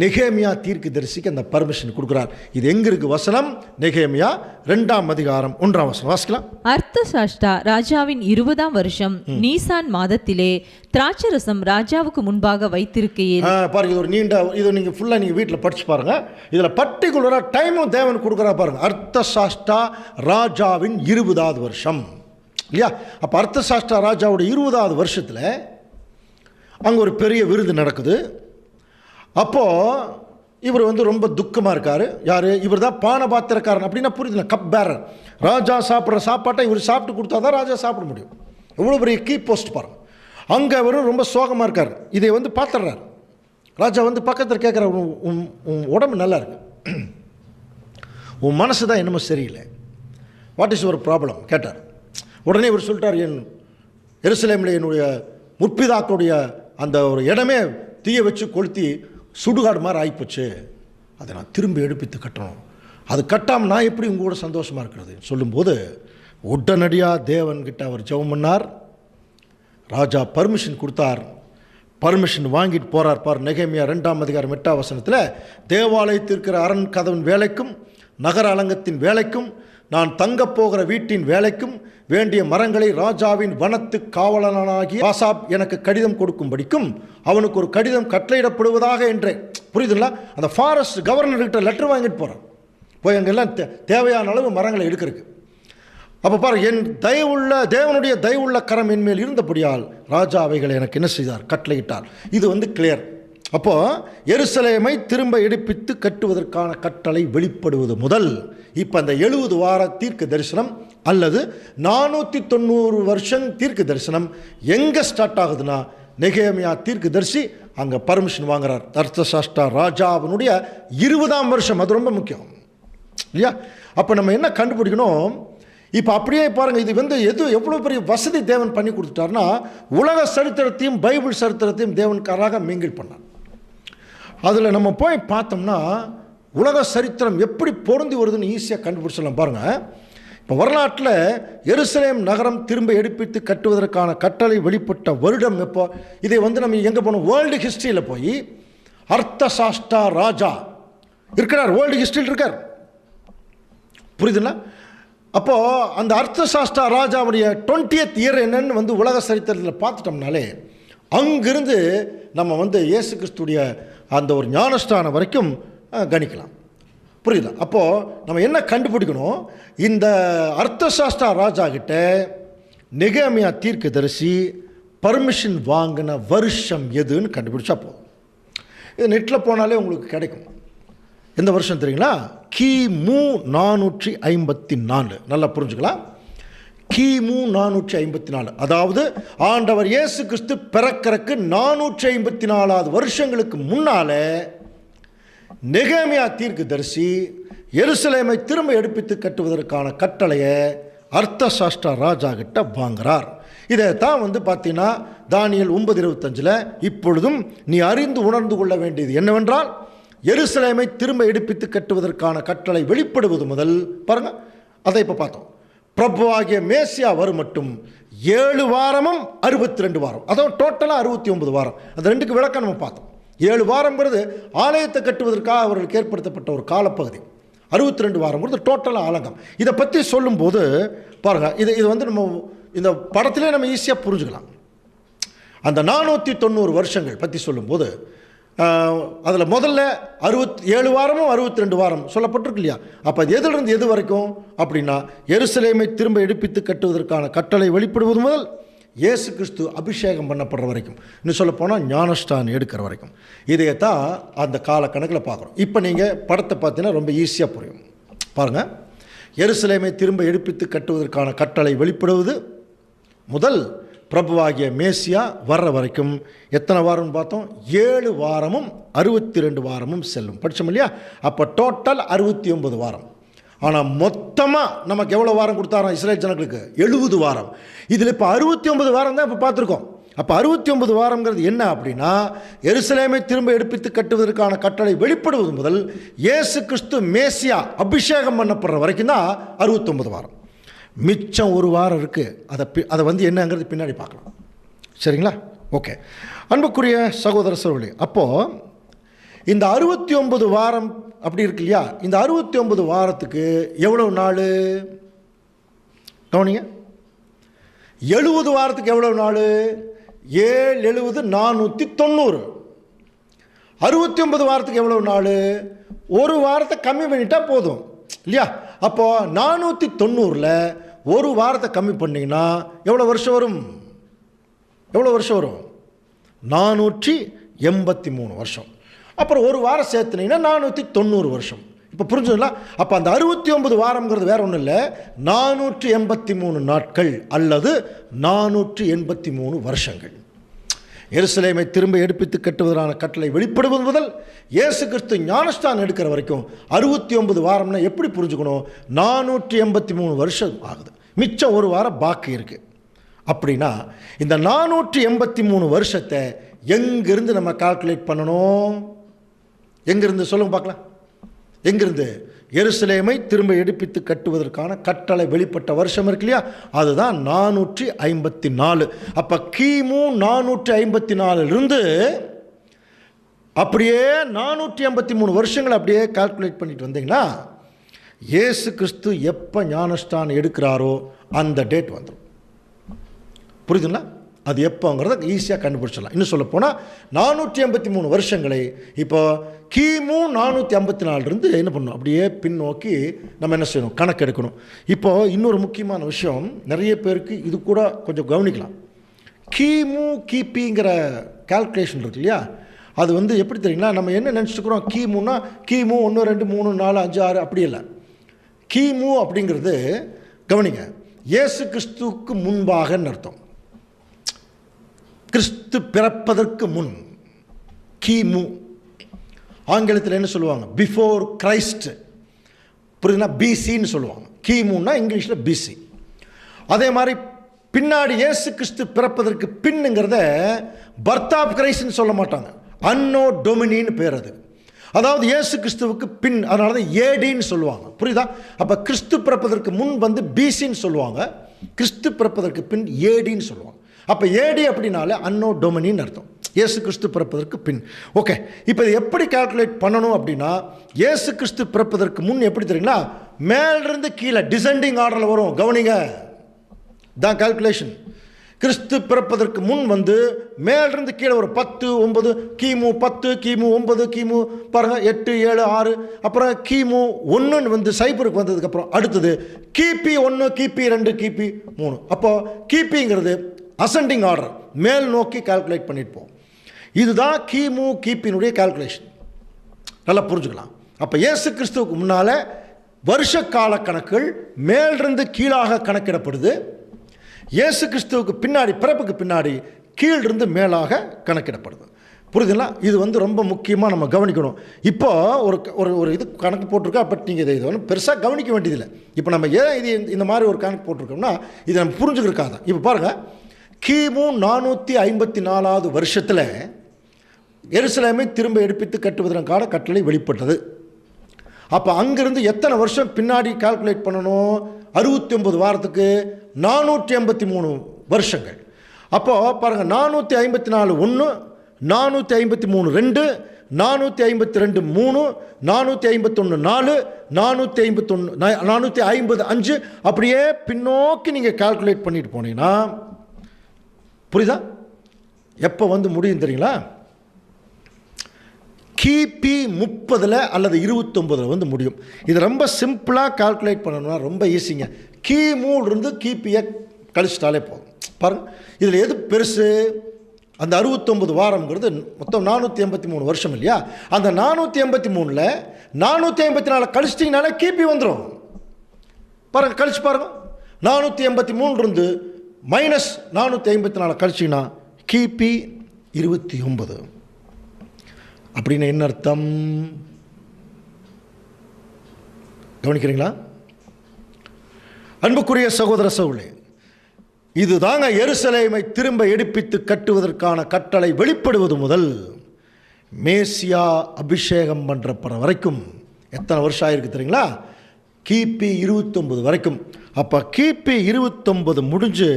Speaker 1: நெகேமியா தீர்க்கதரிசிக்கு அந்த பர்மிஷன் கொடுக்கிறார். இது எங்க இருக்கு வசனம்? நெகேமியா 2ஆம் அதிகாரம் 1ஆம் வசனம் வாசிக்கலாம்.
Speaker 2: அர்த்தசாஷ்டா ராஜாவின் 20ஆம் வருஷம் நீசான் மாதத்திலே திராட்சரசம் ராஜாவுக்கு முன்பாக வைத்திருக்கையில்.
Speaker 1: பாருங்க, ஒரு நீண்ட இது நீங்க ஃபுல்லா நீங்க வீட்டில் படிச்சு பாருங்க. இதுல பர்டிகுலரா டைமும் தேவன் கொடுக்குறா பாருங்க. அர்த்தசாஷ்டா ராஜாவின் 20ஆவது வருஷம் இல்லையா? அப்ப அர்த்தசாஷ்டா ராஜாவுடைய 20ஆவது வருஷத்துல அங்க ஒரு பெரிய விருது நடக்குது. அப்போது இவர் ரொம்ப துக்கமாக இருக்கார். யார்? இவர் தான் பானபாத்திரக்காரன். அப்படின்னா புரியுதுல, கப் பேரர். ராஜா சாப்பிட்ற சாப்பாட்டை இவர் சாப்பிட்டு கொடுத்தா தான் ராஜா சாப்பிட முடியும். எவ்வளோ பெரிய கீ போஸ்ட் பாருங்க. அங்கே அவரும் ரொம்ப சோகமாக இருக்கார். இதை பார்த்துடுறார். ராஜா பக்கத்தில் கேட்குறார், உன் உடம்பு நல்லா இருக்கு, உன் மனசு தான் என்னமோ சரியில்லை, வாட் இஸ் யுவர் ப்ராப்ளம் கேட்டார். உடனே இவர் சொல்லிட்டார், என் எருசலேமில் என்னுடைய முற்பிதாக்களுடைய அந்த ஒரு இடமே தீய வச்சு கொளுத்தி சுடுகாடு மாதிரி ஆகிப்போச்சு, அதை நான் திரும்பி எடுப்பித்து கட்டணும், அது கட்டாமல் நான் எப்படி உங்க கூட சந்தோஷமாக இருக்கிறது சொல்லும்போது உடனடியாக தேவன்கிட்ட அவர் ஜெபம் பண்ணார். ராஜா பர்மிஷன் கொடுத்தார். பர்மிஷன் வாங்கிட்டு போகிறார். பார், நெகேமியா 2ஆம் அதிகாரம் 8ஆம் வசனத்தில், தேவாலயத்தில் இருக்கிற அரண் கதவின் வேலைக்கும் நகர அலங்கத்தின் வேலைக்கும் நான் தங்கப் போகிற வீட்டின் வேலைக்கும் வேண்டிய மரங்களை ராஜாவின் வனத்து காவலனாகிய ஆசாப் எனக்கு கடிதம் கொடுக்கும்படிக்கும் அவனுக்கு ஒரு கடிதம் கட்டளையிடப்படுவதாக என்றேன். புரியுதுங்களா? அந்த ஃபாரஸ்ட் கவர்னர்கிட்ட லெட்டர் வாங்கிட்டு போகிறான். போய் அங்கெல்லாம் தேவையான அளவு மரங்களை எடுக்கிறதுக்கு. அப்போ பாரு, என் தேவனுடைய தயவுள்ள கரம் என் மேல் இருந்தபடியால் ராஜா அவைகளை எனக்கு என்ன செய்தார்? கட்டளையிட்டார். இது கிளியர். அப்போ எருசலேமை திரும்ப எடுப்பித்து கட்டுவதற்கான கட்டளை வெளிப்படுவது முதல் இப்போ அந்த 70 வார தீர்க்க தரிசனம் அல்லது 490 வருஷம் தீர்க்க தரிசனம் எங்கே ஸ்டார்ட் ஆகுதுன்னா, நெகேமியா தீர்க்க தரிசி அங்கே பர்மிஷன் வாங்குறார். அர்த்தசாஷ்டா ராஜாவினுடைய 20ஆம் வருஷம். அது ரொம்ப முக்கியம் இல்லையா? அப்போ நம்ம என்ன கண்டுபிடிக்கணும்? இப்போ அப்படியே பாருங்கள், இது எவ்வளோ பெரிய வசதி தேவன் பண்ணி கொடுத்துட்டாருன்னா, உலக சரித்திரத்தையும் பைபிள் சரித்திரத்தையும் தேவனுக்காராக மீங்கில் பண்ணார். அதில் நம்ம போய் பார்த்தோம்னா உலக சரித்திரம் எப்படி பொருந்தி வருதுன்னு ஈஸியாக கண்டுபிடிச்சிடலாம். பாருங்கள், இப்போ வரலாற்றில் எருசலேம் நகரம் திரும்ப எடுப்பித்து கட்டுவதற்கான கட்டளை வெளிப்பட்ட வருடம் எப்போ? இதை நம்ம எங்கே போனோம்? வேர்ல்டு ஹிஸ்ட்ரியில் போய் அர்த்தசாஷ்டா ராஜா இருக்கிறார், வேர்ல்டு ஹிஸ்ட்ரியில் இருக்கார். புரியுதுங்களா? அப்போது அந்த அர்த்தசாஷ்டா ராஜாவுடைய 20th இயர் என்னன்னு உலக சரித்திரத்தில் பார்த்துட்டோம்னாலே அங்கிருந்து நம்ம இயேசு கிறிஸ்துடைய அந்த ஒரு ஞானஸ்தானம் வரைக்கும் கணிக்கலாம். புரியுதா? அப்போது நம்ம என்ன கண்டுபிடிக்கணும்? இந்த அர்த்தசாஸ்திரா ராஜா கிட்ட நெகேமியா தீர்க்கதரிசி பர்மிஷன் வாங்கின வருஷம் எதுன்னு கண்டுபிடிச்சா போதும். இது நெட்டில் போனாலே உங்களுக்கு கிடைக்கும். எந்த வருஷம் தெரியுங்களா? கிமு 454. நல்லா புரிஞ்சுக்கலாம். கிமு 454, அதாவது ஆண்டவர் இயேசு கிறிஸ்து பிறக்கிறதுக்கு 454 வருஷங்களுக்கு முன்னால நெகேமியா தீர்க்கதரிசி எருசலேமை திரும்ப எடுப்பித்து கட்டுவதற்கான கட்டளையை அர்த்தசாஷ்டா ராஜா கிட்ட வாங்குறார். இதை தான் பார்த்தீங்கன்னா தானியேல் 9:25 இப்பொழுதும் நீ அறிந்து உணர்ந்து கொள்ள வேண்டியது என்னவென்றால், எருசலேமை திரும்ப எடுப்பித்து கட்டுவதற்கான கட்டளை வெளிப்படுவது முதல் பாருங்க, அதை இப்போ பார்த்தோம். பிரபுவாகிய மேசியா வரும் மட்டும் 7 வாரமும் 62 வாரம், அதாவது டோட்டலாக 69 வாரம். அந்த ரெண்டுக்கு விளக்கம் நம்ம பார்த்தோம். 7 வாரங்கிறது ஆலயத்தை கட்டுவதற்காக அவர்களுக்கு ஏற்படுத்தப்பட்ட ஒரு காலப்பகுதி. 62 வாரங்கிறது டோட்டலாக ஆலங்கம். இதை பற்றி சொல்லும்போது பாருங்கள், இது நம்ம இந்த படத்திலே நம்ம ஈஸியாக புரிஞ்சுக்கலாம். அந்த 490 வருஷங்கள் பற்றி சொல்லும்போது அதில் முதல்ல 67 வாரமும் 62 வாரம் சொல்லப்பட்டிருக்கு இல்லையா? அப்போ அது எதிலிருந்து எது வரைக்கும் அப்படின்னா, எருசலேமை திரும்ப எடுப்பித்து கட்டுவதற்கான கட்டளை வெளிப்படுவது முதல் இயேசு கிறிஸ்து அபிஷேகம் பண்ணப்படுற வரைக்கும், இன்னும் சொல்லப்போனால் ஞானஸ்தானம் எடுக்கிற வரைக்கும். இதையத்தான் அந்த காலக்கணக்கில் பார்க்குறோம். இப்போ நீங்கள் படத்தை பார்த்தீங்கன்னா ரொம்ப ஈஸியாக புரியும். பாருங்கள், எருசலேமை திரும்ப எடுப்பித்து கட்டுவதற்கான கட்டளை வெளிப்படுவது முதல் பிரபுவாகிய மேசியா வர்ற வரைக்கும் எத்தனை வாரம்னு பார்த்தோம்? 7 வாரமும் 62 வாரமும் செல்லும். படித்தோம் இல்லையா? அப்போ டோட்டல் 69 வாரம். ஆனால் மொத்தமாக நமக்கு எவ்வளோ வாரம் கொடுத்தாராம் இஸ்ரேல் ஜனங்களுக்கு? 70 வாரம். இதில் இப்போ 69 வாரம் தான் இப்போ பார்த்துருக்கோம். அப்போ 69 வாரங்கிறது என்ன அப்படின்னா, எருசலேமை திரும்ப எடுப்பித்து கட்டுவதற்கான கட்டளை வெளிப்படுவது முதல் இயேசு கிறிஸ்து மேசியா அபிஷேகம் பண்ணப்படுற வரைக்கும் தான் 69 வாரம். மிச்சம் 1 வாரம் இருக்குது. அதை வந்து என்னங்கிறது பின்னாடி பார்க்கலாம். சரிங்களா? ஓகே. அன்புக்குரிய சகோதர சகோதரி, அப்போது இந்த 69 வாரம் அப்படி இருக்கு இல்லையா? இந்த 69 வாரத்துக்கு எவ்வளோ நாள் கவனிங்க. 70 வாரத்துக்கு எவ்வளோ நாள்? 7 70 490. 69 வாரத்துக்கு எவ்வளோ நாள்? 1 வாரத்தை கம்மி பண்ணிட்டா போதும் இல்லையா? அப்போது 490ல் 1 வாரத்தை கம்மி பண்ணிங்கன்னா எவ்வளோ வருஷம் வரும்? 483 வருஷம். அப்புறம் 1 வாரம் சேர்த்துனீங்கன்னா 490 வருஷம். இப்போ புரிஞ்சுங்களா? அப்போ அந்த 69 வாரம்ங்கிறது வேற ஒன்றும் இல்லை, 483 நாட்கள் அல்லது 483 வருஷங்கள். எருசலேமை திரும்ப எடுப்பித்து கட்டுவதற்கான கட்டளை வெளிப்படுவது முதல் இயேசு கிறிஸ்து ஞானஸ்தானம் எடுக்கிற வரைக்கும் 69 வாரம்னா எப்படி புரிஞ்சுக்கணும்? 483 வருஷம் ஆகுது. மிச்சம் 1 வாரம் பாக்கி இருக்குது. அப்படின்னா இந்த 483 வருஷத்தை எங்கிருந்து நம்ம கால்குலேட் பண்ணணும்? எங்கிருந்து சொல்லுங்க பார்க்கலாம். எங்கிருந்து? எருசலேமை திரும்ப எடுப்பித்து கட்டுவதற்கான கட்டளை வெளிப்பட்ட வருஷம் இருக்கு இல்லையா? அதுதான் 454. அப்போ கிமு 454லிருந்து அப்படியே 483 வருஷங்கள் அப்படியே கால்குலேட் பண்ணிட்டு வந்தீங்கன்னா இயேசு கிறிஸ்து எப்போ ஞானஸ்தானம் எடுக்கிறாரோ அந்த டேட் வந்துடும். புரியுதுங்களா? அது எப்போங்கிறத ஈஸியாக கண்டுபிடிச்சிடலாம். இன்னும் சொல்லப்போனால் 483 வருஷங்களை இப்போ கிமு 454லிருந்து என்ன பண்ணணும்? அப்படியே பின்னோக்கி நம்ம என்ன செய்யணும்? கணக்கு எடுக்கணும். இப்போது இன்னொரு முக்கியமான விஷயம், நிறைய பேருக்கு இது கூட கொஞ்சம் கவனிக்கலாம். கிமு கிபிங்கிற கால்குலேஷன் இருக்கு இல்லையா? அது வந்து எப்படி தெரியுங்களா? நம்ம என்ன நினச்சிட்டுக்கிறோம்? கிமுன்னா கிமு 1 2 3 4 5 6 அப்படி இல்லை. கிமு அப்படிங்கிறது கவனிங்க, இயேசு கிறிஸ்துவுக்கு முன்பாகன்னு அர்த்தம். கிறிஸ்து பிறப்பதற்கு முன் கிமு. ஆங்கிலத்தில் என்ன சொல்லுவாங்க? Before Christ. புரியுதுன்னா? பிசின்னு சொல்லுவாங்க. கிமுன்னா இங்கிலீஷில் பிசி. அதே மாதிரி பின்னாடி இயேசு கிறிஸ்து பிறப்பதற்கு பின்னுங்கிறத பர்த் ஆஃப் கிரைஸ்ட்னு சொல்ல மாட்டாங்க, அன்னோ டொமினின்னு பேர் அது. அதாவது இயேசு கிறிஸ்துவுக்கு பின், அதனால தான் ஏடின்னு சொல்லுவாங்க. புரியுதா? அப்போ கிறிஸ்து பிறப்பதற்கு முன் வந்து பிசின்னு சொல்லுவாங்க, கிறிஸ்து பிறப்பதற்கு பின் ஏடின்னு சொல்லுவாங்க. அப்போ ஏடி அப்படின்னாலே அன்னோ டொமினின்னு அர்த்தம், இயேசு கிறிஸ்து பிறப்பதற்கு பின். ஓகே, இப்போ இது எப்படி கால்குலேட் பண்ணணும் அப்படின்னா, இயேசு கிறிஸ்து பிறப்பதற்கு முன் எப்படி தெரியுங்களா? மேலிருந்து கீழே டிசெண்டிங் ஆர்டரில் வரும். கவனிங்க, தான் கால்குலேஷன். கிறிஸ்து பிறப்பதற்கு முன் வந்து மேலிருந்து கீழே ஒரு 10 9 கிமு 10 கிமு 9 கிமு பாருங்க 8 7 6 அப்புறம் கிமு 1 வந்து சைபருக்கு வந்ததுக்கப்புறம் அடுத்தது கிபி 1 கிபி 2 கிபி 3. அப்போது கிபிங்கிறது அசெண்டிங் ஆர்டர், மேல் நோக்கி கால்குலேட் பண்ணிட்டு போகும். இதுதான் கிமு கிபியினுடைய கால்குலேஷன். நல்லா புரிஞ்சுக்கலாம். அப்போ இயேசு கிறிஸ்துவுக்கு முன்னால் வருஷ கால கணக்குகள் மேலிருந்து கீழாக கணக்கிடப்படுது. இயேசு கிறிஸ்துவுக்கு பின்னாடி, பிறப்புக்கு பின்னாடி கீழிருந்து மேலாக கணக்கிடப்படுது. புரியுதுங்களா? இது வந்து ரொம்ப முக்கியமாக நம்ம கவனிக்கணும். இப்போ ஒரு ஒரு இது கணக்கு போட்டிருக்கோம். பட் நீங்கள் இதை வந்து பெருசாக கவனிக்க வேண்டியதில்லை. இப்போ நம்ம ஏன் இது இந்த மாதிரி ஒரு கணக்கு போட்டிருக்கோம்னா இதை நம்ம புரிஞ்சுக்கிறக்காக. இப்போ பாருங்கள், கிமு 454வது வருஷத்தில் எருசலேமை திரும்ப எடுப்பித்து கட்டுவதற்கான கட்டளை வெளிப்பட்டது. அப்போ அங்கிருந்து எத்தனை வருஷம் பின்னாடி கால்குலேட் பண்ணணும்? 69 வாரத்துக்கு 483 வருஷங்கள். அப்போது பாருங்கள், 454 1, 453 2, 452 3, 451 4, 450 5, அப்படியே பின்னோக்கி நீங்கள் கால்குலேட் பண்ணிட்டு போனீங்கன்னா புரியுதா? எப்போ வந்து முடியும் தெரியுங்களா? கிபி 30 அல்லது 29 வந்து முடியும். இது ரொம்ப சிம்பிளாக கால்குலேட் பண்ணணும்னா ரொம்ப ஈஸிங்க. கிமூல இருந்து கிபியை கழிச்சிட்டாலே போதும். பாருங்கள், இதில் எது பெருசு? அந்த 69 வாரம்ங்கிறது மொத்தம் 483 வருஷம் இல்லையா? அந்த 483ல் 454 கழிச்சிட்டிங்கனாலே கிபி வந்துடும். பாருங்கள், கழிச்சு பாருங்கள். 483 இருந்து மைனஸ் 454 கழிச்சிங்கன்னா கிபி 29. அப்படின்னு என்ன அர்த்தம் கவனிக்கிறீங்களா? அன்புக்குரிய சகோதர சகோதரர்களே, இதுதாங்க எருசலேமை திரும்ப எடுப்பித்து கட்டுவதற்கான கட்டளை வெளிப்படுவது முதல் மேசியா அபிஷேகம் பண்ணுறப்பற வரைக்கும் எத்தனை வருஷம் ஆயிருக்கு தெரியுங்களா? கிபி 29 வரைக்கும். அப்போ கிபி 29 முடிஞ்சு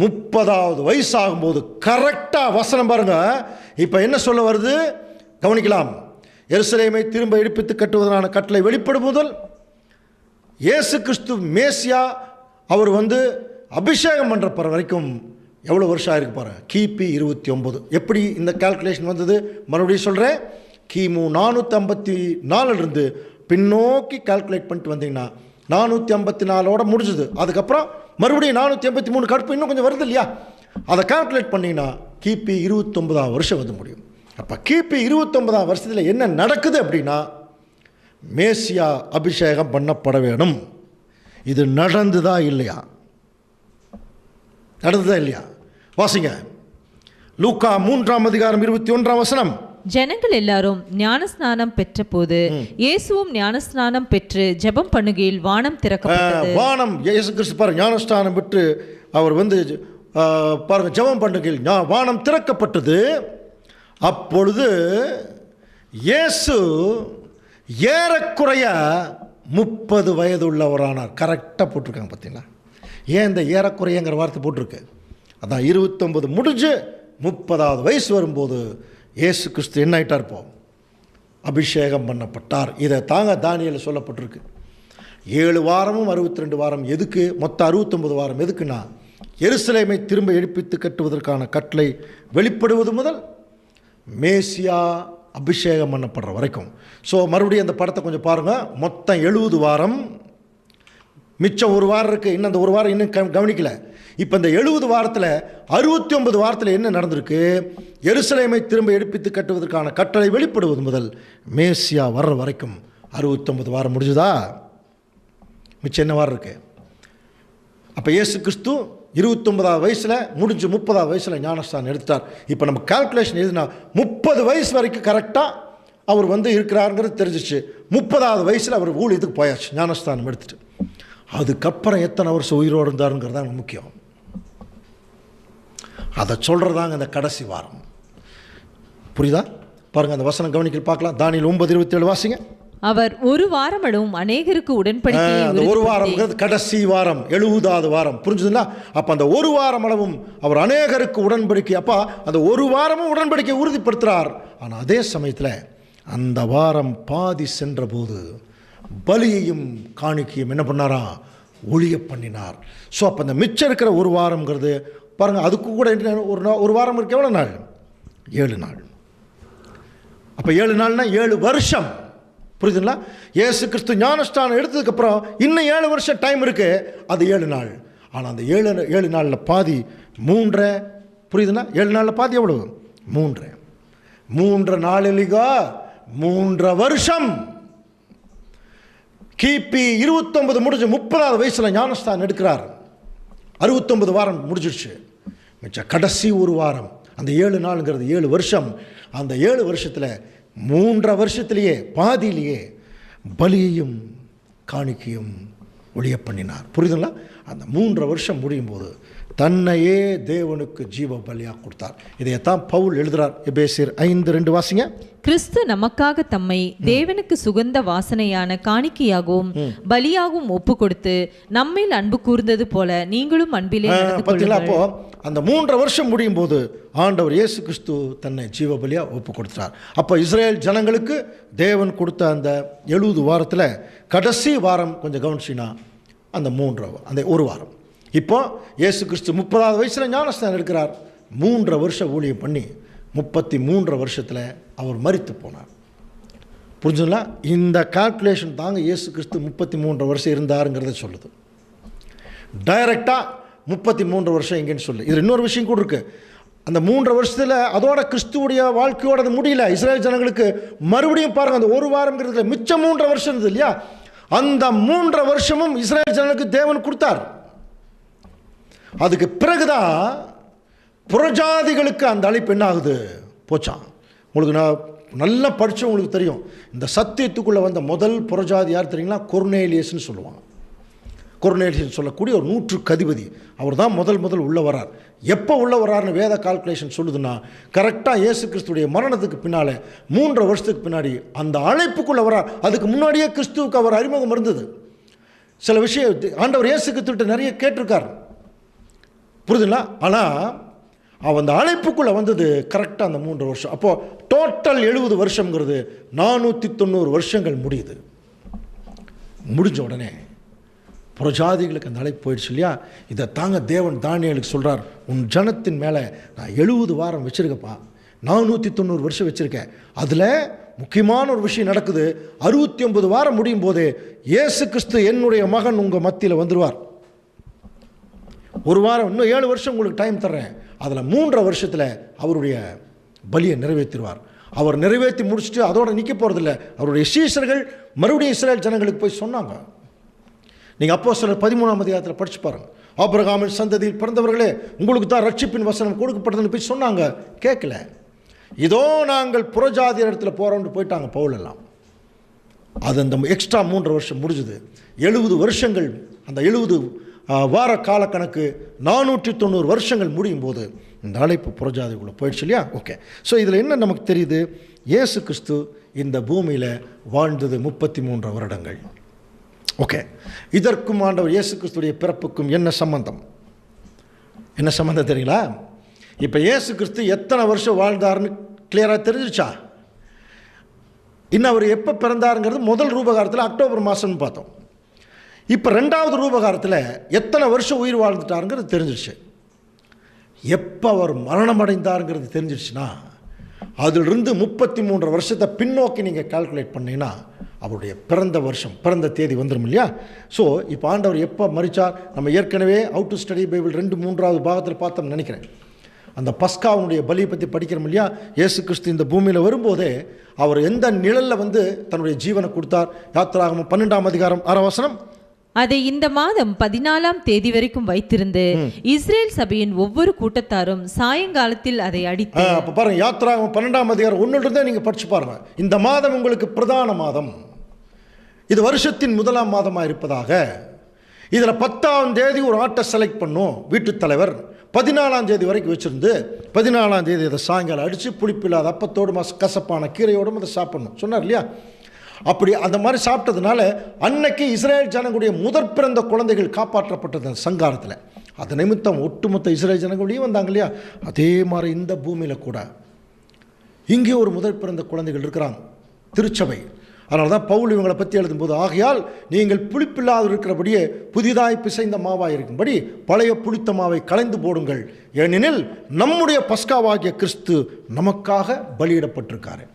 Speaker 1: 30வது வயசாகும்போது கரெக்டாக வசனம் பாருங்க. இப்போ என்ன சொல்ல வருது கவனிக்கலாம். எருசலேமை திரும்ப எடுப்பித்து கட்டுவதற்கான கட்டளை வெளிப்படும் முதல் இயேசு கிறிஸ்து மேசியா அவர் வந்து அபிஷேகம் பண்ணுறப்பற வரைக்கும் எவ்வளோ வருஷம் ஆயிருக்கு பாருங்க. கிபி 29. எப்படி இந்த கால்குலேஷன் வந்தது? மறுபடியும் சொல்கிறேன். கிமு 454 பின்னோக்கி கால்குலேட் பண்ணிட்டு வந்தீங்கன்னா 454 முடிஞ்சுது. அதுக்கப்புறம் மறுபடியும் 483 கடுப்பு இன்னும் கொஞ்சம் வருது இல்லையா? அதை கால்குலேட் பண்ணிங்கன்னா கிபி 29ஆம் வருஷம் வந்து முடியும். அப்போ கிபி 29ஆம் வருஷத்தில் என்ன நடக்குது அப்படின்னா மேசியா அபிஷேகம் பண்ணப்பட வேணும். இது நடந்துதா இல்லையா? நடந்ததா இல்லையா? வாசிங்க லூக்கா 3ஆம் அதிகாரம் 21ஆம் வசனம்.
Speaker 2: ஜனங்கள் எல்லாரும் ஞானஸ்நானம் பெற்ற போது இயேசுவும் ஞானஸ்நானம் பெற்று ஜெபம் பண்ணுகையில் வானம் திறக்கப்பட்டது.
Speaker 1: வானம் இயேசு கிறிஸ்து பாருங்க ஞானஸ்நானம் பெற்று அவர் வந்து பாருங்க ஜெபம் பண்ணுகையில் வானம் திறக்கப்பட்டது. அப்பொழுது இயேசு ஏறக்குறைய 30 வயது உள்ளவரானார். கரெக்டாக போட்டிருக்காங்க பார்த்தீங்களா? ஏன் இந்த ஏறக்குறையங்கிற வார்த்தை போட்டிருக்கு? அதான் 29 முடிஞ்சு 30வது வயசு வரும்போது இயேசு கிறிஸ்து என்ன ஆயிட்டார்? இப்போ அபிஷேகம் பண்ணப்பட்டார். இதை தாங்க தானியேல் சொல்லப்பட்டிருக்கு. 7 வாரமும் 62 வாரம் எதுக்கு? மொத்தம் 69 வாரம் எதுக்குன்னா எருசலேமை திரும்ப எடுப்பித்து கட்டுவதற்கான கட்டளை வெளிப்படுவது முதல் மேசியா அபிஷேகம் பண்ணப்படுற வரைக்கும். ஸோ மறுபடியும் அந்த படத்தை கொஞ்சம் பாருங்கள். மொத்தம் 70 வாரம், மிச்சம் 1 வாரம் இருக்குது. இன்னும் அந்த 1 வாரம் இன்னும் கவனிக்கல. இப்போ இந்த 70 வாரத்தில் 69 வாரத்தில் என்ன நடந்திருக்கு? எருசலேமை திரும்ப எடுப்பித்து கட்டுவதற்கான கட்டளை வெளிப்படுவது முதல் மேசியா வர்ற வரைக்கும் 69 வாரம் முடிஞ்சுதா? மிச்சம் என்ன வாரம் இருக்குது? அப்போ இயேசு கிறிஸ்து 29வது வயசில் முடிஞ்சு 30வது வயசில் ஞானஸ்தானம் எடுத்தார். இப்போ நம்ம கால்குலேஷன் எதுனா 30 வயசு வரைக்கும் கரெக்டாக அவர் வந்து இருக்கிறாருங்கிறது தெரிஞ்சிச்சு. 30வது வயசில் அவர் ஊழியத்துக்கு போயாச்சு ஞானஸ்தானம் எடுத்துட்டு. அதுக்கப்புறம் எத்தனை வருஷம் உயிரோடு இருந்தாருங்கிறது தான் முக்கியம். அதை சொல்கிறதாங்க இந்த கடைசி வாரம். புரியுதா? பாருங்கள் அந்த வசனம் கவனிக்கல் பார்க்கலாம். தானியேல் 9:27 வாசிங்க.
Speaker 2: அவர் 1 வாரமளவும் அநேகருக்கு உடன்படிக்கையை
Speaker 1: அந்த 1 வாரம் கடைசி வாரம் 70வது வாரம். புரிஞ்சுதுங்களா? அப்போ அந்த 1 வாரம் அளவும் அவர் அநேகருக்கு உடன்படிக்கை. அப்போ அந்த 1 வாரமும் உடன்படிக்கை உறுதிப்படுத்துகிறார். ஆனால் அதே சமயத்தில் அந்த வாரம் பாதி சென்ற போது பலியையும் காணிக்கையும் என்ன பண்ணாரா? ஒழிய பண்ணினார். ஸோ அப்போ அந்த மிச்சம் இருக்கிற 1 வாரம்ங்கிறது பாருங்கள். அதுக்கு கூட ஒரு வாரம் இருக்கு. எவ்வளோ நாள்? 7 நாள். அப்போ 7 நாள்னா 7 வருஷம். புரியுதுங்களா? இயேசு கிறிஸ்து ஞானஸ்தானம் எடுத்ததுக்கப்புறம் இன்னும் 7 வருஷம் டைம் இருக்கு. அது 7 நாள். ஆனால் அந்த 7 நாளில் பாதி 3. புரியுதுங்களா? 7 நாளில் பாதி எவ்வளவு? 3 நாளிலிகா 3 வருஷம். கிபி 29 முடிஞ்சு 30வது வயசில் ஞானஸ்தானம் எடுக்கிறார். 69 வாரம் முடிஞ்சிடுச்சு. மிச்ச கடைசி 1 வாரம் அந்த 7 நாளுங்கிறது 7 வருஷம். அந்த 7 வருஷத்தில் 3 வருஷத்திலேயே பாதியிலேயே பலியையும் காணிக்கையும் ஒழிய பண்ணினார். புரியுதுங்களா? அந்த 3 வருஷம் முடியும் போது தன்னையே தேவனுக்கு ஜீவ பலியாக கொடுத்தார். இதையத்தான் பவுல் எழுதுறார். எபேசியர் 5:2 வாசிங்க.
Speaker 2: கிறிஸ்து நமக்காக தம்மை தேவனுக்கு சுகந்த வாசனையான காணிக்கையாகவும் பலியாகவும் ஒப்பு கொடுத்து நம்மில் அன்பு கூர்ந்தது போல நீங்களும் அன்பிலே நடந்து கொள்ளுங்கள்.
Speaker 1: அப்போ அந்த 3 வருஷம் முடியும் போது ஆண்டவர் இயேசு கிறிஸ்து தன்னை ஜீவ பலியா ஒப்பு கொடுத்தார். அப்போ இஸ்ரேல் ஜனங்களுக்கு தேவன் கொடுத்த அந்த 70 வாரத்தில் கடைசி வாரம் கொஞ்சம் கவனிச்சின்னா அந்த 1 வாரம். இப்போ இயேசு கிறிஸ்து 30வது வயசில் ஞானஸ்தானம் எடுக்கிறார். 3 வருஷம் ஊழியம் பண்ணி 33 வருஷத்தில் அவர் மரித்து போனார். புரிஞ்சுங்களா? இந்த கால்குலேஷன் தாங்க இயேசு கிறிஸ்து 33 வருஷம் இருந்தாருங்கிறத சொல்லுது. டைரெக்டாக 33 வருஷம் எங்கேன்னு சொல்லு. இதில் இன்னொரு விஷயம் கூட இருக்குது. அந்த 3 வருஷத்தில் அதோட கிறிஸ்துவுடைய வாழ்க்கையோட அது முடியல. இஸ்ரேல் ஜனங்களுக்கு மறுபடியும் பாருங்கள், அந்த ஒரு வாரங்கிறதுல மிச்சம் 3 வருஷம் இருந்தது இல்லையா, அந்த 3 வருஷமும் இஸ்ரேல் ஜனங்களுக்கு தேவன் கொடுத்தார். அதுக்கு பிறகுதான் புறஜாதிகளுக்கு அந்த அழைப்பு என்ன ஆகுது, போச்சான். உங்களுக்கு நான் நல்லா படித்து உங்களுக்கு தெரியும், இந்த சத்தியத்துக்குள்ளே வந்த முதல் புறஜாதி யார் தெரியுங்களா? கொர்னேலியஸ்ன்னு சொல்லுவாங்க. கொர்னேலியஸ் சொல்லக்கூடிய ஒரு 100க்கு அதிபதி. அவர் தான் முதல் உள்ள வரார். எப்போ உள்ள வராருன்னு வேத கால்குலேஷன் சொல்லுதுன்னா, கரெக்டாக இயேசு கிறிஸ்துடைய மரணத்துக்கு பின்னால் 3 வருஷத்துக்கு பின்னாடி அந்த அழைப்புக்குள்ளே வரார். அதுக்கு முன்னாடியே கிறிஸ்துவுக்கு அவர் அறிமுகம் இருந்தது. சில விஷயம் ஆண்டவர் இயேசு கிறிஸ்துவிட்ட நிறைய கேட்டிருக்கார், புரியுதுங்களா? ஆனால் அவன் அந்த அழைப்புக்குள்ளே வந்தது கரெக்டாக அந்த 3 வருஷம். அப்போது டோட்டல் 70 வருஷங்கிறது 490 வருஷங்கள் முடியுது. முடிஞ்ச உடனே புறஜாதிகளுக்கு அந்த அழைப்பு போயிடுச்சு இல்லையா. இதை தாங்க தேவன் தானியேலுக்கு சொல்கிறார், உன் ஜனத்தின் மேலே நான் 70 வாரம் வச்சுருக்கப்பா, 490 வருஷம் வச்சுருக்கேன். அதில் முக்கியமான ஒரு விஷயம் நடக்குது. 69 வாரம் முடியும் போது இயேசு கிறிஸ்து என்னுடைய மகன் உங்கள் மத்தியில் வந்துடுவார். ஒரு வாரம், இன்னும் 7 வருஷம் உங்களுக்கு டைம் தர்றேன். அதில் 3 வருஷத்தில் அவருடைய பலியை நிறைவேற்றிடுவார். அவர் நிறைவேற்றி முடிச்சுட்டு அதோடு நிற்க போகிறதில்ல. அவருடைய சீஷர்கள் மறுபடியும் இஸ்ரேல் ஜனங்களுக்கு போய் சொன்னாங்க. நீங்கள் அப்போஸ்தலர் 13ஆம் அதிகாரத்தில் படித்து பாருங்கள். ஆபிரகாமின் சந்ததியில் பிறந்தவர்களே, உங்களுக்கு தான் ரட்சிப்பின் வசனம் கொடுக்கப்பட்டதுன்னு போய் சொன்னாங்க. கேட்கல. இதோ நாங்கள் புறஜாதியர் இடத்துல போகிறோம்னு போயிட்டாங்க பவுல் எல்லாம். அது அந்த எக்ஸ்ட்ரா 3 வருஷம் முடிஞ்சுது. 70 வருஷங்கள், அந்த 70 வார கால கணக்கு 490 வருஷங்கள் முடியும் போது இந்த அழைப்பு புறஜாதிக்குள்ளே போயிடுச்சு இல்லையா. ஓகே, ஸோ இதில் என்ன நமக்கு தெரியுது? இயேசு கிறிஸ்து இந்த பூமியில் வாழ்ந்தது 33 வருடங்கள். ஓகே, இதற்கும் ஆண்டவர் இயேசு கிறிஸ்துடைய பிறப்புக்கும் என்ன சம்பந்தம்? என்ன சம்பந்தம் தெரியுங்களா? இப்போ இயேசு கிறிஸ்து எத்தனை வருஷம் வாழ்ந்தார்னு கிளியராக தெரிஞ்சிருச்சா? இன்னும் அவர் எப்போ பிறந்தாருங்கிறது முதல் ரூபகாரத்தில் அக்டோபர் மாதம்னு பார்த்தோம். இப்போ 2வது ரூபகாரத்தில் எத்தனை வருஷம் உயிர் வாழ்ந்துட்டாருங்கிறது தெரிஞ்சிருச்சு. எப்போ அவர் மரணம் அடைந்தாருங்கிறது தெரிஞ்சிருச்சுன்னா, அதிலிருந்து 33 வருஷத்தை பின்னோக்கி நீங்கள் கால்குலேட் பண்ணிங்கன்னா அவருடைய பிறந்த வருஷம், பிறந்த தேதி வந்துடும் இல்லையா. ஸோ இப்போ ஆண்டவர் எப்போ மரித்தார், நம்ம ஏற்கனவே அவுட் டு ஸ்டடி பைபிள் 2-3வது பாகத்தில் பார்த்தோம்னு நினைக்கிறேன். அந்த பஸ்காவுடைய பலியை பற்றி படிக்கிறோம் இல்லையா. இயேசு கிறிஸ்து இந்த பூமியில் வரும்போதே அவர் எந்த நிழலில் தன்னுடைய ஜீவனை கொடுத்தார்? யாத்திராகமம் 12ஆம் அதிகாரம் 6ஆம் வசனம்,
Speaker 2: அதை இந்த மாதம் 14ஆம் தேதி வரைக்கும் வைத்திருந்து இஸ்ரேல் சபையின் ஒவ்வொரு கூட்டத்தாரும் சாயங்காலத்தில் அதை அடித்து.
Speaker 1: அப்போ பாருங்க, யாத்திராகமம் 12ஆம் அதிகாரம் 1 நீங்கள் படிச்சு பாருங்க. இந்த மாதம் உங்களுக்கு பிரதான மாதம், இது வருஷத்தின் 1ஆம் மாதமாக இருப்பதாக. இதில் 10ஆம் தேதி ஒரு ஆட்டை செலக்ட் பண்ணும் வீட்டு தலைவர். 14ஆம் தேதி வரைக்கும் வச்சுருந்து 14ஆம் தேதி அதை சாயங்காலம் அடித்து புளிப்பில்லாத அப்பத்தோடு கசப்பான கீரையோடும் அதை சாப்பிடணும் சொன்னார் இல்லையா. அப்படி அந்த மாதிரி சாப்பிட்டதுனால அன்னைக்கு இஸ்ரேல் ஜனங்களுடைய முதற் பிறந்த குழந்தைகள் காப்பாற்றப்பட்டது அந்த சங்காரத்தில். அது நிமித்தம் ஒட்டுமொத்த இஸ்ரேல் ஜனங்களுடையும் வந்தாங்க இல்லையா. அதே மாதிரி இந்த பூமியில் கூட இங்கே ஒரு முதற் பிறந்த குழந்தைகள் இருக்கிறாங்க, திருச்சபை. அதனால தான் பவுல் இவங்களை பற்றி எழுதும்போது, ஆகையால் நீங்கள் புளிப்பில்லாது இருக்கிறபடியே புதிதாய் பிசைந்த மாவாய் இருக்கும்படி பழைய புளித்த மாவை களைந்து போடுங்கள், ஏனெனில் நம்முடைய பஸ்காவாகிய கிறிஸ்து நமக்காக பலியிடப்பட்டிருக்காரு.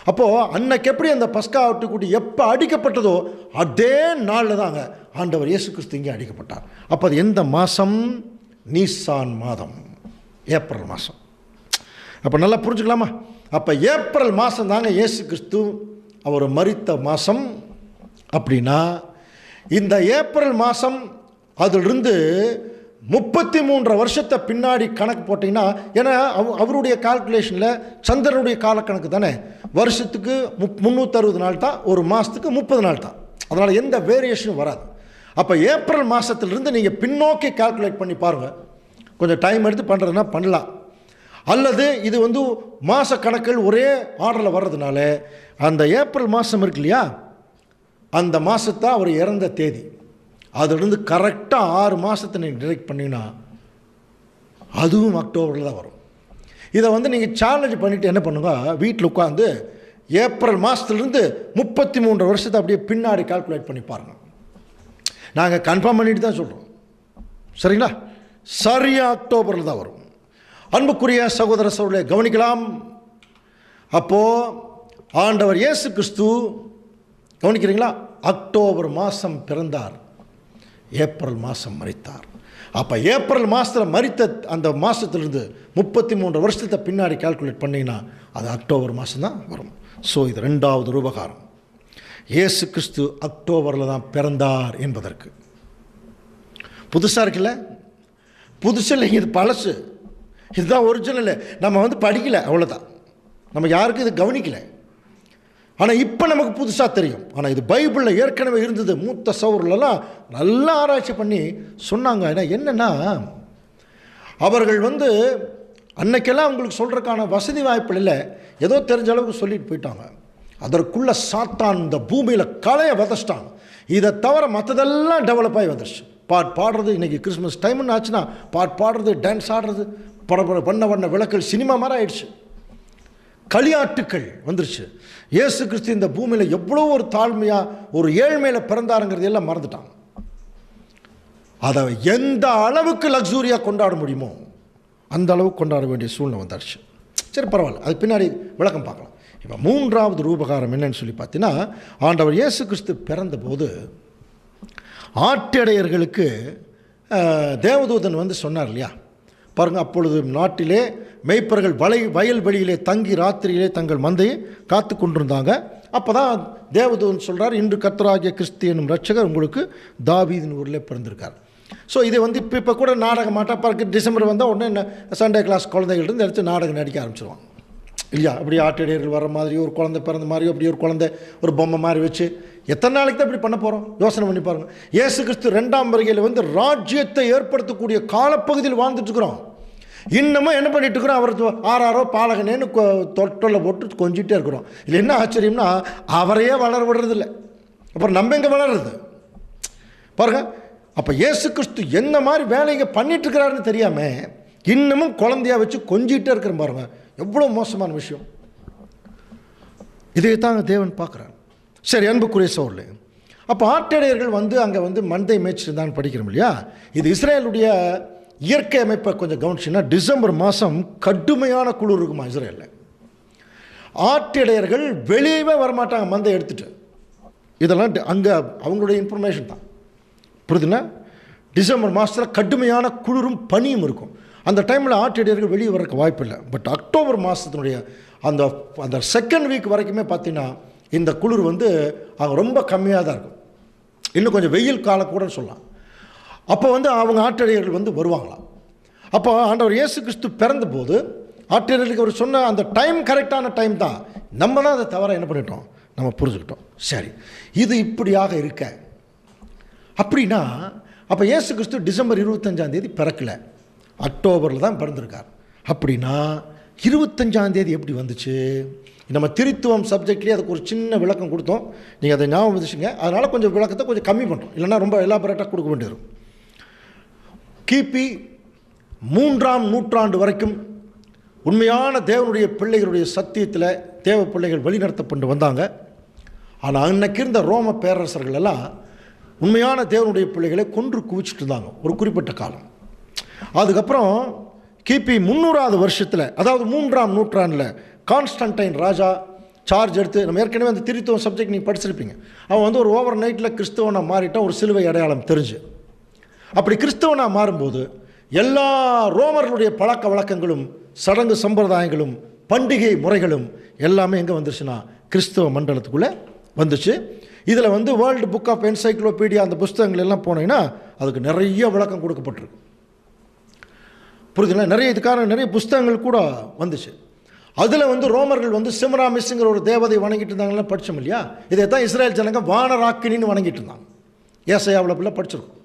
Speaker 1: அப்போது அன்னைக்கு எப்படி அந்த பஸ்கா ஆட்டுக்குட்டி எப்போ அடிக்கப்பட்டதோ அதே நாளில் தாங்க ஆண்டவர் இயேசு கிறிஸ்து இங்கே அடிக்கப்பட்டார். அப்போ அது எந்த மாதம்? நீசான் மாதம், ஏப்ரல் மாதம். அப்போ நல்லா புரிஞ்சுக்கலாமா? அப்போ ஏப்ரல் மாதம் தாங்க இயேசு கிறிஸ்து அவர் மரித்த மாதம். அப்படின்னா இந்த ஏப்ரல் மாதம் அதிலிருந்து 33 வருஷத்தை பின்னாடி கணக்கு போட்டிங்கன்னா, ஏன்னா அவருடைய கால்குலேஷனில் சந்திரனுடைய காலக்கணக்கு தானே, வருஷத்துக்கு 360 நாள் தான், ஒரு மாதத்துக்கு 30 நாள் தான். அதனால் எந்த வேரியேஷனும் வராது. அப்போ ஏப்ரல் மாதத்துலேருந்து நீங்கள் பின்னோக்கி கால்குலேட் பண்ணி பாருங்கள். கொஞ்சம் டைம் எடுத்து பண்ணுறதுனா பண்ணலாம். அல்லது இது மாத கணக்கில் ஒரே ஆர்டரில் வர்றதுனால அந்த ஏப்ரல் மாதம் இருக்கு இல்லையா, அந்த மாதத்தான் அவர் இறந்த தேதி. அதிலிருந்து கரெக்டாக 6 மாதத்தை நீங்கள் டிரெக்ட் பண்ணிங்கன்னா அதுவும் அக்டோபரில் தான் வரும். இதை நீங்கள் சேலஞ்ச் பண்ணிவிட்டு என்ன பண்ணுங்க, வீட்டில் உட்காந்து ஏப்ரல் மாதத்துலேருந்து 33 வருஷத்தை அப்படியே பின்னாடி கால்குலேட் பண்ணி பாருங்கள். நாங்கள் கன்ஃபார்ம் பண்ணிட்டு தான் சொல்கிறோம், சரிங்களா? சரியாக அக்டோபரில் தான் வரும். அன்புக்குரிய சகோதர சகோதரரை கவனிக்கலாம். அப்போது ஆண்டவர் இயேசு கிறிஸ்து கவனிக்கிறீங்களா, அக்டோபர் மாதம் பிறந்தார், ஏப்ரல் மாதம் மரித்தார். அப்போ ஏப்ரல் மாதத்தில் மரித்த அந்த மாதத்துலேருந்து 33 வருஷத்தை பின்னாடி கால்குலேட் பண்ணிங்கன்னா அது அக்டோபர் மாதம் தான் வரும். ஸோ இது 2வது ரூபகாரம். இயேசு கிறிஸ்து அக்டோபரில் தான் பிறந்தார் என்பதற்கு. புதுசாக இருக்குல்ல? புதுசு இல்லைங்க, இது பழசு. இதுதான் ஒரிஜினல். நம்ம படிக்கலை, அவ்வளோதான். நம்ம யாருக்கும் இது கவனிக்கலை. ஆனால் இப்போ நமக்கு புதுசாக தெரியும். ஆனால் இது பைபிளில் ஏற்கனவே இருந்தது. மூத்த சகோதரர்களெல்லாம் நல்லா ஆராய்ச்சி பண்ணி சொன்னாங்க. ஏன்னா என்னென்னா, அவர்கள் அன்னைக்கெல்லாம் அவங்களுக்கு சொல்கிறதுக்கான வசதி வாய்ப்பு இல்லை, ஏதோ தெரிஞ்ச அளவுக்கு சொல்லிட்டு போயிட்டாங்க. அதற்குள்ளே சாத்தான் இந்த பூமியில் கலையை வதச்சிட்டாங்க. இதை தவிர மற்றதெல்லாம் டெவலப் ஆகி வந்துடுச்சு. பாடுறது, இன்றைக்கி கிறிஸ்மஸ் டைம்னு ஆச்சுன்னா பாடுறது, டான்ஸ் ஆடுறது, வண்ண விளக்குகள், சினிமா மாதிரி ஆயிடுச்சு. களியாட்டுக்கள் வந்துருச்சு. இயேசு கிறிஸ்து இந்த பூமியில் எவ்வளோ ஒரு தாழ்மையாக ஒரு ஏழ்மையில் பிறந்தாருங்கிறது எல்லாம் மறந்துட்டாங்க. அதை எந்த அளவுக்கு லக்ஸூரியாக கொண்டாட முடியுமோ அந்த அளவுக்கு கொண்டாட வேண்டிய சூழ்நிலை வந்துடுச்சு. சரி, பரவாயில்ல, அது பின்னாடி விளக்கம் பார்க்கலாம். இப்போ 3வது ரூபகாரம் என்னன்னு சொல்லி பார்த்தீங்கன்னா, ஆண்டவர் இயேசு கிறிஸ்து பிறந்தபோது ஆட்டிடையர்களுக்கு தேவதூதன் சொன்னார் இல்லையா, பாருங்கள். அப்பொழுது நாட்டிலே மேய்ப்பர்கள் வயல்வெளியிலே தங்கி ராத்திரியிலே தங்கள் மந்தையை காத்து கொண்டிருந்தாங்க. அப்போ தான் தேவதூதன் சொல்கிறார், இன்று கர்த்தராகிய கிறிஸ்து என்னும் ரட்சகர் உங்களுக்கு தாவீதின் ஊரில் பிறந்திருக்கார். ஸோ இது இப்போ கூட நாடகமாட்டா பார்க்க டிசம்பர் வந்தால் உடனே சண்டே கிளாஸ் குழந்தைகள் இருந்து எடுத்து நாடகம் நடிக்க ஆரம்பிச்சிருவாங்க இல்லையா? அப்படி ஆட்டிடையர்கள் வர மாதிரி ஒரு குழந்தை பிறந்த மாதிரியோ அப்படி ஒரு குழந்தை ஒரு பொம்மை மாதிரி வச்சு எத்தனை நாளைக்கு தான் இப்படி பண்ண போகிறோம்? யோசனை பண்ணி பாருங்கள். இயேசு கிறிஸ்து 2ஆம் வருகையில் ராஜ்யத்தை ஏற்படுத்தக்கூடிய காலப்பகுதியில் வாழ்ந்துட்டுருக்குறோம். இன்னமும் என்ன பண்ணிட்டு இருக்கிறோம்? அவர் ஆறாரோ பாலகனேன்னு தொட்டலை போட்டு கொஞ்சிட்டே இருக்கிறோம். இல்லை என்ன ஆச்சரியம்னா, அவரையே வளர விடுறதில்லை. அப்புறம் நம்ம எங்கே வளர்றது பாருங்க. அப்போ இயேசு கிறிஸ்து என்ன மாதிரி வேலைங்க பண்ணிட்டு இருக்கிறாருன்னு தெரியாமல் இன்னமும் குழந்தையா வச்சு கொஞ்சிட்டே இருக்கிற பாருங்க. எவ்வளோ மோசமான விஷயம். இதை தாங்க தேவன் பார்க்குறார். சரி, அன்புக்குரிய சோழர்களே, அப்போ ஆட்டிடையர்கள் அங்கே மந்தை மேய்ச்சிருந்தான்னு படிக்கிறோம் இல்லையா? இது இஸ்ரேலுடைய இயற்கை அமைப்பை கொஞ்சம் கவனிச்சுன்னா, டிசம்பர் மாதம் கடுமையான குளிர் இருக்குமா இஸ்ரேலில். ஆட்டிடையர்கள் வெளியவே வரமாட்டாங்க மந்தை எடுத்துகிட்டு. இதெல்லாம் அங்கே அவங்களுடைய இன்ஃபர்மேஷன் தான், புரியுதுன்னா? டிசம்பர் மாதத்தில் கடுமையான குளிரும் பனியும் இருக்கும். அந்த டைமில் ஆட்டிடையர்கள் வெளியே வரக்கு வாய்ப்பு இல்லை. பட் அக்டோபர் மாதத்தினுடைய அந்த அந்த செகண்ட் வீக் வரைக்குமே பார்த்தீங்கன்னா இந்த குளிர் அவங்க ரொம்ப கம்மியாக தான் இருக்கும். இன்னும் கொஞ்சம் வெயில் காலம் கூட சொல்லலாம். அப்போ அவங்க ஆட்டிடையர்கள் வருவாங்களாம். அப்போ ஆண்டவர் இயேசு கிறிஸ்து பிறந்தபோது ஆட்டிடையர்களுக்கு அவர் சொன்ன அந்த டைம் கரெக்டான டைம் தான். நம்ம தான் அதை தவிர என்ன பண்ணிட்டோம், நம்ம புரிஞ்சுக்கிட்டோம். சரி, இது இப்படியாக இருக்க அப்படின்னா அப்போ இயேசு கிறிஸ்து டிசம்பர் 25ஆம் தேதி பிறக்கலை, அக்டோபரில் தான் பிறந்திருக்கார். அப்படின்னா 25ஆம் தேதி எப்படி வந்துச்சு? நம்ம திருத்துவம் சப்ஜெக்ட்லேயே அதுக்கு ஒரு சின்ன விளக்கம் கொடுத்தோம். நீங்கள் அதை ஞாபகம் வச்சுங்க. அதனால் கொஞ்சம் விளக்கத்தை கொஞ்சம் கம்மி பண்ணுறோம், இல்லைன்னா ரொம்ப எலாபரேட்டாக கொடுக்க வேண்டியது. கிபி 3ஆம் நூற்றாண்டு வரைக்கும் உண்மையான தேவனுடைய பிள்ளைகளுடைய சத்தியத்தில் தேவ பிள்ளைகள் வழிநடத்தப்பட்டு வந்தாங்க. ஆனால் அன்னைக்கு இருந்த ரோம பேரரசர்கள் எல்லாம் உண்மையான தேவனுடைய பிள்ளைகளை கொன்று குவிச்சிட்டு இருந்தாங்க ஒரு குறிப்பிட்ட காலம். அதுக்கப்புறம் கிபி 300வது வருஷத்தில், அதாவது 3ஆம் நூற்றாண்டில் கான்ஸ்டன்டைன் ராஜா சார்ஜ் எடுத்து, நம்ம ஏற்கனவே அந்த திருத்துவம் சப்ஜெக்ட் நீங்கள் படிச்சிருப்பீங்க. அவன் ஒரு ஓவர் நைட்டில் கிறிஸ்தவனாக மாறிட்டான், ஒரு சிலுவை அடையாளம் தெரிஞ்சு. அப்படி கிறிஸ்தவனாக மாறும்போது எல்லா ரோமர்களுடைய பழக்க வழக்கங்களும் சடங்கு சம்பிரதாயங்களும் பண்டிகை முறைகளும் எல்லாமே எங்கே வந்துருச்சுன்னா கிறிஸ்தவ மண்டலத்துக்குள்ளே வந்துச்சு. இதில் வேர்ல்டு புக் ஆஃப் என்சைக்ளோபீடியா அந்த புஸ்தகங்கள் எல்லாம் போனீங்கன்னா அதுக்கு நிறைய விளக்கம் கொடுக்கப்பட்டிருக்கு, புரியுதுங்களா? நிறைய புஸ்தகங்கள் கூட வந்துச்சு. அதில் ரோமர்கள் செமராமிஸ்ங்கிற ஒரு தேவதை வணங்கிட்டு இருந்தாங்கலாம் படித்தோம் இல்லையா? இதை தான் இஸ்ரேல் ஜனங்க வானராக்கினின்னு வணங்கிட்டு இருந்தாங்க. ஏசாயாவில் பிள்ளை படிச்சிருக்கோம்.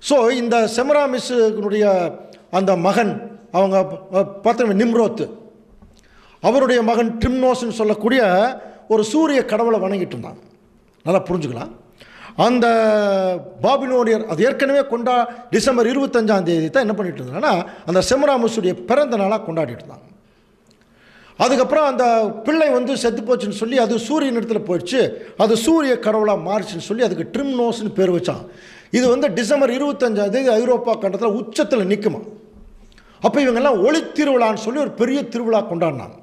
Speaker 1: ஸோ இந்த செமராமிஸுடைய அந்த மகன் அவங்க பார்த்தோம் நிம்ரோத்து, அவருடைய மகன் டிம்னோஸ்ன்னு சொல்லக்கூடிய ஒரு சூரிய கடவுளை வணங்கிட்டு இருந்தாங்க. நல்லா புரிஞ்சுக்கலாம். அந்த பாபிலோனியர் அது ஏற்கனவே டிசம்பர் 25ஆம் தேதி தான் என்ன பண்ணிட்டு இருந்தாங்கன்னா அந்த செமராமிஸுடைய பிறந்த நாளாக கொண்டாடிட்டு இருந்தாங்க. அதுக்கப்புறம் அந்த பிள்ளை செத்து போச்சுன்னு சொல்லி அது சூரியன் இடத்துல போயிடுச்சு, அது சூரிய கடவுளாக மாறிச்சுன்னு சொல்லி அதுக்கு ட்ரிம்னோஸ்னு பேர் வச்சான். இது டிசம்பர் 25ஆம் தேதி ஐரோப்பா கண்டத்தில் உச்சத்தில் நிற்குமா. அப்போ இவங்கெல்லாம் ஒளி திருவிழான்னு சொல்லி ஒரு பெரிய திருவிழா கொண்டாடினாங்க.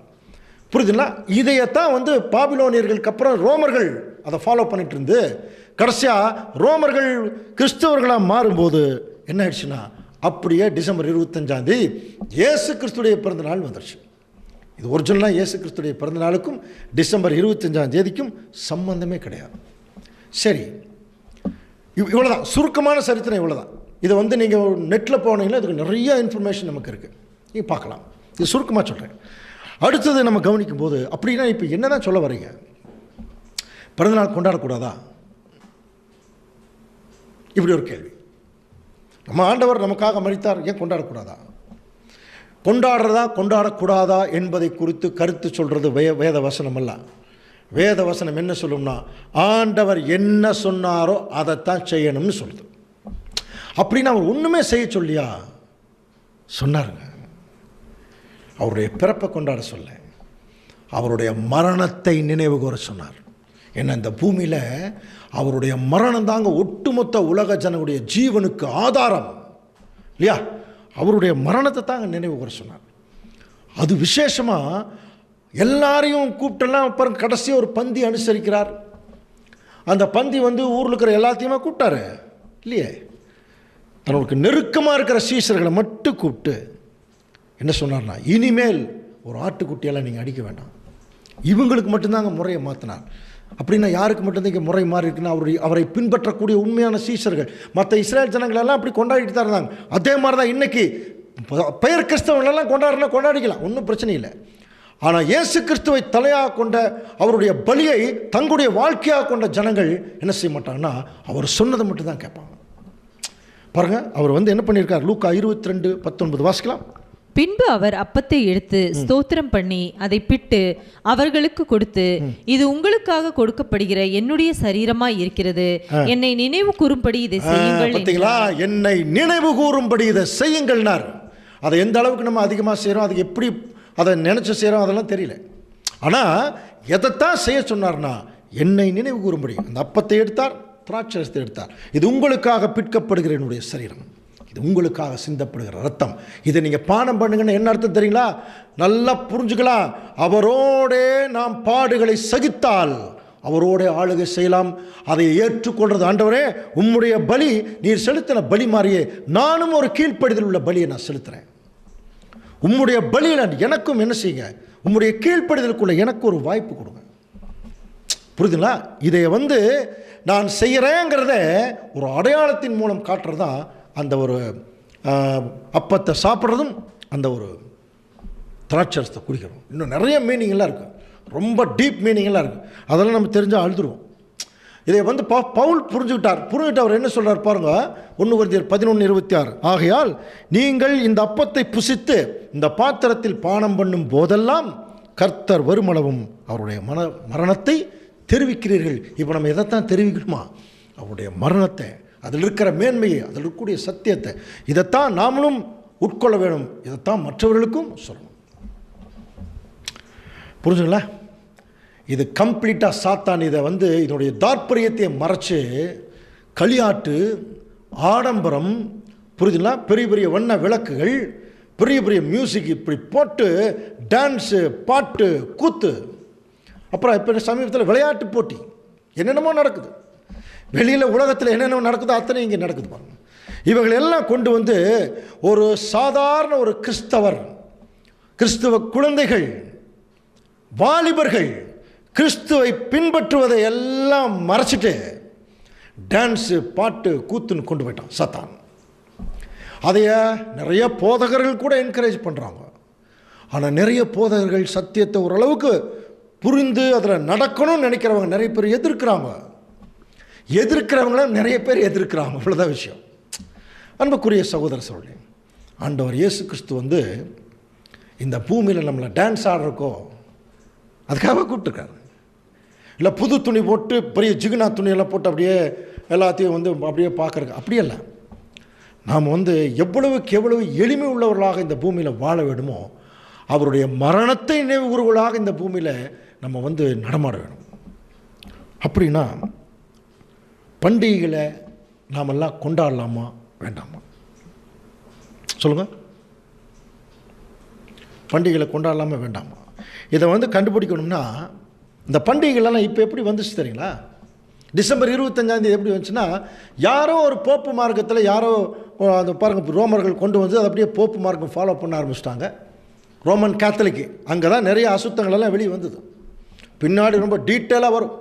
Speaker 1: புரியுதுங்களா? இதையத்தான் வந்து பாபிலோனியர்களுக்கு அப்புறம் ரோமர்கள் அதை ஃபாலோ பண்ணிட்டு இருந்து கடைசியாக ரோமர்கள் கிறிஸ்தவர்களாக மாறும்போது என்ன ஆயிடுச்சுன்னா, அப்படியே டிசம்பர் 25 இயேசு கிறிஸ்துடைய பிறந்த நாள் வந்துடுச்சு. இது ஒரிஜினலாக இயேசு கிறிஸ்துடைய பிறந்த நாளுக்கும் டிசம்பர் 25 சம்பந்தமே கிடையாது. சரி, இவ்வளோதான் சுருக்கமான சரித்திரம், இவ்வளோதான். இதை வந்து நீங்கள் நெட்டில் போனீங்கன்னா இதுக்கு நிறைய இன்ஃபர்மேஷன் நமக்கு இருக்குது, நீங்கள் பார்க்கலாம். இது சுருக்கமாக சொல்கிறேன். அடுத்தது நம்ம கவனிக்கும் போது, அப்படின்னா இப்போ என்ன தான் சொல்ல வரீங்க? பிறந்தநாள் கொண்டாடக்கூடாதா? இப்படி ஒரு கேள்வி. நம்ம ஆண்டவர் நமக்காக மரித்தார், ஏன் கொண்டாடக்கூடாதா? கொண்டாடுறதா கொண்டாடக்கூடாதா என்பதை குறித்து கருத்து சொல்கிறது வேத வசனம் அல்ல. வேத வசனம் என்ன சொல்லும்னா, ஆண்டவர் என்ன சொன்னாரோ அதைத்தான் செய்யணும்னு சொல்லுது. அப்படின்னு அவர் ஒன்றுமே செய்ய சொல்லியா? சொன்னாருங்க. அவருடைய பிறப்பை கொண்டாட சொல்ல, அவருடைய மரணத்தை நினைவு கூற சொன்னார். ஏன்னா இந்த பூமியில் அவருடைய மரணம் தாங்க ஒட்டுமொத்த உலக ஜனங்களுடைய ஜீவனுக்கு ஆதாரம் இல்லையா? அவருடைய மரணத்தை தாங்க நினைவு கூற சொன்னார். அது விசேஷமாக எல்லாரையும் கூப்பிட்டெல்லாம் அப்புறம் கடைசியாக ஒரு பந்தி அனுசரிக்கிறார். அந்த பந்தி வந்து ஊரில் இருக்கிற எல்லாத்தையுமே கூப்பிட்டாரு இல்லையே, தனக்கு நெருக்கமாக இருக்கிற சீசர்களை மட்டும் கூப்பிட்டு என்ன சொன்னார்னா, இனிமேல் ஒரு ஆட்டுக்குட்டியெல்லாம் நீங்கள் அடிக்க வேண்டாம், இவங்களுக்கு மட்டும்தாங்க முறையை மாற்றினார். அப்படின்னா யாருக்கு மட்டும்தான் இங்கே முறை மாறி இருக்குன்னா, அவரை பின்பற்றக்கூடிய உண்மையான சீசர்கள் மற்ற இஸ்ரேல் ஜனங்களெல்லாம் அப்படி கொண்டாடிட்டு தான் இருந்தாங்க. அதே மாதிரி தான் இன்றைக்கி பெயர் கிறிஸ்தவங்களெல்லாம் கொண்டாடிக்கலாம், ஒன்றும் பிரச்சனை இல்லை. ஆனால் இயேசு கிறிஸ்துவை தலையாக கொண்ட அவருடைய பலியை தங்களுடைய வாழ்க்கையாக கொண்ட ஜனங்கள் என்ன செய்ய மாட்டாங்கன்னா, அவர் சொன்னதை மட்டும்தான் கேட்பாங்க. பாருங்கள், அவர் வந்து என்ன பண்ணியிருக்கார்? லூக்கா 22:19 வாசிக்கலாம்.
Speaker 2: பின்பு அவர் அப்பத்தை எடுத்து ஸ்தோத்திரம் பண்ணி அதை பிட்டு அவர்களுக்கு கொடுத்து, இது உங்களுக்காக கொடுக்கப்படுகிற என்னுடைய சரீரமாய் இருக்கிறது, என்னை நினைவு கூறும்படி இதை செய்யுங்கள். பார்த்தீங்களா,
Speaker 1: என்னை நினைவு கூறும்படி இதை செய்யுங்கள்னார். அதை எந்த அளவுக்கு நம்ம அதிகமாக செய்கிறோம், அதுக்கு எப்படி அதை நினச்சி செய்கிறோம் அதெல்லாம் தெரியல. ஆனால் எதைத்தான் செய்ய சொன்னார்னா, என்னை நினைவு கூறும்படி. அந்த அப்பத்தை எடுத்தார், திராட்சரசத்தை எடுத்தார். இது உங்களுக்காக பிற்கப்படுகிற என்னுடைய சரீரம், இது உங்களுக்காக சிந்தப்படுகிற ரத்தம், இதை நீங்கள் பானம் பண்ணுங்கன்னு என்ன அர்த்தம் தெரியுங்களா? நல்லா புரிஞ்சுக்கலாம். அவரோடே நாம் பாடுகளை சகித்தால் அவரோட ஆளுகை செய்யலாம். அதை ஏற்றுக்கொள்றது, ஆண்டவரே உம்முடைய பலி நீர் செலுத்தின பலி மாதிரியே நானும் ஒரு கீழ்ப்படிதல் உள்ள பலியை நான் செலுத்துகிறேன். உம்முடைய பலியில் எனக்கும் என்ன செய்யுங்க, உம்முடைய கீழ்ப்படிதலுக்குள்ள எனக்கு ஒரு வாய்ப்பு கொடுங்க. புரியுதுங்களா? இதை வந்து நான் செய்கிறேங்கிறத ஒரு அடையாளத்தின் மூலம் காட்டுறது தான் அந்த ஒரு அப்பத்தை சாப்பிட்றதும் அந்த ஒரு திராட்சரசத்தை குடிக்கிறோம். இன்னும் நிறைய மீனிங்கெல்லாம் இருக்குது, ரொம்ப டீப் மீனிங்கெல்லாம் இருக்குது. அதெல்லாம் நம்ம தெரிஞ்சால் அழுதுருவோம். இதை வந்து பவுல் புரிஞ்சுக்கிட்டு அவர் என்ன சொல்கிறார் பாருங்க, 1 Corinthians 11:26. ஆகையால் நீங்கள் இந்த அப்பத்தை புசித்து இந்த பாத்திரத்தில் பானம் பண்ணும் போதெல்லாம் கர்த்தர் வருமளவும் அவருடைய மரணத்தை தெரிவிக்கிறீர்கள். இப்போ நம்ம எதைத்தான் தெரிவிக்கணுமா? அவருடைய மரணத்தை, அதில் இருக்கிற மேன்மையை, அதில் இருக்கக்கூடிய சத்தியத்தை, இதைத்தான் நாமளும் உட்கொள்ள வேணும், இதைத்தான் மற்றவர்களுக்கும் சொல்லணும். புரிஞ்சுங்களா? இது கம்ப்ளீட்டாக சாத்தான் இதை வந்து இதனுடைய தாற்பரியத்தை மறைச்சு களியாட்டு, ஆடம்பரம், புரிஞ்சுங்களா, பெரிய பெரிய வண்ண விளக்குகள், பெரிய பெரிய மியூசிக் இப்படி போட்டு டான்ஸு, பாட்டு, கூத்து, அப்புறம் இப்போ சமீபத்தில் விளையாட்டு போட்டி, என்னென்னமோ நடக்குது வெளியில், உலகத்தில் என்னென்ன நடக்குதோ அத்தனை இங்கே நடக்குது பாருங்க. இவங்களெல்லாம் கொண்டு வந்து ஒரு சாதாரண ஒரு கிறிஸ்தவ குழந்தைகள், வாலிபர்கள் கிறிஸ்துவை பின்பற்றுவதை எல்லாம் மறைச்சிட்டு டான்ஸு, பாட்டு, கூத்துன்னு கொண்டு போயிட்டான் சத்தான். அதைய நிறைய போதகர்கள் கூட என்கரேஜ் பண்ணுறாங்க. ஆனால் நிறைய போதகர்கள் சத்தியத்தை ஓரளவுக்கு புரிந்து அதில் நடக்கணும்னு நினைக்கிறவங்க நிறைய பேர் எதிர்க்கிறவங்கள நிறைய பேர் எதிர்க்கிறாங்க. அவ்வளோதான் விஷயம். அன்புக்குரிய சகோதர சகோதரி, ஆண்டவர் இயேசு கிறிஸ்து வந்து இந்த பூமியில் நம்மளை டான்ஸ் ஆடுறக்கோ அதுக்காக கூப்பிட்டுருக்காரு. இல்லை புது துணி போட்டு பெரிய ஜிகுனா துணியெல்லாம் போட்டு அப்படியே எல்லாத்தையும் வந்து அப்படியே பார்க்குறக்கு அப்படியல்ல. நாம் வந்து எவ்வளவுக்கு எவ்வளவு எளிமை உள்ளவர்களாக இந்த பூமியில் வாழ வேண்டுமோ அவருடைய மரணத்தை நினைவுகூறுவர்களாக இந்த பூமியில் நம்ம வந்து நடமாட வேணும். அப்படின்னா பண்டிகைகளை நாமெல்லாம் கொண்டாடலாமா வேண்டாமா சொல்லுங்கள்? பண்டிகைகளை கொண்டாடலாமா வேண்டாமா? இதை வந்து கண்டுபிடிக்கணும்னா இந்த பண்டிகைகளெல்லாம் இப்போ எப்படி வந்துச்சு தெரியுங்களா? டிசம்பர் 25 எப்படி வந்துச்சுன்னா, யாரோ ஒரு போப்பு மார்க்கத்தில் யாரோ அந்த பாருங்கள் ரோமர்கள் கொண்டு வந்து அதை அப்படியே போப்பு மார்க்கம் ஃபாலோ பண்ண ஆரம்பிச்சிட்டாங்க. ரோமன் கேத்தலிக்கு அங்கே தான் நிறைய அசுத்தங்களெல்லாம் வெளியே வந்தது. பின்னாடி ரொம்ப டீட்டெயிலாக வரும்.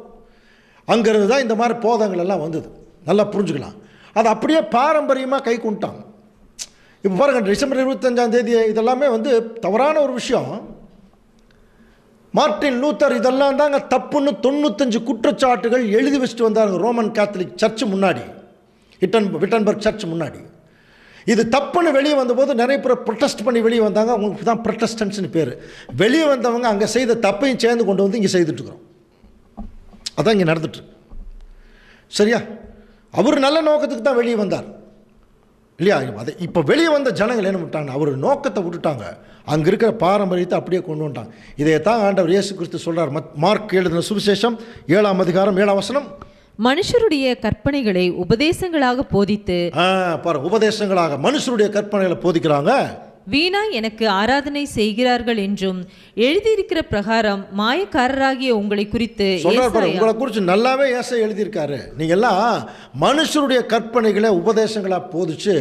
Speaker 1: அங்கேருந்து தான் இந்த மாதிரி போதங்கள் எல்லாம் வந்தது. நல்லா புரிஞ்சுக்கலாம். அது அப்படியே பாரம்பரியமாக கை கொண்டுட்டாங்க. இப்போ பாருங்கள், டிசம்பர் 25 இதெல்லாமே வந்து தவறான ஒரு விஷயம். மார்ட்டின் லூத்தர் இதெல்லாம் தாங்க தப்புன்னு 95 குற்றச்சாட்டுகள் எழுதி வச்சுட்டு வந்தாங்க ரோமன் கேத்தலிக் சர்ச் முன்னாடி, விட்டன்பர்க் சர்ச் முன்னாடி. இது தப்புன்னு வெளியே வந்தபோது நிறைய பேர் ப்ரொட்டஸ்ட் பண்ணி வெளியே வந்தாங்க. அவங்களுக்கு தான் ப்ரொட்டஸ்டன்ட்ஸ்னு பேர். வெளியே வந்தவங்க அங்கே செய்த தப்பையும் சேர்ந்து கொண்டு வந்து இங்கே செய்துட்ருக்குறோம். அதான் இங்கே நடந்துட்டுருக்கு. சரியா? அவர் நல்ல நோக்கத்துக்கு தான் வெளியே வந்தார் இல்லையா? அதை இப்போ வெளியே வந்த ஜனங்கள் என்ன பண்ணிட்டாங்க, அவர் நோக்கத்தை விட்டுட்டாங்க. அங்கே இருக்கிற பாரம்பரியத்தை அப்படியே கொண்டு வந்துட்டாங்க. இதைத்தான் ஆண்டவர் இயேசு கிறிஸ்து சொல்கிறார். மார்க் எழுதின சுவிசேஷம் 7ஆம் அதிகாரம் 7ஆம் வசனம்.
Speaker 2: மனுஷருடைய கற்பனைகளை உபதேசங்களாக போதித்து,
Speaker 1: பாருங்க, உபதேசங்களாக மனுஷருடைய கற்பனைகளை போதிக்கிறாங்க.
Speaker 2: வீணா எனக்கு ஆராதனை செய்கிறார்கள் என்றும் எழுதியிருக்கிற பிரகாரம் மாயக்காரராகிய உங்களை குறித்து
Speaker 1: உங்களை குறித்து நல்லாவே ஏசாயா எழுதியிருக்காரு. நீங்க எல்லாம் மனுஷருடைய கற்பனைகளை உபதேசங்களா போதிச்சு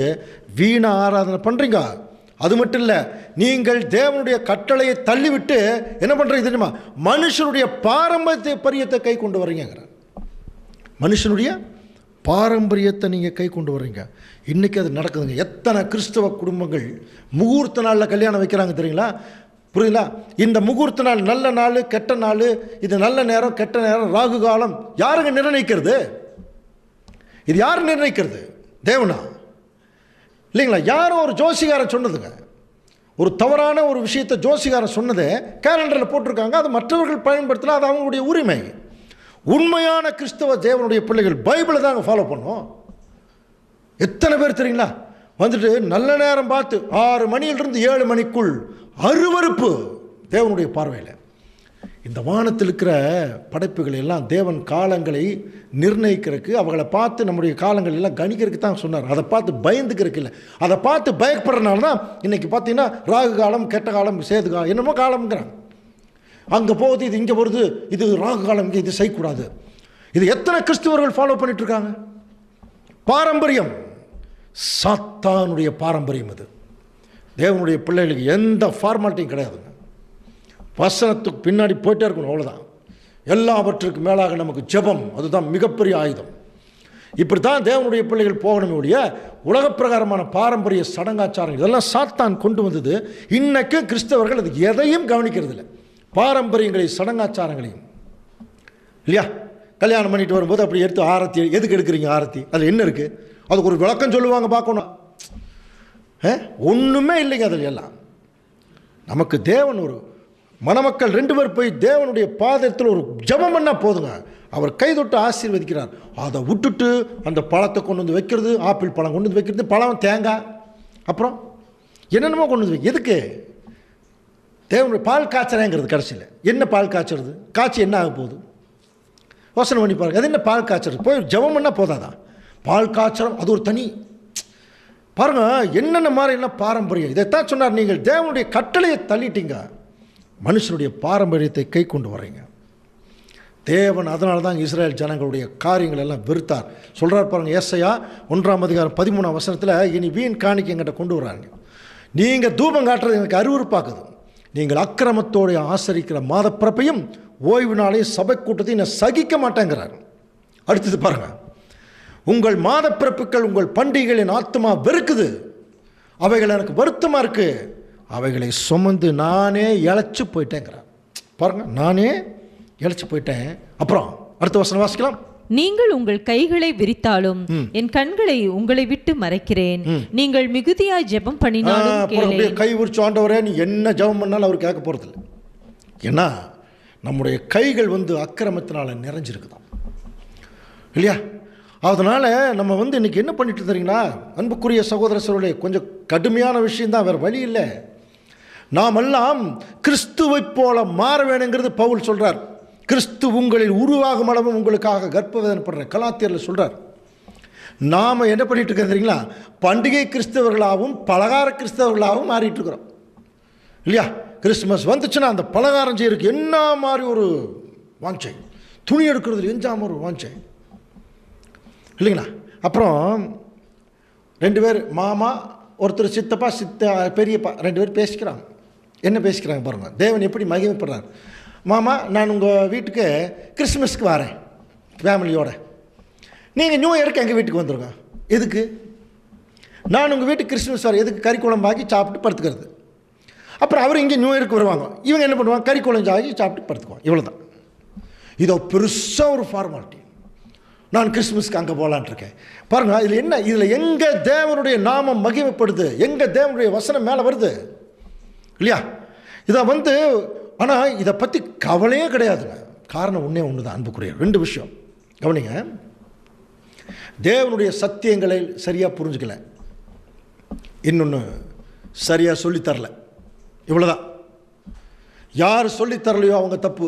Speaker 1: வீணா ஆராதனை பண்றீங்க. அது மட்டும் இல்லை, நீங்கள் தேவனுடைய கட்டளையை தள்ளிவிட்டு என்ன பண்றீங்க தெரியுமா? மனுஷருடைய பாரம்பரியத்தை கை கொண்டு வர்றீங்க. மனுஷனுடைய பாரம்பரியத்தை நீங்கள் கை கொண்டு வர்றீங்க. இன்றைக்கி அது நடக்குதுங்க. எத்தனை கிறிஸ்தவ குடும்பங்கள் முகூர்த்த நாளில் கல்யாணம் வைக்கிறாங்க தெரியுங்களா? புரியுங்களா? இந்த முகூர்த்த நாள் நல்ல நாள் கெட்ட நாள், இது நல்ல நேரம் கெட்ட நேரம், ராகு காலம் யாருங்க நிர்ணயிக்கிறது? இது யார் நிர்ணயிக்கிறது? தேவனா? இல்லைங்களா? யாரோ ஒரு ஜோசிகாரன் சொன்னதுங்க. ஒரு தவறான ஒரு விஷயத்தை ஜோசிகாரன் சொன்னதை கேலண்டரில் போட்டிருக்காங்க. அது மற்றவர்கள் பயன்படுத்தலாம், அது அவங்களுடைய உரிமை. உண்மையான கிறிஸ்தவ தேவனுடைய பிள்ளைகள் பைபிளை தாங்க ஃபாலோ பண்ணோம். எத்தனை பேர் தெரியுங்களா வந்துட்டு நல்ல நேரம் பார்த்து 6 மணியிலிருந்து 7 மணிக்குள் அருவருப்பு தேவனுடைய பார்வையில். இந்த வானத்தில் இருக்கிற படைப்புகளை எல்லாம் தேவன் காலங்களை நிர்ணயிக்கிறதுக்கு, அவங்களை பார்த்து நம்முடைய காலங்கள் எல்லாம் கணிக்கிறதுக்கு தான் சொன்னார். அதை பார்த்து பயந்துக்கிறதுக்கு இல்லை. அதை பார்த்து பயப்படுறதுனால தான் இன்றைக்கி பார்த்தீங்கன்னா ராகு காலம், கெட்ட காலம், சேது காலம், என்னமோ காலம்ங்கிறாங்க. அங்கே போகுது, இது இங்கே வருது, இது ராகு காலம், இங்கே இது செய்யக்கூடாது. இது எத்தனை கிறிஸ்தவர்கள் ஃபாலோ பண்ணிட்டு இருக்காங்க? பாரம்பரியம், சாத்தானுடைய பாரம்பரியம். அது தேவனுடைய பிள்ளைகளுக்கு எந்த ஃபார்மாலிட்டியும் கிடையாதுங்க. வசனத்துக்கு பின்னாடி போயிட்டே இருக்கணும், அவ்வளோதான். எல்லாவற்றுக்கு மேலாக நமக்கு ஜெபம், அதுதான் மிகப்பெரிய ஆயுதம். இப்படி தான் தேவனுடைய பிள்ளைகள் போகணுமே ஒழிய உலக பிரகாரமான பாரம்பரிய சடங்காச்சாரங்கள் இதெல்லாம் சாத்தான் கொண்டு வந்தது. இன்னைக்கும் கிறிஸ்தவர்கள் அது எதையும் கவனிக்கிறது இல்லை, பாரம்பரியங்களை சடங்காச்சாரங்களையும். இல்லையா? கல்யாணம் பண்ணிட்டு வரும்போது அப்படி எடுத்து ஆரத்தி, எதுக்கு எடுக்கிறீங்க ஆரத்தி? அதில் என்ன இருக்குது? அதுக்கு ஒரு விளக்கம் சொல்லுவாங்க, பார்க்கணும். ஒன்றுமே இல்லைங்க அதில் எல்லாம். நமக்கு தேவன் ஒரு மணமக்கள் 2 பேர் போய் தேவனுடைய பாதத்தில் ஒரு ஜெபம் பண்ணால் போதுங்க, அவர் கைதொட்டு ஆசீர்வதிக்கிறார். அதை விட்டுட்டு அந்த பழத்தை கொண்டு வந்து வைக்கிறது, ஆப்பிள் பழம் கொண்டு வந்து வைக்கிறது, பழம், தேங்காய், அப்புறம் என்னென்னமோ கொண்டு வந்து வைக்க. எதுக்கு? தேவனுடைய பால் காய்ச்சறேங்கிறது. கடைசியில் என்ன பால் காய்ச்சறது? காய்ச்சி என்ன ஆக போகுது? யோசனை பண்ணி பாருங்க. அது என்ன பால் காய்ச்சறது? போய் ஜெபம் பண்ணால் போதாதா? பால் காய்ச்சறம் அது ஒரு தனி பாருங்க. என்னென்ன மாதிரி என்ன பாரம்பரியம். இதைத்தான் சொன்னார், நீங்கள் தேவனுடைய கட்டளையை தள்ளிட்டீங்க, மனுஷனுடைய பாரம்பரியத்தை கை கொண்டு வர்றீங்க. தேவன் அதனால தான் இஸ்ரேல் ஜனங்களுடைய காரியங்கள் எல்லாம் வெறுத்தார். சொல்கிறார் பாருங்க, ஏசாயா 1ஆம் அதிகாரம் 13ஆம் வசனத்தில், இனி வீண் காணிக்கை எங்கிட்ட கொண்டு வராங்க. நீங்கள் தூபம் காட்டுறது எனக்கு அருவருப்பாக்குது. நீங்கள் அக்கிரமத்தோடு ஆசரிக்கிற மாதப்பிறப்பையும் ஓய்வு நாளையும் சபை கூட்டத்தையும் நான் சகிக்க மாட்டேங்கிறார். அடுத்தது பாருங்கள், உங்கள் மாதப்பிறப்புகள் உங்கள் பண்டிகைகளின் ஆத்மா வெறுக்குது, அவைகள் எனக்கு வருத்தமாக இருக்குது, அவைகளை சுமந்து நானே இழைச்சி போயிட்டேங்கிறார். பாருங்க, நானே இழைச்சி போயிட்டேன். அப்புறம் அடுத்த வசனம் வாசிக்கலாம்.
Speaker 2: நீங்கள் உங்கள் கைகளை விரித்தாலும் என் கண்களை உங்களை விட்டு மறைக்கிறேன், நீங்கள் மிகுதியாய் ஜெபம் பண்ணினாலும்.
Speaker 1: கை விரிச்சு ஆண்டவரே நீ என்ன ஜெபம் பண்ணாலும் அவர் கேட்க போறதில்லை. ஏன்னா நம்முடைய கைகள் அக்கிரமத்தினால நிறைஞ்சிருக்குதான் இல்லையா? அதனால நம்ம இன்னைக்கு என்ன பண்ணிட்டு தெரியுங்களா அன்புக்குரிய சகோதர சகோதரர்களே, கொஞ்சம் கடுமையான விஷயம்தான், வேறு வழி இல்லை. நாமெல்லாம் கிறிஸ்துவை போல மாற வேணுங்கிறது பவுல் சொல்றார். கிறிஸ்து உங்களில் உருவாகும் அளவும் உங்களுக்காக கர்ப்பவேதனைப்படுற கலாத்தியரில் சொல்றார். நாம் என்ன பண்ணிட்டு இருக்கோம் தெரியுங்களா? பண்டிகை கிறிஸ்தவர்களாகவும் பலகார கிறிஸ்தவர்களாகவும் மாறிட்டு இருக்கிறோம் இல்லையா? கிறிஸ்மஸ் வந்துச்சுன்னா அந்த பலகாரம் செய்யறதுக்கு என்ன மாதிரி ஒரு வாஞ்சை, துணி எடுக்கிறதுல எஞ்சாம ஒரு வாஞ்சை இல்லைங்களா. அப்புறம் 2 பேர் மாமா, ஒருத்தர் சித்தப்பா, பெரியப்பா 2 பேர் பேசிக்கிறாங்க. என்ன பேசிக்கிறாங்க பாருங்கள், தேவன் எப்படி மகிமைப்படுறார். மாமா, நான் உங்கள் வீட்டுக்கு கிறிஸ்மஸ்க்கு வரேன் ஃபேமிலியோட, நீங்கள் நியூ இயருக்கு எங்கள் வீட்டுக்கு வந்துடுங்க. எதுக்கு? நான் உங்கள் வீட்டுக்கு கிறிஸ்மஸ் வரேன், எதுக்கு? கறி குழம்பாக்கி சாப்பிட்டு படுத்துக்கிறது. அப்புறம் அவர் இங்கே நியூ இயருக்கு வருவாங்க, இவங்க என்ன பண்ணுவாங்க, கறி குழம்பு ஆகி சாப்பிட்டு படுத்துக்குவாங்க. இவ்வளோ தான். இதோ பெருசாக ஒரு ஃபார்மாலிட்டி. நான் கிறிஸ்மஸ்க்கு அங்கே போகலான்ட்டு இருக்கேன் பாருங்கள். இதில் என்ன, இதில் எங்கே தேவனுடைய நாமம் மகிமைப்படுது, எங்கே தேவனுடைய வசனம் மேலே வருது இல்லையா. இதை ஆனால் இதை பற்றி கவலையே கிடையாதுங்க. காரணம் ஒன்றே ஒன்று தான் அன்புக்குரிய. 2 விஷயம் கவனிங்க. தேவனுடைய சத்தியங்களை சரியாக புரிஞ்சுக்கல, இன்னொன்று சரியாக சொல்லித்தரல. இவ்வளோதான். யார் சொல்லித்தரலையோ அவங்க தப்பு,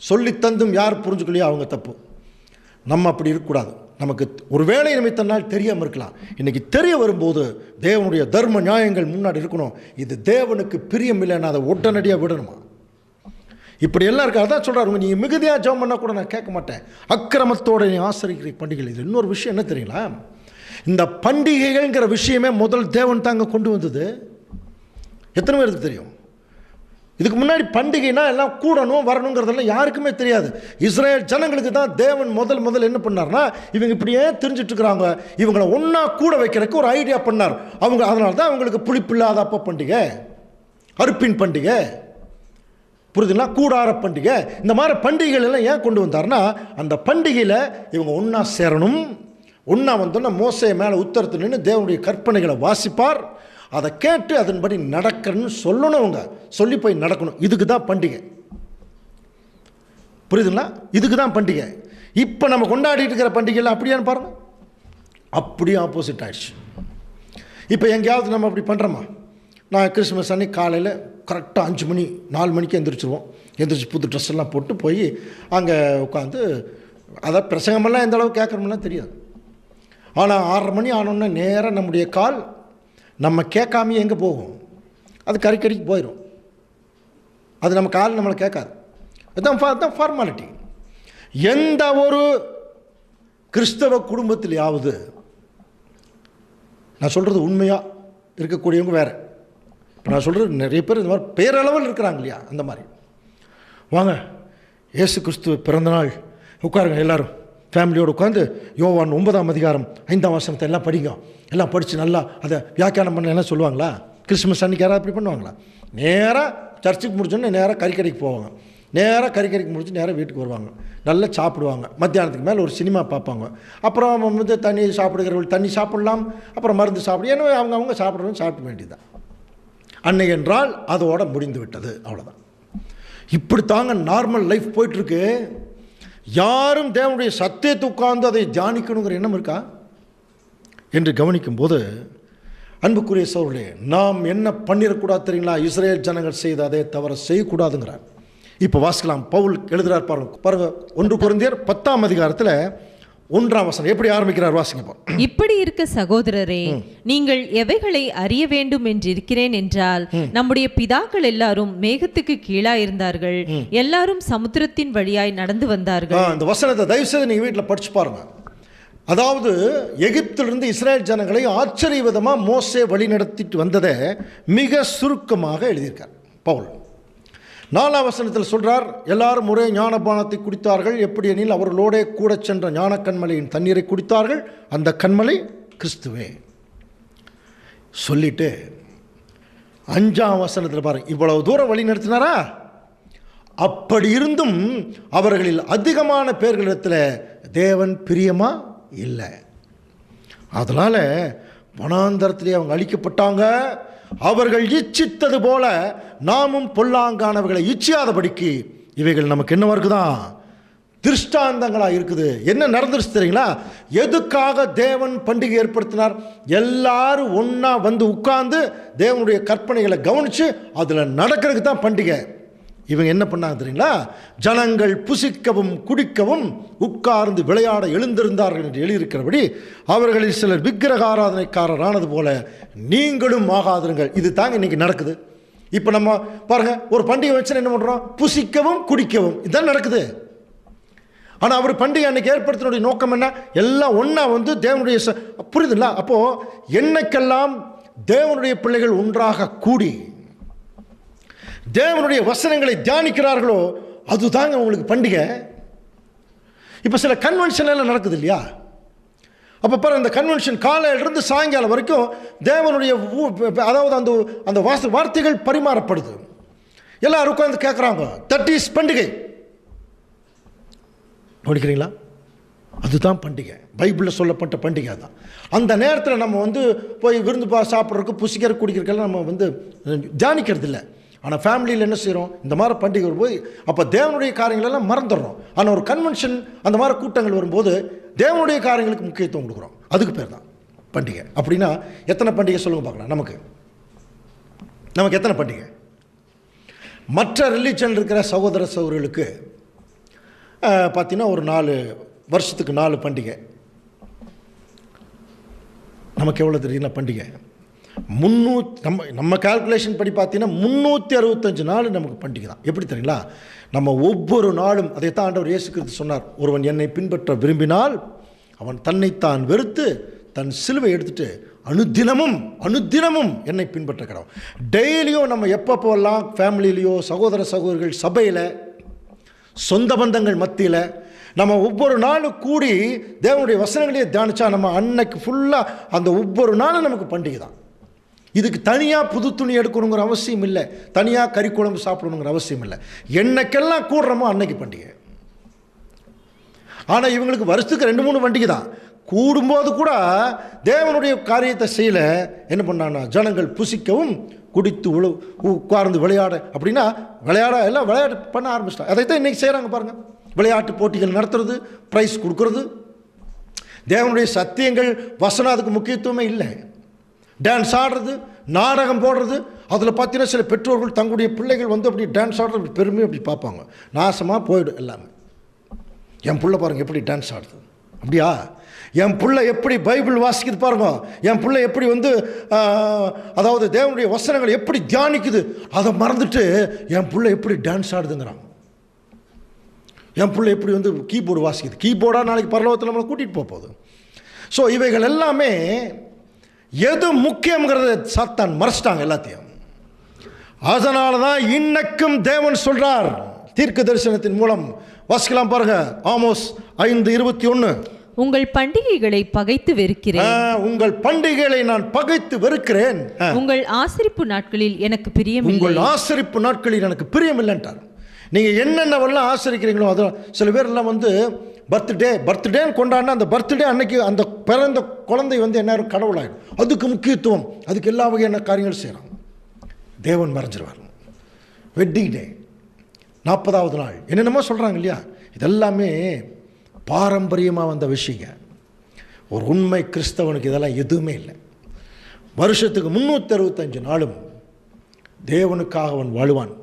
Speaker 1: சொல்லித்தந்தும் யார் புரிஞ்சுக்கலையோ அவங்க தப்பு. நம்ம அப்படி இருக்கக்கூடாது. நமக்கு ஒரு வேலை நிமித்தனால் தெரியாமல் இருக்கலாம், இன்றைக்கி தெரிய வரும்போது தேவனுடைய தர்ம நியாயங்கள் முன்னாடி இருக்கணும். இது தேவனுக்கு பிரியம் இல்லைன்னா அதை உடனடியாக விடணுமா? இப்படி எல்லாம் இருக்கா. அதான் சொல்கிறாருங்க, நீங்கள் மிகுதியாக ஜெபம் பண்ணால் கூட நான் கேட்க மாட்டேன், அக்கிரமத்தோடு நீ ஆசரிக்கிற பண்டிகை. இது இன்னொரு விஷயம் என்ன தெரியுங்களா, இந்த பண்டிகைகள்ங்கிற விஷயமே முதல் தேவன் தாங்க கொண்டு வந்தது. எத்தனை பேருக்கு தெரியும்? இதுக்கு முன்னாடி பண்டிகைனா எல்லாம் கூடணும் வரணுங்கிறதெல்லாம் யாருக்குமே தெரியாது. இஸ்ரேல் ஜனங்களுக்கு தான் தேவன் முதல் என்ன பண்ணார்னா, இவங்க இப்படியே தெரிஞ்சிட்ருக்குறாங்க, இவங்களை ஒன்றா கூட வைக்கிறதுக்கு ஒரு ஐடியா பண்ணார். அதனால தான் அவங்களுக்கு புளிப்பில்லாத அப்ப பண்டிகை, அறுப்பின் பண்டிகை, புரியுதுங்களா, கூடார பண்டிகை, இந்த மாதிரி பண்டிகைகள் எல்லாம் ஏன் கொண்டு வந்தார்னா, அந்த பண்டிகையில் இவங்க ஒன்றா சேரணும். ஒன்றா வந்தோன்னா மோசே மேலே உத்தரத்து நின்று தேவனுடைய கற்பனைகளை வாசிப்பார், அதை கேட்டு அதன்படி நடக்கணும்னு சொல்லணும். அவங்க சொல்லி போய் நடக்கணும். இதுக்கு தான் பண்டிகை. புரியுதுங்களா? இதுக்கு தான் பண்டிகை. இப்போ நம்ம கொண்டாடிட்டு இருக்கிற பண்டிகையில் அப்படியான்னு பாருங்கள், அப்படியே ஆப்போசிட் ஆயிடுச்சு. இப்போ எங்கேயாவது நம்ம அப்படி பண்ணுறோமா? நான் கிறிஸ்மஸ் அன்னைக்கு காலையில் கரெக்டாக 5 மணி 4 மணிக்கு எந்திரிச்சிருவோம். எந்திரிச்சு புது ட்ரெஸ் எல்லாம் போட்டு போய் அங்கே உட்காந்து, அதாவது பிரசங்கமெல்லாம் எந்த அளவுக்கு கேட்குறோம்லாம் தெரியாது. ஆனால் 6:30 மணி ஆனோன்னா நேராக நம்முடைய கால் நம்ம கேட்காமையே எங்கே போகும்? அது கறிக்கடிக்கு போயிடும். அது நம்ம கால் நம்மளை கேட்காது. அதுதான் ஃபார்மாலிட்டி. எந்த ஒரு கிறிஸ்தவ குடும்பத்திலேயாவது, நான் சொல்கிறது உண்மையாக இருக்கக்கூடியவங்க வேறு, இப்போ நான் சொல்கிறது நிறைய பேர் இந்த மாதிரி பேரளவில் இருக்கிறாங்க இல்லையா, அந்த மாதிரி வாங்க இயேசு கிறிஸ்துவ பிறந்தநாள் உட்காருங்க எல்லோரும் ஃபேமிலியோடு உட்காந்து யோவான் 9ஆம் அதிகாரம் 5ஆம் வசனத்தை எல்லாம் படிங்க. எல்லாம் படித்து நல்லா அதை வியாக்கியானம் பண்ண என்ன சொல்லுவாங்களா? கிறிஸ்மஸ் அன்றைக்கி யாராவது அப்படி பண்ணுவாங்களா? நேராக சர்ச்சுக்கு முடிச்சோன்னே நேராக கறிக்கடைக்கு போவாங்க. நேராக கறிக்கடைக்கு முடிச்சு நேராக வீட்டுக்கு வருவாங்க, நல்லா சாப்பிடுவாங்க. மத்தியானத்துக்கு மேலே ஒரு சினிமா பார்ப்பாங்க. அப்புறம் தண்ணி சாப்பிடுகிறவர்கள் தண்ணி சாப்பிடலாம், அப்புறம் மருந்து சாப்பிடு, ஏன்னா அவங்க சாப்பிட்றவங்க சாப்பிட வேண்டியதுதான். அன்னை என்றால் அதோட முடிந்து விட்டது, அவ்வளோதான். இப்படி தாங்க நார்மல் லைஃப் போயிட்டுருக்கு. யாரும் தேவனுடைய சத்தியத்தை உட்கார்ந்து அதை தியானிக்கணுங்கிற எண்ணம் இருக்கா என்று கவனிக்கும்போது, அன்புக்குரிய சகோதரர்களே, நாம் என்ன பண்ணிடக்கூடாது தெரியுங்களா? இஸ்ரேல் ஜனங்கள் செய்த அதே தவற செய்யக்கூடாதுங்கிறார். இப்போ வாசிக்கலாம், பவுல் எழுதுகிறார் பாருங்க 1 கொரிந்தியர் 10ஆம் அதிகாரத்தில் 1ஆம் வசனம் எப்படி ஆரம்பிக்கிறார், வாசிங்க.
Speaker 2: இப்படி இருக்க சகோதரரே, நீங்கள் எவைகளை அறிய வேண்டும் என்று இருக்கிறேன் என்றால், நம்முடைய பிதாக்கள் எல்லாரும் மேகத்துக்கு கீழாய் இருந்தார்கள், எல்லாரும் சமுத்திரத்தின் வழியாய் நடந்து வந்தார்கள்.
Speaker 1: இந்த வசனத்தை தயவு செய்து நீங்க வீட்டில் படிச்சு பாருங்க. அதாவது எகிப்திலிருந்து இஸ்ரேல் ஜனங்களை ஆச்சரிய விதமாக மோசே வழி நடத்திட்டு வந்ததை மிக சுருக்கமாக எழுதியிருக்கார் பவுல். 4ஆம் வசனத்தில் சொல்கிறார், எல்லாரும் ஒரே ஞானபானத்தை குடித்தார்கள், எப்படி எனில் அவர்களோட கூட சென்ற ஞான கண்மலையின் தண்ணீரை குடித்தார்கள், அந்த கண்மலை கிறிஸ்துவே. சொல்லிட்டு 5ஆம் வசனத்தில் பாருங்க, இவ்வளவு தூரம் வழி நடத்தினாரா? அப்படி இருந்தும் அவர்களில் அதிகமான பேர்களிடத்தில் தேவன் பிரியமா இல்லை. அதனால் வனாந்தரத்திலே அவங்க அழிக்கப்பட்டாங்க. அவர்கள் இச்சித்தது போல நாமும் பொல்லாங்கானவர்களை இச்சியாதபடிக்கு இவைகள் நமக்கு என்னவா இருக்குதான்? திருஷ்டாந்தங்களாக இருக்குது. என்ன நடந்துருச்சு தெரியுங்களா? எதுக்காக தேவன் பண்டிகை ஏற்படுத்தினார்? எல்லாரும் ஒன்றா வந்து உட்கார்ந்து தேவனுடைய கற்பனைகளை கவனித்து அதில் நடக்கிறதுக்கு தான் பண்டிகை. இவங்க என்ன பண்ணாங்க தெரியுங்களா? ஜனங்கள் புசிக்கவும் குடிக்கவும் உட்கார்ந்து விளையாட எழுந்திருந்தார்கள் என்று எழுதியிருக்கிறபடி அவர்களில் சிலர் விக்கிரக ஆராதனைக்காரர் ஆனது போல நீங்களும் ஆகாதிருங்கள். இது தாங்க இன்னைக்கு நடக்குது. இப்போ நம்ம பாருங்கள், ஒரு பண்டிகை வச்சுன்னா என்ன பண்ணுறோம்? புசிக்கவும் குடிக்கவும், இதுதான் நடக்குது. ஆனால் அவர் பண்டிகை அன்னைக்கு ஏற்படுத்தினுடைய நோக்கம் என்ன? எல்லாம் ஒன்றா வந்து தேவனுடைய புரியுதுங்களா? அப்போது என்னைக்கெல்லாம் தேவனுடைய பிள்ளைகள் ஒன்றாக கூடி தேவனுடைய வசனங்களை தியானிக்கிறார்களோ அதுதாங்க உங்களுக்கு பண்டிகை. இப்போ சில கன்வென்ஷன் எல்லாம் நடக்குது இல்லையா? அப்போ பாரு, அந்த கன்வென்ஷன் காலையிலிருந்து சாயங்காலம் வரைக்கும் தேவனுடைய அதாவது அந்த அந்த வார்த்தைகள் பரிமாறப்படுது. எல்லாரும் உட்காந்து கேட்குறாங்க. தட் இஸ் பண்டிகை. படிக்கிறீங்களா? அதுதான் பண்டிகை. பைபிளில் சொல்லப்பட்ட பண்டிகை தான். அந்த நேரத்தில் நம்ம வந்து போய் விருந்து சாப்பிட்றதுக்கு, புசிக்கிற குடிக்கிறதுக்கெல்லாம் நம்ம வந்து தியானிக்கிறது இல்லை. ஆனால் ஃபேமிலியில் என்ன செய்கிறோம்? இந்த மாதிரி பண்டிகை வரும்போது அப்போ தேவனுடைய காரியங்களெல்லாம் மறந்துடுறோம். ஆனால் ஒரு கன்வென்ஷன் அந்த மாதிரி கூட்டங்கள் வரும்போது தேவனுடைய காரியங்களுக்கு முக்கியத்துவம் கொடுக்குறோம். அதுக்கு பேர் தான் பண்டிகை. அப்படின்னா எத்தனை பண்டிகை சொல்லுங்க பார்க்கலாம்? நமக்கு எத்தனை பண்டிகை? மற்ற ரிலீஜன் இருக்கிற சகோதர சகோதரிகளுக்கு பார்த்தீங்கன்னா ஒரு 4 வருஷத்துக்கு 4 பண்டிகை. நமக்கு எவ்வளோ தெரியுங்களா பண்டிகை? நம்ம கால்குலேஷன் படி பார்த்தீங்கன்னா 365 நாள் நமக்கு பண்டிகை தான். எப்படி தெரியுங்களா? நம்ம ஒவ்வொரு நாளும் அதைத்தான் ஆண்டவர் இயேசு கிறிஸ்து சொன்னார். ஒருவன் என்னை பின்பற்ற விரும்பினால் அவன் தன்னைத்தான் வெறுத்து தன் சிலுவை எடுத்துட்டு அனுதினமும் என்னை பின்பற்ற கடவுள். டெய்லியும் நம்ம எப்பப்போல்லாம் ஃபேமிலியிலையோ, சகோதர சகோதரிகள் சபையில், சொந்த பந்தங்கள் மத்தியில் நம்ம ஒவ்வொரு நாளும் கூடி தேவனுடைய வசனங்களையே தியானிச்சா நம்ம அன்னைக்கு ஃபுல்லாக அந்த ஒவ்வொரு நாளும் நமக்கு பண்டிகை தான். இதுக்கு தனியாக புது துணி எடுக்கணுங்கிற அவசியம் இல்லை, தனியாக கறி குழம்பு சாப்பிடணுங்கிற அவசியம் இல்லை. என்னைக்கெல்லாம் கூடுறோமோ அன்னைக்கு பண்டிகை. ஆனால் இவங்களுக்கு வருஷத்துக்கு 2-3 பண்டிகை தான். கூடும்போது கூட தேவனுடைய காரியத்தை செய்யல. என்ன பண்ணான்னா, ஜனங்கள் புசிக்கவும் குடித்து உட்கார்ந்து விளையாட, அப்படின்னா எல்லாம் விளையாட்டு பண்ண ஆரம்பிச்சிட்டாங்க. அதைத்தான் இன்றைக்கி செய்கிறாங்க பாருங்கள். விளையாட்டு போட்டிகள் நடத்துறது, ப்ரைஸ் கொடுக்கறது. தேவனுடைய சத்தியங்கள் வசனம் அதுக்கு முக்கியத்துவமே இல்லை. டான்ஸ் ஆடுறது, நாடகம் போடுறது. அதில் பார்த்தீங்கன்னா சில பெற்றோர்கள் தங்களுடைய பிள்ளைகள் வந்து அப்படி டான்ஸ் ஆடுறது பெருமையாக அப்படி பார்ப்பாங்க. நாசமாக போயிடும் எல்லாமே. என் பிள்ளை பாருங்கள் எப்படி டான்ஸ் ஆடுது. அப்படியா? என் பிள்ளை எப்படி பைபிள் வாசிக்குது பாருங்க. என் பிள்ளை எப்படி வந்து அதாவது தேவனுடைய வசனங்களை எப்படி தியானிக்குது. அதை மறந்துட்டு என் பிள்ளை எப்படி டான்ஸ் ஆடுதுங்கிறாங்க. என் பிள்ளை எப்படி வந்து கீபோர்டு வாசிக்குது. கீபோர்டாக நாளைக்கு பரலோகத்தில் நம்மளை கூட்டிகிட்டு போகுது. ஸோ இவைகள் எல்லாமே எது முக்கியங்கிறத சாத்தான் மறைச்சிட்டாங்க எல்லாத்தையும். அதனால தான் இன்னைக்கும் தேவன் சொல்றார் தீர்க்க தரிசனத்தின் மூலம். வாசிக்கலாம் பாருங்க, ஆமோஸ் 5:21.
Speaker 2: உங்கள் பண்டிகைகளை பகைத்து வெறுக்கிறேன்.
Speaker 1: உங்கள் பண்டிகைகளை நான் பகைத்து வெறுக்கிறேன்.
Speaker 2: உங்கள் ஆசரிப்பு நாட்களில் எனக்கு பிரியமில்லை.
Speaker 1: உங்கள் ஆசரிப்பு நாட்களில் எனக்கு பிரியமில்லைன்றார். நீங்கள் என்னென்னவெல்லாம் ஆசரிக்கிறீங்களோ அதெல்லாம். சில பேர் எல்லாம் வந்து பர்த்டேன்னு கொண்டாடினா அந்த பர்த்டே அன்னைக்கு அந்த பிறந்த குழந்தை வந்து என்ன கடவுளாயிடும். அதுக்கு முக்கியத்துவம், அதுக்கு எல்லா வகையான காரியங்கள் செய்கிறாங்க. தேவன் மறைஞ்சிருவார். வெட்டிங் டே, 40வது நாள், என்னென்னமோ சொல்கிறாங்க இல்லையா? இதெல்லாமே பாரம்பரியமாக வந்த விஷயங்க. ஒரு உண்மை கிறிஸ்தவனுக்கு இதெல்லாம் எதுவுமே இல்லை. வருஷத்துக்கு 365 நாளும் தேவனுக்காக அவன் வாழுவான்.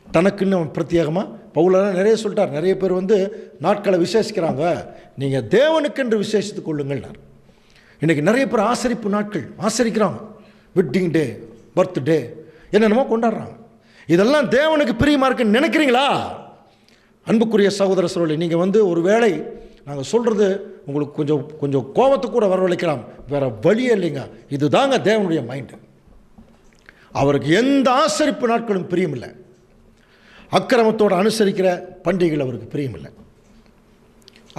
Speaker 1: தனக்குன்னு அவன் பிரத்யேகமாக பவுலெல்லாம் நிறைய சொல்லிட்டார். நிறைய பேர் வந்து நாட்களை விசேஷிக்கிறாங்க. நீங்கள் தேவனுக்கென்று விசேஷித்து கொள்ளுங்கள்னார். இன்றைக்கி நிறைய பேர் ஆசரிப்பு நாட்கள் ஆசரிக்கிறாங்க. வெட்டிங் டே, பர்த்டே, என்னென்னமோ கொண்டாடுறாங்க. இதெல்லாம் தேவனுக்கு பிரியமாக இருக்குன்னு நினைக்கிறீங்களா? அன்புக்குரிய சகோதர சகோதரி, நீங்கள் வந்து ஒரு வேளை நாங்கள் சொல்கிறது உங்களுக்கு கொஞ்சம் கோபத்தை கூட வரவழைக்கலாம். வேறு வழியே இல்லைங்க. இதுதாங்க தேவனுடைய மைண்டு. அவருக்கு எந்த ஆசரிப்பு நாட்களும் பிரியமில்லை. அக்கிரமத்தோடு அனுசரிக்கிற பண்டிகைகள் அவருக்கு பிரியமில்லை.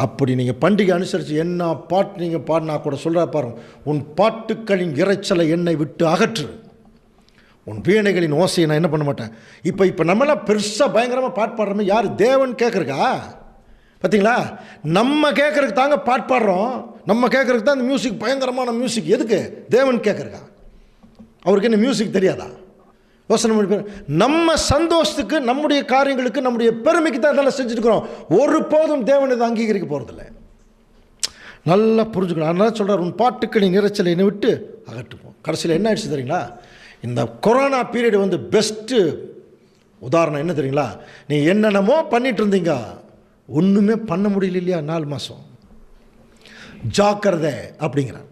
Speaker 1: அப்படி நீங்கள் பண்டிகை அனுசரித்து என்ன பாட்டு நீங்கள் பாடினா கூட சொல்கிற பாருங்க, உன் பாட்டுக்களின் இறைச்சலை என்னை விட்டு அகற்று, உன் வீணைகளின் ஓசையை நான் என்ன பண்ண மாட்டேன். இப்போ நம்மளாம் பெருசாக பயங்கரமாக பாட்டு பாடுறோமே, யார்? தேவன் கேட்குறக்கா? பார்த்தீங்களா? நம்ம கேட்குறதுக்கு தாங்க பாட்டு பாடுறோம். நம்ம கேட்குறதுக்கு தான் இந்த மியூசிக், பயங்கரமான மியூசிக். எதுக்கு? தேவன் கேட்குறக்கா? அவருக்கு என்ன மியூசிக் தெரியாதா? யோசனை பண்ணி நம்ம சந்தோஷத்துக்கு, நம்முடைய காரியங்களுக்கு, நம்முடைய பெருமைக்கு தான் இதெல்லாம் செஞ்சுருக்கிறோம். ஒரு போதும் தேவன் இதை அங்கீகரிக்க போகிறதில்லை. நல்லா புரிஞ்சுக்கணும். அதனால சொல்கிறார், உன் பாட்டுக்களின் இறைச்சலை என்னை விட்டு அகற்றுப்போம். கடைசியில் என்ன ஆயிடுச்சு தெரியுங்களா? இந்த கொரோனா பீரியடு வந்து பெஸ்ட்டு உதாரணம். என்ன தெரியுங்களா? நீ என்னென்னமோ பண்ணிட்டு இருந்தீங்க, ஒன்றுமே பண்ண முடியல இல்லையா? 4 மாதம் ஜாக்கிரதை அப்படிங்கிறார்.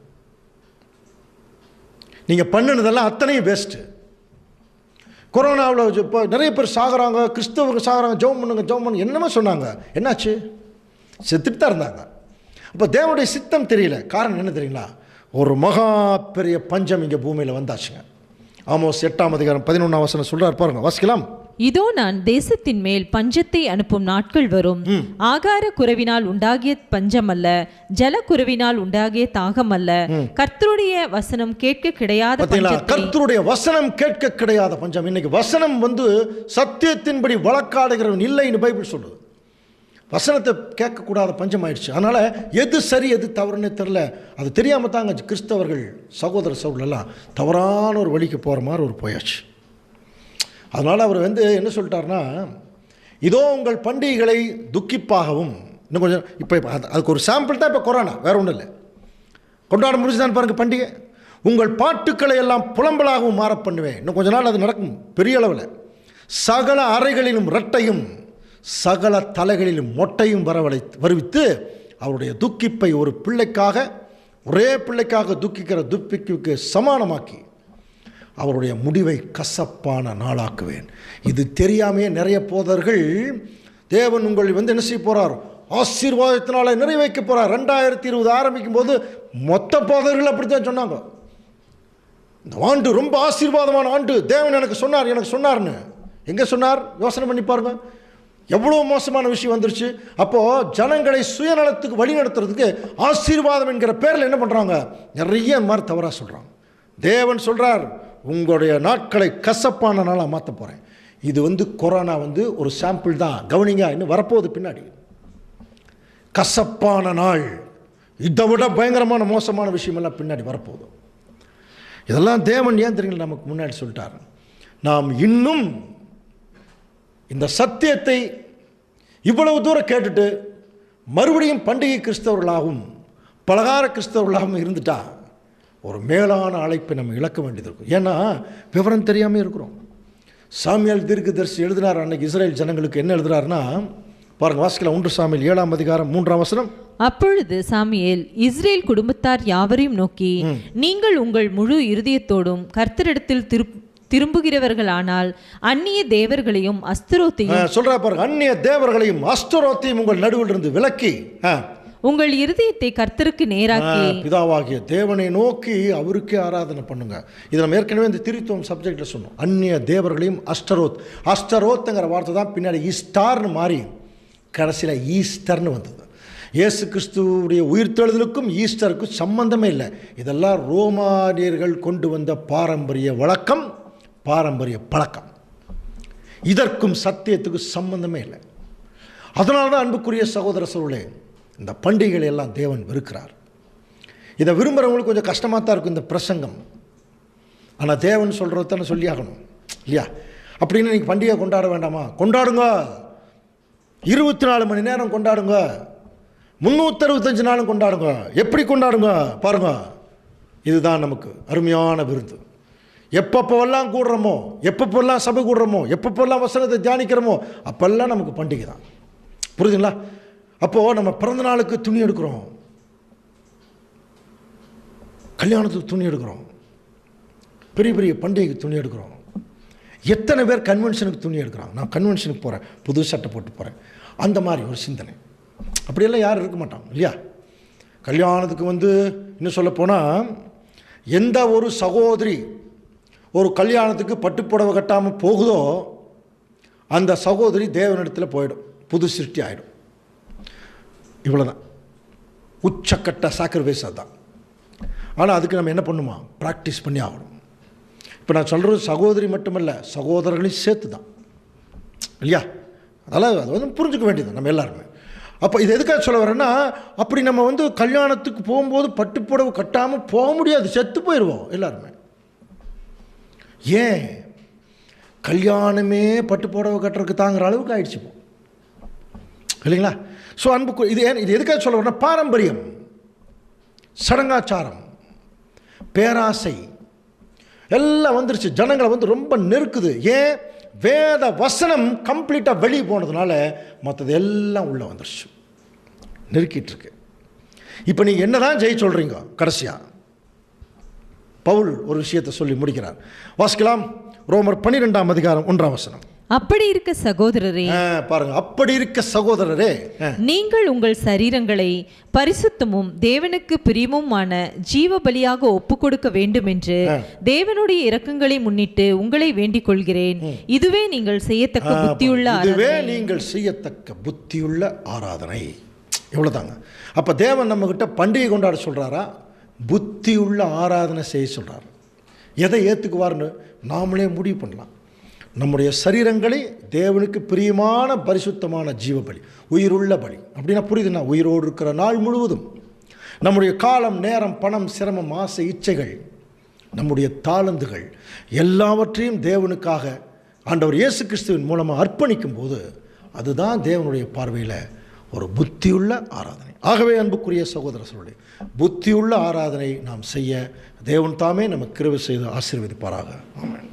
Speaker 1: நீங்கள் பண்ணினதெல்லாம் அத்தனையும் பெஸ்ட்டு. கொரோனாவில் இப்போ நிறைய பேர் சாகுறாங்க, கிறிஸ்தவங்க சாகுறாங்க, ஜெபம் பண்ணுங்க என்னமோ சொன்னாங்க. என்னாச்சு? செத்துட்டு தான் இருந்தாங்க. அப்போ தேவனுடைய சித்தம் தெரியல. காரணம் என்ன தெரியுங்களா? ஒரு மகா பெரிய பஞ்சம் இங்கே பூமியில் வந்தாச்சுங்க. ஆமோஸ் 8:11 சொல்றார் பாருங்க, வாசிக்கலாம்.
Speaker 2: இதோ நான் தேசத்தின் மேல் பஞ்சத்தை அனுப்பும் நாட்கள் வரும். ஆகார குறைவினால் உண்டாகிய பஞ்சம் அல்ல, ஜல குறைவினால் உண்டாகிய தாகம் அல்ல, கர்த்தருடைய வசனம் கேட்க கிடையாத பஞ்சம்.
Speaker 1: கர்த்தருடைய வசனம் கேட்க கிடையாத பஞ்சம். இன்னைக்கு வசனம் சத்தியத்தின்படி வழக்காடுகிறவன் இல்லைன்னு பைபிள் சொல்லுது. வசனத்தை கேட்கக்கூடாத பஞ்சம் ஆயிடுச்சு. அதனால் எது சரி எது தவறுன்னு தெரில. அது தெரியாமல் தாங்க கிறிஸ்தவர்கள் சகோதர சகோதரெல்லாம் தவறான ஒரு வழிக்கு போகிற மாதிரி ஒரு போயாச்சு. அதனால் அவர் என்ன சொல்லிட்டார்னா, இதோ உங்கள் பண்டிகைகளை துக்கிப்பாகவும், இன்னும் கொஞ்சம் இப்போ அதுக்கு ஒரு சாம்பிள் தான் இப்போ கொரோனா, வேறு ஒன்றும் இல்லை. கொண்டாட முடிச்சுதான் பாருங்கள் பண்டிகை. உங்கள் பாட்டுக்களை எல்லாம் புலம்பலாகவும் மாற பண்ணுவேன். இன்னும் கொஞ்ச நாள் அது நடக்கும் பெரிய அளவில். சகல அறைகளிலும் இரட்டையும் சகல தலைகளிலும் மொட்டையும் வருவித்து அவருடைய துக்கிப்பை ஒரு பிள்ளைக்காக, ஒரே பிள்ளைக்காக துக்கிக்கிற துப்பிக்கு சமானமாக்கி அவருடைய முடிவை கசப்பான நாளாக்குவேன். இது தெரியாமையே நிறைய போதர்கள் தேவன் உங்கள் என்ன செய்ய போகிறார்? ஆசீர்வாதத்தினால நிறைவேற்ற போகிறார். 2020 ஆரம்பிக்கும் போது மொத்த போதர்கள் அப்படித்தான் சொன்னாங்க. இந்த ஆண்டு ரொம்ப ஆசீர்வாதமான ஆண்டு, தேவன் எனக்கு சொன்னார்னு. எங்கே சொன்னார்? யோசனை பண்ணி பாருங்க. எவ்வளோ மோசமான விஷயம் வந்துருச்சு. அப்போது ஜனங்களை சுயநலத்துக்கு வழி நடத்துறதுக்கு ஆசீர்வாதம் என்கிற பேரில் என்ன பண்ணுறாங்க? நிறைய மாதிரி தவறாக சொல்கிறாங்க. தேவன் சொல்கிறார், உங்களுடைய நாட்களை கசப்பான நாளாக மாற்ற போகிறேன். இது கொரோனா ஒரு சாம்பிள் தான். கவனிங்க, இன்னும் வரப்போகுது பின்னாடி கசப்பான நாள். இதை விட பயங்கரமான மோசமான விஷயமெல்லாம் பின்னாடி வரப்போகுது. இதெல்லாம் தேவன் ஏன் தெரியுங்களா நமக்கு முன்னாடி சொல்லிட்டார். நாம் இன்னும் இந்த சத்தியத்தை இவ்வளவு தூரம் கேட்டுட்டு மறுபடியும் பண்டிகை கிறிஸ்தவர்களாகவும் பலகார கிறிஸ்தவர்களாகவும் இருந்துட்டா ஒரு மேலான அழைப்பை நம்ம இழக்க வேண்டியது இருக்கும். ஏன்னா விவரம் தெரியாமல் இருக்கிறோம். சாமுவேல் தீர்க்கதரிசி எழுதினார் அன்னைக்கு இஸ்ரேல் ஜனங்களுக்கு. என்ன எழுதுறாருன்னா பாருங்க, வாசிக்கலாம். 1 சாமுவேல் 7:3.
Speaker 2: அப்பொழுது சாமுவேல் இஸ்ரேல் குடும்பத்தார் யாவரையும் நோக்கி, நீங்கள் உங்கள் முழு இருதயத்தோடும் கர்த்தரிடத்தில் திரும்புகிறவர்களானால் அந்நிய தேவர்களையும் அஸ்தரோத்தையும்
Speaker 1: சொல்றா பாருங்க, அந்நிய தேவர்களையும் அஸ்தரோத்தையும் உங்கள் நடுவில் இருந்து விலக்கி
Speaker 2: உங்கள் இருதயத்தை கர்த்தருக்கு நேராக்கி
Speaker 1: பிதாவாகிய தேவனை நோக்கி அவருக்கே ஆராதனை பண்ணுங்க. இது நம்ம ஏற்கனவே இந்த திருத்துவம் சப்ஜெக்ட்ல சொன்னோம். அந்நிய தேவர்களையும் அஸ்டரோத்ங்கிற வார்த்தை தான் பின்னாடி ஈஸ்டார்னு மாறி கடைசியில் ஈஸ்டர்னு வந்தது. இயேசு கிறிஸ்துவுடைய உயிர்த்தெழுதலுக்கும் ஈஸ்டருக்கும் சம்பந்தமே இல்லை. இதெல்லாம் ரோமானியர்கள் கொண்டு வந்த பாரம்பரிய வழக்கம், பாரம்பரிய பழக்கம். இதற்கும் சத்தியத்துக்கும் சம்பந்தமே இல்லை. அதனால தான் அன்புக்குரிய சகோதர சகோதரர்களே, இந்த பண்டிகைகளை எல்லாம் தேவன் வெறுக்கிறார். இதை விரும்புகிறவங்களுக்கு கொஞ்சம் கஷ்டமாக தான் இருக்கும் இந்த பிரசங்கம். ஆனால் தேவன் சொல்கிறது தானே சொல்லி ஆகணும் இல்லையா? அப்படின்னு நீங்கள் பண்டிகை கொண்டாட வேண்டாமா? கொண்டாடுங்க. 24 மணி நேரம் கொண்டாடுங்க. 365 நாளும் கொண்டாடுங்க. எப்படி கொண்டாடுங்க பாருங்க. இதுதான் நமக்கு அருமையான விருந்து. எப்பப்போல்லாம் கூடுறோமோ, எப்பப்போல்லாம் சபை கூடுறோமோ, எப்பப்போல்லாம் வசனத்தை தியானிக்கிறோமோ அப்போல்லாம் நமக்கு பண்டிகை தான். புரியுதுங்களா? அப்போது நம்ம பிறந்த நாளுக்கு துணி எடுக்கிறோம், கல்யாணத்துக்கு துணி எடுக்கிறோம், பெரிய பெரிய பண்டிகைக்கு துணி எடுக்கிறோம். எத்தனை பேர் கன்வென்ஷனுக்கு துணி எடுக்கிறாங்க? நான் கன்வென்ஷனுக்கு போகிறேன், புது சட்டை போட்டு போகிறேன், அந்த மாதிரி ஒரு சிந்தனை. அப்படியெல்லாம் யாரும் இருக்க மாட்டாங்க இல்லையா? கல்யாணத்துக்கு இன்னும் சொல்லப்போனால், எந்த ஒரு சகோதரி ஒரு கல்யாணத்துக்கு பட்டுப்புடவை கட்டாமல் போகுதோ அந்த சகோதரி தேவனிடத்தில் போயிடும், புது சிருஷ்டி ஆகிடும். இவ்வளோதான் உச்சக்கட்ட சாக்ரிஃபைஸ். அதுதான். ஆனால் அதுக்கு நம்ம என்ன பண்ணுமா? ப்ராக்டிஸ் பண்ணி ஆகணும். இப்போ நான் சொல்கிறது சகோதரி மட்டுமல்ல, சகோதரர்களையும் சேர்த்து தான் இல்லையா? அதனால் அது புரிஞ்சுக்க வேண்டியது நம்ம எல்லாருமே. அப்போ இது எதுக்காக சொல்ல வரேன்னா, அப்படி நம்ம கல்யாணத்துக்கு போகும்போது பட்டுப்புடவை கட்டாமல் போக முடியாது, செத்து போயிடுவோம் எல்லாருமே. ஏன்? கல்யாணமே பட்டுப்புடவை கட்டுறதுக்கு தாங்கிற அளவுக்கு ஆயிடுச்சு இப்போ இல்லைங்களா? ஸோ அன்பு, இது எதுக்காக சொல்ல வரேன்னா, பாரம்பரியம், சடங்காச்சாரம், பேராசை எல்லாம் வந்துருச்சு. ஜனங்களை ரொம்ப நெருக்குது. ஏன்? வேத வசனம் கம்ப்ளீட்டாக வெளியே போனதுனால மற்றது எல்லாம் உள்ளே வந்துருச்சு, நெருக்கிட்டு இருக்கு. இப்போ நீங்கள் என்ன தான் ஜெய் சொல்கிறீங்க? கடைசியாக பவுல் ஒரு விஷயத்தை சொல்லி முடிக்கிறார். வாசிக்கலாம். ரோமர் 12ஆம் அதிகாரம் 1ஆம் வசனம்.
Speaker 2: அப்படி இருக்க சகோதரரே,
Speaker 1: பாருங்க, அப்படி இருக்க சகோதரரே,
Speaker 2: நீங்கள் உங்கள் சரீரங்களை பரிசுத்தமும் தேவனுக்கு பிரியமுமான ஜீவ பலியாக ஒப்புக் கொடுக்க வேண்டும் என்று தேவனுடைய இரக்கங்களை முன்னிட்டு உங்களை வேண்டிக் கொள்கிறேன். இதுவே நீங்கள் செய்யத்தக்க புத்தியுள்ள
Speaker 1: இதுவே நீங்கள் செய்யத்தக்க புத்தியுள்ள ஆராதனை. எவ்வளவுதாங்க. அப்ப தேவன் நம்ம கிட்ட பண்டிகை கொண்டாட சொல்றாரா? புத்தியுள்ள ஆராதனை செய்ய சொல்றாரு. எதை ஏத்துக்குவார்னு நாமளே முடிவு பண்ணலாம். நம்முடைய சரீரங்களை தேவனுக்கு பிரியமான பரிசுத்தமான ஜீவபலி, உயிருள்ள பலி. அப்படின்னா புரியுதுன்னா, உயிரோடு இருக்கிற நாள் முழுவதும் நம்முடைய காலம், நேரம், பணம், சிரமம், ஆசை, இச்சைகள், நம்முடைய தாளந்துகள் எல்லாவற்றையும் தேவனுக்காக ஆண்டவர் இயேசு கிறிஸ்துவின் மூலமாக அர்ப்பணிக்கும் போது அதுதான் தேவனுடைய பார்வையில் ஒரு புத்தியுள்ள ஆராதனை. ஆகவே அன்புக்குரிய சகோதரர்களே, புத்தியுள்ள ஆராதனை நாம் செய்ய தேவன் தாமே நமக்கு கிருபை செய்து ஆசீர்வதிப்பாராக. ஆமென்.